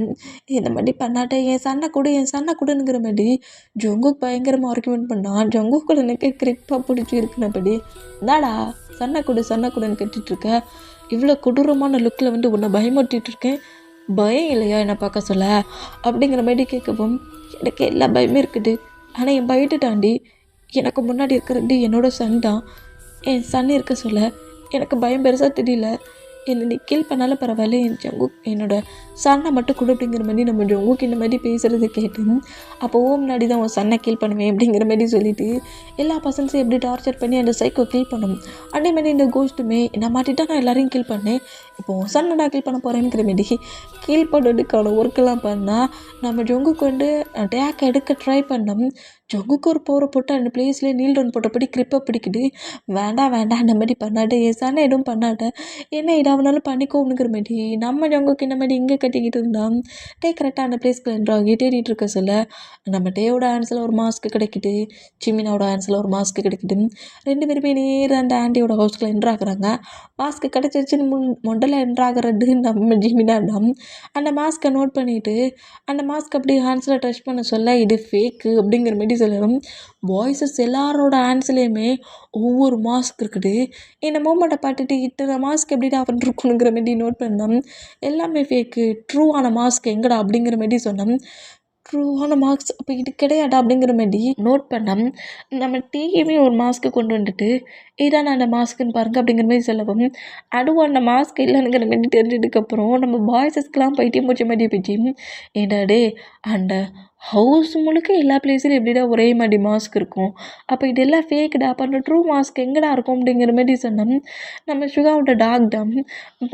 இந்த மாதிரி பண்ணாட்டே என் சண்டை கொடுங்கிற மாதிரி ஜங்குக்கு பயங்கரமாக ஆர்குமெண்ட் பண்ணான். ஜங்குக்கு எனக்கு கிரிப்பாக பிடிச்சி இருக்குனபடி இந்தாடா சண்டை கொடுன்னு கட்டிகிட்ருக்க, இவ்வளோ கொடூரமான லுக்கில் வந்து உன்னை பயமுறுத்திட்டு இருக்கேன், பயம் இல்லையா என்னை பார்க்க சொல்ல அப்படிங்கிற மாதிரி கேட்கவும் எனக்கு எல்லா பயமே இருக்குது. ஆனால் என் பயத்தை தாண்டி எனக்கு முன்னாடி இருக்கிறது என்னோடய சன் தான், என் சன் இருக்க சொல்ல எனக்கு பயம் பெருசாக தெரியல. என்னை நீ கில் பண்ணாலும் பரவாயில்ல, என் ஜங்குக் என்னோட சன்னை மட்டும் கொடு அப்படிங்கிற மாதிரி நம்ம ஜங்குக் இந்த மாதிரி பேசுகிறத கேட்டு, அப்போ முன்னாடி தான் உன் சன்னை கில் பண்ணுவேன் அப்படிங்கிற மாதிரி சொல்லிட்டு எல்லா பசங்களையும் எப்படி டார்ச்சர் பண்ணி அந்த சைக்கோ கில் பண்ணும். அதே மாதிரி இந்த கோஸ்ட்டுமே நான் மாட்டிட்டா நான் எல்லாரையும் கில் பண்ணேன், இப்போ உன் சன்னை நான் கில் பண்ண போகிறேங்கிற மாரி கில் பண்ணுறதுக்கான ஒர்க்கெல்லாம் பண்ணால் நம்ம ஜங்குக்கு வந்து டேக் எடுக்க ட்ரை பண்ணோம். ஜங்குக்கு ஒரு போரை போட்டு அந்த பிளேஸ்லேயே நீல் டவுன் போட்டபடி கிரிப்பை பிடிக்குது. வேண்டாம் வேண்டாம் அந்த மாதிரி பண்ணாட்ட, என் சன்னை எதுவும் பண்ணாட்ட, என்ன இதாவனாலும் பண்ணிக்கோங்கிற மாதிரி நம்ம ஜங்குக்கு இந்த மாதிரி இங்கே கட்டிக்கிட்டு இருந்தான். டே கரெக்டாக அந்த பிளேஸ்க்கு என்றாகி தேடிட்டு இருக்க சொல்ல நம்ம டேவோட ஹேண்ட்ஸில் ஒரு மாஸ்க்கு கிடைக்குது, ஜிமினாவோட ஹேண்ட்ஸில் ஒரு மாஸ்க்கு கிடைக்குது. 2 பேருமே நேராக அந்த ஆண்டியோட ஹவுஸ்க்குள்ள என்ட்ராகிறாங்க. மாஸ்க்கு கிடச்சிருச்சுன்னு மொண்டல என்ட்ராகிறது நம்ம ஜிமினா தான். அந்த மாஸ்க்கை நோட் பண்ணிவிட்டு அந்த மாஸ்க் அப்படியே ஹேண்ட்ஸில் டச் பண்ண சொல்ல இது ஃபேக்கு அப்படிங்கிற மாதிரி சொல்லணும். பாய்ஸஸ் எல்லாரோட ஹேண்ட்ஸ்லேயுமே ஒவ்வொரு மாஸ்க் இருக்குது. இந்த மூமெண்ட்டை பார்த்துட்டு இத்தனை மாஸ்க் எப்படிடா பண்ணிருக்கணுங்கிற மாதிரி நோட் பண்ணோம். எல்லாமே ஃபேக்கு, ட்ரூவான மாஸ்க் எங்கடா அப்படிங்கிற மாதிரி சொன்னோம். ட்ரூவான மாஸ்க் அப்போ இது கிடையாடா அப்படிங்கிற மாதிரி நோட் பண்ணோம். நம்ம டீயுமே ஒரு மாஸ்க்கு கொண்டு வந்துட்டு இதான் அந்த மாஸ்க்குன்னு பாருங்கள் அப்படிங்கிற மாதிரி சொல்லவும், அதுவும் அந்த மாஸ்க் இல்லைங்கிற மாதிரி தெரிஞ்சதுக்கப்புறம் நம்ம பாய்ஸஸ்க்கெலாம் பைத்தியம் முடிச்ச மாதிரி போயிடுச்சு. ஏண்டா டே அந்த ஹவுஸ் முழுக்க எல்லா பிளேஸ்லையும் எப்படிடா ஒரே மாதிரி மாஸ்க் இருக்கும், அப்போ இதெல்லாம் ஃபேக்குடா, அப்போ அந்த ட்ரூ மாஸ்க் எங்கடா இருக்கும் அப்படிங்கிற மாதிரி சொன்னோம். நம்ம சுகாவோட டாக் தான்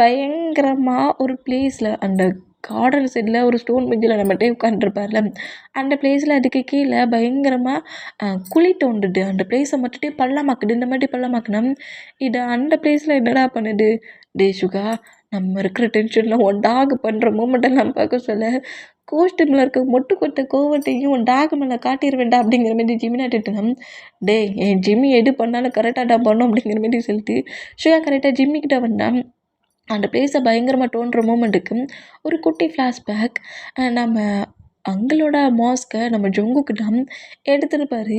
பயங்கரமாக ஒரு பிளேஸில் அந்த கார்டன் சைடில் ஒரு ஸ்டோன் பெஞ்சில் நம்மகிட்டே உட்காந்துருப்பார்ல, அந்த பிளேஸில் அதுக்கு கீழே பயங்கரமாக குழி தோண்டுது. அந்த பிளேஸை மட்டுட்டே பள்ளமாக்குது. இந்த மாதிரி பள்ளமாக்குனா இதை அந்த பிளேஸில் என்னடா பண்ணுது. டே சுகா, நம்ம இருக்கிற டென்ஷனில் உன் டாக் பண்ணுற மூமெண்ட்டெல்லாம் பார்க்க சொல்ல கோஸ்டியூமில் இருக்க மொட்டு கொட்ட கோவத்தையும் உன் டாக் மேலே காட்டிட வேண்டாம் அப்படிங்கிற மாதிரி ஜிமினா திட்டினோம். டே என் ஜிம்மி எது பண்ணாலும் கரெக்டாக தான் பண்ணோம் அப்படிங்கிற மாதிரி சொல்லிட்டு சுகா கரெக்டாக ஜிம்மிக்கிட்ட வந்தான். அந்த பிளேஸை பயங்கரமாக தோன்ற மூமெண்ட்டுக்கு ஒரு குட்டி ஃப்ளாஷ்பேக். நம்ம அங்கிளோட மாஸ்க்கை நம்ம ஜங்குக்கு தான் எடுத்துருப்பார்.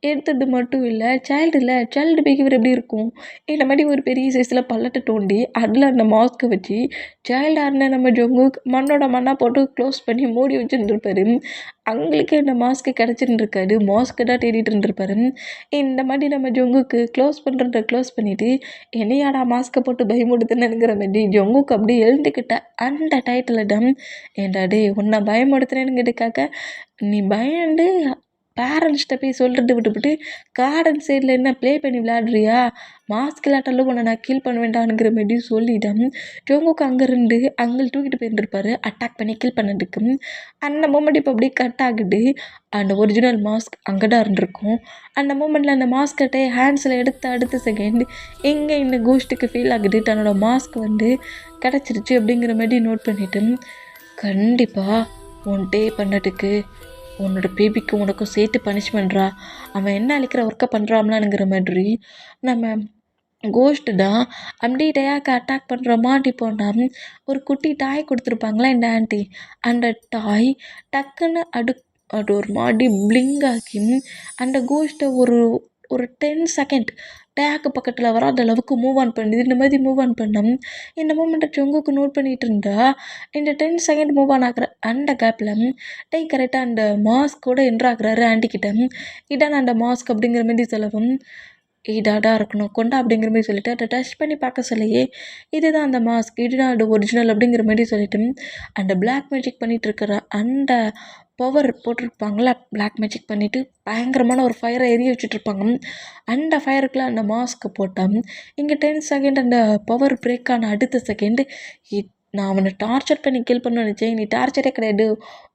எடுத்தது மட்டும் இல்லை, சைல்டு பிஹேவியர் எப்படி இருக்கும், இந்த மாதிரி ஒரு பெரிய சைஸில் பள்ளத்தை தோண்டி அதில் அந்த மாஸ்க்கை வச்சு சைல்டாக இருந்த நம்ம ஜங்குக் மண்ணோட மண்ணாக போட்டு க்ளோஸ் பண்ணி மூடி வச்சுருந்துருப்பாரு. அவங்களுக்கு இந்த மாஸ்க்கு கிடச்சிருந்துருக்காது, மாஸ்க்கு தான் தேடிட்டு இருந்திருப்பாரு. இந்த மாதிரி நம்ம ஜங்குக்கு க்ளோஸ் பண்ணிவிட்டு என்னையாடா மாஸ்க்கை போட்டு பயமுடுத்துனேங்கிற மாதிரி ஜங்குக்கு அப்படியே எழுந்துக்கிட்ட அந்த டைட்டில் தான். ஏன்டா டே உன்னை பயமுடுத்துனேனுங்கிறதுக்காக நீ பயந்து பேரண்ட்ஸ்கிட்ட போய் சொல்கிறத விட்டுவிட்டு கார்டன் சைடில் என்ன ப்ளே பண்ணி விளையாடுறியா, மாஸ்க் இல்லாட்டாலும் உன்னை நான் கில் பண்ண வேண்டாம்ங்கிற மாதிரி சொல்லிட்டேன். ஜங்குக்கு அங்கேருந்து அங்கிள் தூக்கிட்டு போயிருந்துருப்பாரு அட்டாக் பண்ணி கில் பண்ணதுக்கு. அந்த மூமெண்ட் இப்போ அப்படியே கட் ஆகுது. அந்த ஒரிஜினல் மாஸ்க் அங்கே தான் இருந்திருக்கும். அந்த மூமெண்ட்டில் அந்த மாஸ்கட்டை ஹேண்ட்ஸில் எடுத்த அடுத்த செகண்ட் எங்கே இந்த கோஸ்ட்டுக்கு ஃபீல் ஆகுது, தன்னோட மாஸ்க் வந்து கிடச்சிருச்சு அப்படிங்கிற மாதிரி நோட் பண்ணிவிட்டு, கண்டிப்பாக உன் டே பண்ணதுக்கு உன்னோட பேபிக்கு உனக்கும் சேர்த்து பனிஷ்மெண்ட்ரா, அவன் என்ன அழிக்கிற ஒர்க்கை பண்ணுறாம்லாங்கிற மாதிரி நம்ம கோஸ்ட்டு தான் அப்படியே டயாக்கு அட்டாக் பண்ணுற மாதிரி போனால் ஒரு குட்டி டாய் கொடுத்துருப்பாங்களா இந்த ஆண்டி, அந்த டாய் டக்குன்னு அது ஒரு மாதிரி பிளிங்க் ஆக்கி அந்த கோஸ்ட்டை ஒரு ஒரு 10 செகண்ட் டேக்கு பக்கத்தில் வராத அளவுக்கு மூவ் ஆன் பண்ணுது. இந்த மாதிரி மூவ் ஆன் பண்ணோம். இந்த மூமெண்ட்டை ஜங்குக்கு நோட் பண்ணிகிட்டு இருந்தா இந்த 10 செகண்ட் மூவ் ஆன் ஆகிற அந்த கேப்பில் டே கரெக்டாக அந்த மாஸ்கோட என்ட்ராகிறாரு ஆண்டிக்கிட்ட. இதான் அந்த மாஸ்க் அப்படிங்கிற மாதிரி சொல்லவும், இதாடா இருக்கணும் கொண்டா அப்படிங்கிற மாதிரி சொல்லிட்டு அதை டச் பண்ணி பார்க்க சொல்லையே இதுதான் அந்த மாஸ்க், இதுதான் அது ஒரிஜினல் அப்படிங்கிற மாதிரி சொல்லிட்டு அந்த பிளாக் மேஜிக் பண்ணிகிட்டு இருக்கிற அந்த பவர் போட்டிருப்பாங்கள, பிளாக் மேஜிக் பண்ணிவிட்டு பயங்கரமான ஒரு ஃபயரை எரிய வச்சுட்ருப்பாங்க. அந்த ஃபயருக்குள்ள அந்த மாஸ்க்கு போட்டால் இங்கே 10 செகண்ட் அந்த பவர் பிரேக் ஆன அடுத்த செகண்டு நான் அவனை டார்ச்சர் பண்ணி கில் பண்ண நினச்சேன், நீ டார்ச்சரே கிடையாது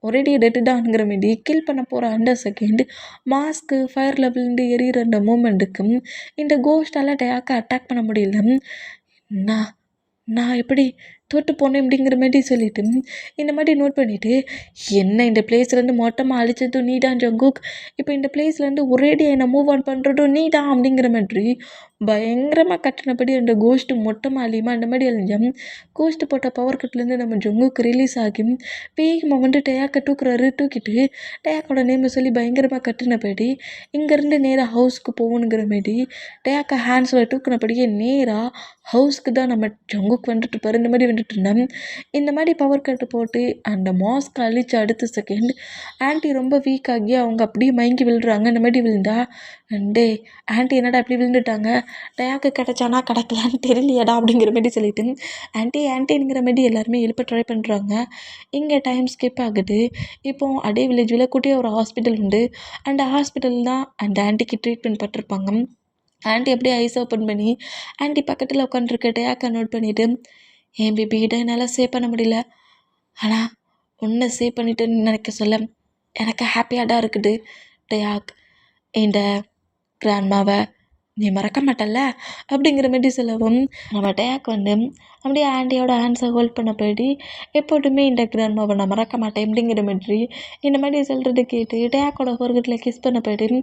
ஒரேடி டெட்டு தான்ங்கிற மாரி கில் பண்ண போகிற அந்த செகண்டு மாஸ்க்கு ஃபயர் லெவல்ந்து எரியிற அந்த மூமெண்ட்டுக்கு இந்த கோஸ்டால் டயாக்க அட்டாக் பண்ண முடியல. நான் எப்படி தோற்று போனேன் அப்படிங்கிற மாதிரி சொல்லிவிட்டு இந்த மாதிரி நோட் பண்ணிவிட்டு, என்ன இந்த பிளேஸ்லேருந்து மொத்தமாக அழிச்சதும் நீ தான் ஜங்குக், இப்போ இந்த பிளேஸ்லேருந்து ஒரேடியாக என்னை மூவ் ஆன் பண்ணுறதும் நீ தான் அப்படிங்கிற மாதிரி பயங்கரமாக கட்டினபடி அந்த கோஸ்ட்டு மொட்டமாக அழியுமா அந்த மாதிரி அழிஞ்சோம். கோஸ்ட்டு போட்ட பவர் கட்லேருந்து நம்ம ஜங்குக்கு ரிலீஸ் ஆகி வேகமாக வந்து டயாக்கை தூக்கிட்டு டயாக்கோட நேமை சொல்லி பயங்கரமாக கட்டினபடி இங்கேருந்து நேராக ஹவுஸ்க்கு போகணுங்கிற மாரி டயாக்கை ஹேண்ட்ஸில் தூக்கினபடியே நேராக ஹவுஸ்க்கு தான் நம்ம ஜங்குக்கு வந்துட்டு பாரு. இந்த மாதிரி நின்றுட்டு இருந்தேன். இந்த மாதிரி பவர் கட்டு போட்டு அந்த மாஸ்க் அழிச்சு அடுத்த செகண்ட் ஆன்ட்டி ரொம்ப வீக் ஆகி அவங்க அப்படியே மயங்கி விழுறாங்க. இந்த மாதிரி விழுந்தா டே ஆன்ட்டி என்னடா இப்படி விழுந்துட்டாங்க, டயாக்கு கிடச்சானா கிடைக்கலான்னு தெரியலையாடா அப்படிங்கிற மாதிரி சொல்லிட்டு ஆன்ட்டி ஆன்ட்டிங்கிற மாதிரி எல்லாருமே எழுப்ப ட்ரை பண்ணுறாங்க. இங்கே டைம் ஸ்கிப் ஆகுது. இப்போது அதே வில்லேஜில் குட்டியாக ஒரு ஹாஸ்பிட்டல் உண்டு. அந்த ஹாஸ்பிட்டல் தான் அந்த ஆன்ட்டிக்கு ட்ரீட்மெண்ட் பட்டிருப்பாங்க. ஆன்ட்டி அப்படியே ஐஸ் ஓப்பன் பண்ணி ஆன்ட்டி பக்கத்தில் உட்காந்துருக்க டயாக்கை நோட் பண்ணிவிட்டு, என் பேபி கிட்ட என்னால் சேவ் பண்ண முடியல, ஆனால் உன்னை சேவ் பண்ணிட்டேன்னு நினைக்க சொல்ல எனக்கு ஹாப்பியாக தான் இருக்குது டயாக். இந்த கிராண்ட்மாவை நீ மறக்க மாட்டல்ல அப்படிங்கிற மாதிரி சொல்லவும் நம்ம டயாக் வந்து அப்படியே ஆண்டியோட ஹேண்ட்ஸை ஹோல்ட் பண்ண போயிட்டு எப்போதுமே இந்த கிராண்ட்மாவை நான் மறக்க மாட்டேன் அப்படிங்கிற மாதிரி இந்த மாதிரி சொல்கிறது கேட்டு டயாக்கோட ஃபோர்கட்டில் கிஸ் பண்ண போயிட்டு,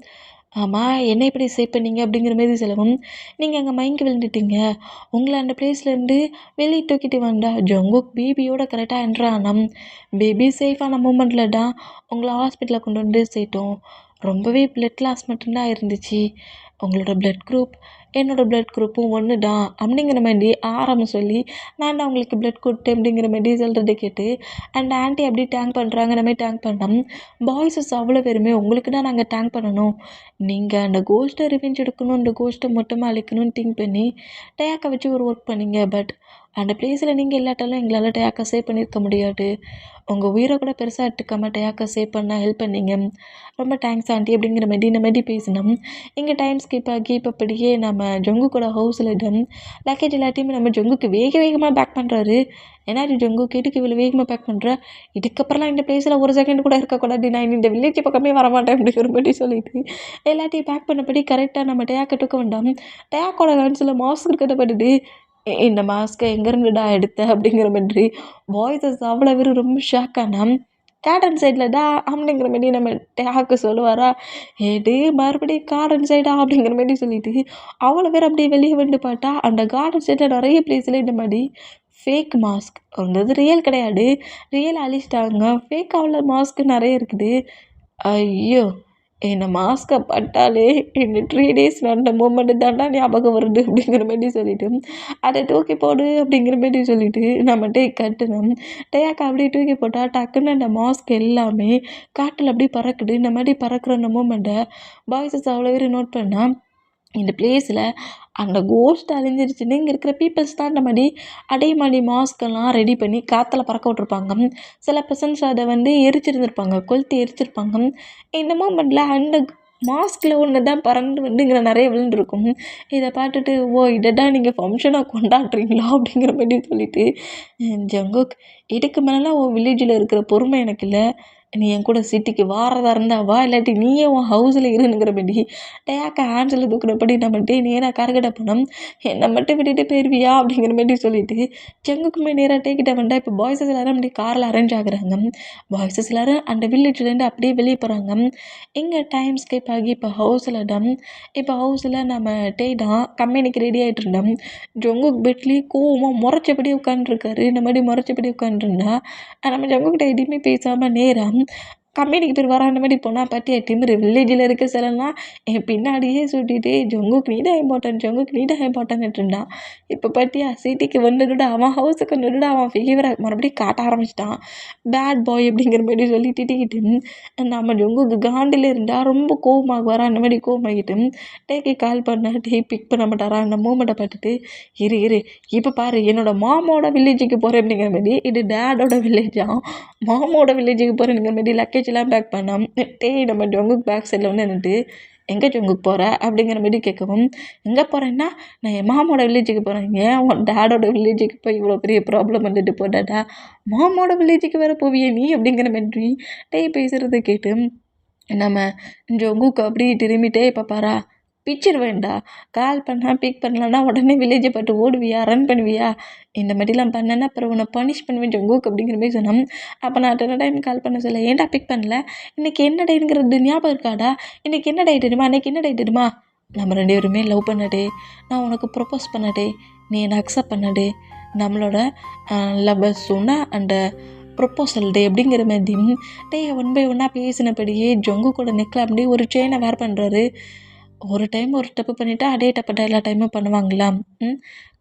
ஆமாம் என்ன இப்படி சேவ் பண்ணீங்க அப்படிங்கிற மாதிரி சொல்லவும், நீங்கள் அங்கே மயங்கி விழுந்துட்டீங்க, உங்களை அந்த பிளேஸ்லேருந்து வெளியே தூக்கிட்டு வந்தா ஜங்குக் பேபியோட கரெக்டாக என்ட்ரானம். பேபி சேஃபான மூமெண்ட்டில் தான் உங்களை ஹாஸ்பிட்டலில் கொண்டு வந்து சேர்த்தோம். ரொம்பவே பிளட் லாஸ் மட்டும்தான் இருந்துச்சு. உங்களோட பிளட் குரூப் என்னோடய பிளட் குரூப்பும் ஒன்று தான் அப்படிங்கிற மாதிரி ஆரம்பம் சொல்லி நான் தான் உங்களுக்கு பிளட் கொடுத்தேன் அப்படிங்கிற மாதிரி சொல்கிறத கேட்டு அண்ட் ஆன்ட்டி அப்படியே டேங்க் பண்ணுறாங்க. நம்ம டேங்க் பண்ணோம். பாய்ஸஸ் அவ்வளோ பேருமே உங்களுக்கு தான் நாங்கள் டேங்க் பண்ணணும், நீங்கள் அந்த கோஸ்ட்டை ரிவெஞ்ச் எடுக்கணும், அந்த கோஸ்ட்டை மொத்தமாக அழிக்கணும்னு திங்க் பண்ணி டயாக்கை வச்சு ஒரு ஒர்க் பண்ணீங்க. பட் அந்த பிளேஸில் நீங்கள் இல்லாட்டாலும் எங்களால் டயாக்கை சேவ் பண்ணியிருக்க முடியாது. உங்கள் உயிரை கூட பெருசாக எடுத்துக்காம டயாக்கை சேவ் பண்ண ஹெல்ப் பண்ணீங்க, ரொம்ப தேங்க்ஸ் ஆண்டி அப்படிங்கிற மாதிரி இந்த மாதிரி பேசினோம். இங்கே டைம் ஸ்கிப் ஆகி இப்போ அப்படியே நம்ம ஜங்குக்கோட ஹவுஸில் லக்கேஜ் எல்லாத்தையுமே நம்ம ஜங்குக்கு வேகமாக பேக் பண்ணுறாரு. ஏன்னா ஜங்கு கேட்டுக்கு இவ்வளோ வேகமாக பேக் பண்ணுற, இதுக்கப்புறம்லாம் இந்த பிளேஸில் ஒரு செகண்ட் கூட இருக்கக்கூடாது, நான் இந்த வில்லேஜ் பக்கமே வரமாட்டேன் அப்படிங்கிற மாதிரி சொல்லிட்டு எல்லாத்தையும் பேக் பண்ணபடி கரெக்டாக நம்ம டயாக்கை தூக்க வேண்டாம். டயாக்கோட ஹேண்ட்ஸில் மாஸ்க் இருக்கிறத பட்டுட்டு இந்த மாஸ்க்கை எங்கேருந்துடா எடுத்த அப்படிங்கிற மாதிரி வாய்ஸஸ் அவ்வளோ பேர் ரொம்ப ஷாக் ஆனா கார்டன் சைடில் டா அப்படிங்கிற மாதிரி நம்ம டேக்கு சொல்லுவாரா, ஏடு மறுபடியும் கார்டன் சைடா அப்படிங்கிற மாதிரி சொல்லிட்டு அவ்வளோ பேர் அப்படியே வெளியே வந்து பார்த்தா அந்த கார்டன் சைடில் நிறைய பிளேஸில் இந்த மாதிரி ஃபேக் மாஸ்க் இருந்தது, ரியல் கிடையாது. ரியல் அழிச்சிட்டாங்க, ஃபேக் அவ்வளோ மாஸ்க் நிறைய இருக்குது. ஐயோ இந்த மாஸ்க்கை பட்டாலே இந்த 3 days நடந்த மூமெண்ட்டு தாண்டா ஞாபகம் வருது அப்படிங்கிற மாதிரி சொல்லிட்டு அதை தூக்கி போடு அப்படிங்கிற மாதிரி சொல்லிட்டு நம்ம கட்டுனோம். டேயாக்கா அப்படியே தூக்கி போட்டால் டக்குன்னு அந்த மாஸ்க் எல்லாமே காட்டில் அப்படியே பறக்குது. இந்த மாதிரி பறக்கிற அந்த மூமெண்ட்டை பாய்ஸஸ் அவ்வளோ பேர் நோட் பண்ணால் இந்த பிளேஸில் அந்த கோஸ்ட் அழிஞ்சிருச்சுன்னு இங்கே இருக்கிற பீப்புள்ஸ் தான் இந்த மாதிரி அதே மாதிரி மாஸ்கெல்லாம் ரெடி பண்ணி காற்றுல பறக்க விட்ருப்பாங்க. சில பர்சன்ஸ் அதை வந்து எரிச்சிருந்துருப்பாங்க, கொளுத்தி எரிச்சிருப்பாங்க. இந்த மூமெண்ட்டில் அந்த மாஸ்கில் ஒன்று தான் பறந்து வந்து இங்கே நிறைய விழுந்துருக்கும். இதை பார்த்துட்டு ஓ இதை தான் நீங்கள் ஃபங்க்ஷனாக கொண்டாடுறீங்களா அப்படிங்கிற மாதிரி சொல்லிட்டு ஜங்குக் இதுக்கு மேலாம் உன் வில்லேஜில் இருக்கிற பொறுமை எனக்கு இல்லை, நீ என் கூட சிட்டிக்கு வாரதா இருந்தா வா, இல்லாட்டி நீயே உன் ஹவுஸில் இருந்துங்கிறபடி டயாக்கா ஹேண்ட்ஸில் தூக்குறபடி நம்ம நேராக கரகடை போனோம். என்னை மட்டும் விட்டுட்டு போயிடுவியா அப்படிங்கிற மாதிரி சொல்லிட்டு செங்குக்குமே நேராக டேக்கிட்ட வந்தா இப்போ பாய்ஸஸ் எல்லோரும் அப்படி காரில் அரேஞ்ச் ஆகுறாங்க. பாய்ஸஸ் எல்லோரும் அந்த வில்லேஜ்லேருந்து அப்படியே வெளியே போகிறாங்க. இங்கே டைம் ஸ்கிப் ஆகி இப்போ ஹவுஸில் தான். இப்போ ஹவுஸில் நம்ம தான் கம்பெனிக்கு ரெடி ஆகிட்டு இருந்தோம். ஜங்குக் பெட்லேயே கோவமாக முறைச்சபடி உட்காந்துருக்காரு. இந்த மாதிரி முறைச்சபடி உட்காந்துருந்தா நம்ம ஜங்குக்கிட்ட எதுவுமே பேசாமல் நேராக கம்பெனிக்கு பேர் வராத மாதிரி போனால் பார்த்தியா திமிரு, வில்லேஜில் இருக்க சிலலாம் என் பின்னாடியே சுட்டிகிட்டே ஜங்குக்கு நீ தான் இம்பார்ட்டன்ட், ஜங்குக்கு நீ தான் இம்பார்ட்டன்ட் இருந்தான். இப்போ பார்த்தியா சிட்டிக்கு வந்துவிட அவன் ஹவுஸுக்கு வந்துவிட அவன் ஃபீவரை மறுபடியும் காட்ட ஆரம்பிச்சிட்டான், பேட் பாய் அப்படிங்கிற மாதிரி சொல்லி திட்டிக்கிட்டு நம்ம ஜங்குக்கு காண்டில் இருந்தால் ரொம்ப கோவமாகுவாரா. அந்த மாதிரி கோவமாகிட்டு டேக்கு கால் பண்ண பிக் பண்ண மாட்டாரா. அந்த மூமெண்ட்டை பார்த்துட்டு இரு இப்போ பாரு என்னோடய மாமோட வில்லேஜுக்கு போகிறேன் அப்படிங்கிற மாதிரி, இது டேடோட வில்லேஜா, மாமோட வில்லேஜுக்கு போகிறேங்கிற மாதிரி லக்கேஜெலாம் பேக் பண்ணோம். நம்ம ஜங்குக்கு பேக் சைடில் வந்து நின்றுட்டு எங்கே ஜங்குக்கு போகிற அப்படிங்கிற மாதிரி கேட்கவும், எங்கே போகிறேன்னா நான் என் மாமோட வில்லேஜுக்கு போகிறேன். ஏன் உன் டேடோட வில்லேஜுக்கு போய் இவ்வளோ பெரிய ப்ராப்ளம் வந்துட்டு போட்டாடா, மாமோட வில்லேஜுக்கு வேறு போவியே நீ அப்படிங்கிற மாதிரி பேசுகிறத கேட்டு நம்ம ஜங்குக்கு அப்படி திரும்பிட்டே இப்போ பாரா பிச்சிருவேன்டா, கால் பண்ணால் பிக் பண்ணலன்னா உடனே வில்லேஜை பார்த்து ஓடுவியா, ரன் பண்ணுவியா, இந்த மாதிரிலாம் பண்ணேன்னா அப்புறம் உன்னை பனிஷ் பண்ணுவேன் ஜங்குக் அப்படிங்கிற மாதிரி சொன்னோம். அப்போ நான் அத்தனை டைம் கால் பண்ண சொல்ல ஏன்டா பிக் பண்ணல, இன்றைக்கி என்ன டேங்கிறது ஞாபகம் இருக்காடா, இன்றைக்கி என்ன டே தெரியுமா, அன்றைக்கி என்ன டே தெரியுமா, நம்ம 2 பேருமே லவ் பண்ணடே, நான் உனக்கு ப்ரொப்போஸ் பண்ணடே, நீ என்னை அக்செப்ட் பண்ணடே, நம்மளோட லவ்வர்ஸ் சொன்னால் அந்த ப்ரொப்போசல் டே அப்படிங்கிற மாதிரி ஒன் பை ஒன்னாக பேசினபடியே ஜங்குக்கோட நெக்கில் அப்படியே ஒரு செயினை வேர் பண்ணுறாரு. ஒரு டைம் ஒரு தப்பு பண்ணிவிட்டா அதே தப்பு தான் எல்லா டைமும் பண்ணுவாங்களா.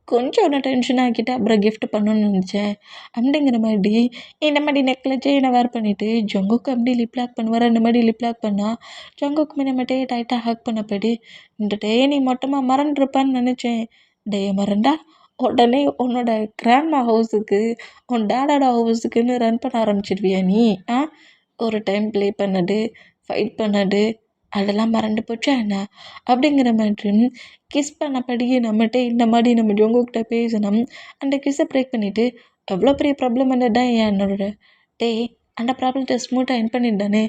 கொஞ்சம் ஒன்று டென்ஷன் ஆக்கிட்டு அப்புறம் கிஃப்ட் பண்ணணும்னு நினச்சேன் அப்படிங்கிற மாதிரி இந்த மாதிரி நெக்கில் செயினை வேர் பண்ணிவிட்டு ஜங்குக்கு அப்படி லிப் லாக் பண்ணுவார். அந்த மாதிரி லிப் லாக் பண்ணால் ஜங்குக்கு நம்மகிட்டே டைட்டாக ஹக் பண்ணப்படி இந்த டே நீ மொத்தமாக மறந்துருப்பான்னு நினச்சேன். டே மறந்தா உடனே உன்னோட கிராண்ட்மா ஹவுஸுக்கு உன் டேடோட ஹவுஸுக்குன்னு ரன் பண்ண ஆரம்பிச்சிடுவியா நீ? ஒரு டைம் ப்ளே பண்ணது, ஃபைட் பண்ணது அதெல்லாம் மறந்து போச்சா என்ன? அப்படிங்கிற மாதிரி கிஸ் பண்ணபடியே நம்மகிட்ட இந்த மாதிரி நம்ம ஜங்குக்கிட்ட பேசணும். அந்த கிஸ்ஸை ப்ரேக் பண்ணிவிட்டு எவ்வளோ பெரிய ப்ராப்ளம் வந்தது தான் என்னோட டேய் அந்த ப்ராப்ளத்தை ஸ்மூத்தாக என் பண்ணியிருந்தானே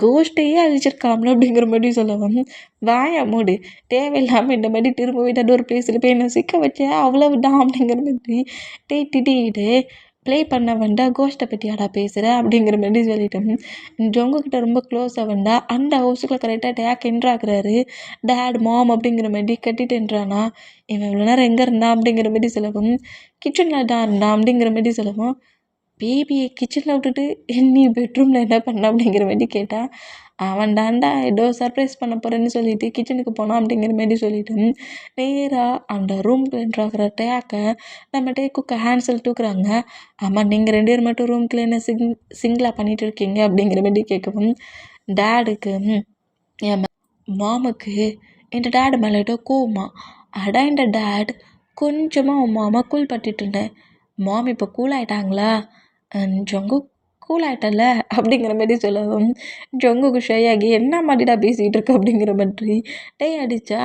கோஸ்ட்டையே அழிச்சிருக்காமல அப்படிங்கிற மாதிரி சொல்லவும் வாயா மூடு தேவையில்லாமல் இந்த மாதிரி திரும்ப ஏதாவது ஒரு பிளேஸில் போய் என்ன சிக்க வச்சேன் அவ்வளவுதான் அப்படிங்கிற மாதிரி திட்டிட்டு ப்ளே பண்ண வந்தா கோஸ்ட்டை பற்றியாடா பேசுகிற அப்படிங்கிற மாதிரி சொல்லிட்டேன். ஜங்குக்கிட்ட ரொம்ப க்ளோஸாக வந்தா அந்த ஹவுஸுக்குள்ள கரெக்டாக டேக் என்ட்ராக்குறாரு. டேட் மாம் அப்படிங்கிற மாதிரி கட்டிட்டு என்ட்ரானா இவன் இவ்வளோ நேரம் எங்கே இருந்தான் அப்படிங்கிற மாதிரி சொல்லவும் கிச்சனில் தான் இருந்தான் அப்படிங்கிற மாதிரி சொல்லவும் பேபியை கிச்சனில் விட்டுட்டு நீ பெட்ரூமில் என்ன பண்ண அப்படிங்கிற மாதிரி கேட்டால் அவன் தாண்டா ஏதோ சர்ப்ரைஸ் பண்ண போகிறேன்னு சொல்லிட்டு கிச்சனுக்கு போனான் அப்படிங்கிற மாதிரி சொல்லிட்டு நேராக அந்த ரூம்குள்ள என்ட்ராகிற டேக்கை நம்ம டேக்குக்கு ஹேண்ட்ஸில் தூக்குறாங்க. ஆமாம் நீங்கள் 2 பேர் மட்டும் ரூம்குள்ள என்ன சிங்கிளாக பண்ணிகிட்டு இருக்கீங்க அப்படிங்கிற மாதிரி கேட்கவும் டேடுக்கு என் மாமுக்கு என் டேடு மேலே ஏதோ கோவமா அடா இந்த டேட் கொஞ்சமாக உன் மாமா கூல் பட்டுட்டு இருந்தேன். மாம் இப்போ கூல் ஆகிட்டாங்களா? ஜங்கு கூல் ஆகிட்டல அப்படிங்கிற மாதிரி சொல்லவும் ஜங்குக்கு ஷையாகி என்ன மாதிரிடா பேசிகிட்டு இருக்கு அப்படிங்கிற மாதிரி டே அடித்தா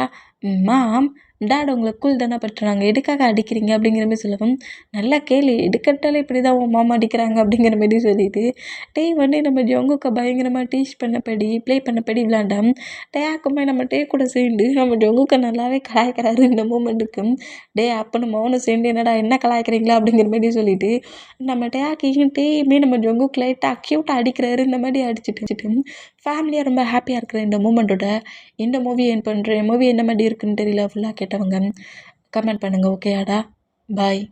மாம் டேட் உங்களை கூல் தானே பட்டுறாங்க எதுக்காக அடிக்கிறீங்க அப்படிங்கிற மாதிரி சொல்லவும் நல்லா கேள்வி எடுக்கட்டாலே இப்படி தான் உன் மாமா அடிக்கிறாங்க அப்படிங்கிற மாதிரி சொல்லிட்டு டே வந்து நம்ம ஜங்குக்கு பயங்கரமாக டீச் பண்ணப்படி ப்ளே பண்ணப்படி விளாண்டாம். டேக்குமே நம்ம டே கூட சேர்ந்து நம்ம ஜங்குக்கு நல்லாவே கலாய்க்கிறாரு இந்த மூமெண்ட்டுக்கு. டே அப்போ நம்ம அவனை சேர்ந்து என்னடா என்ன கலாய்க்கிறீங்களா அப்படிங்கிற மாதிரி சொல்லிட்டு நம்ம டேக்கையும் டேயுமே நம்ம ஜங்குக்கு லைட்டாக க்யூட்டாக அடிக்கிறாரு. இந்த மாதிரி அடிச்சுட்டு ஃபேமிலியாக ரொம்ப ஹாப்பியாக இருக்கிற இந்த மூமெண்ட்டோட இந்த மூவி என் பண்ணுறேன். மூவி என்ன மாதிரி இருக்குன்னு தெரியல ஃபுல்லாக கேட்டவங்க கமெண்ட் பண்ணுங்கள். ஓகேயாடா பாய்.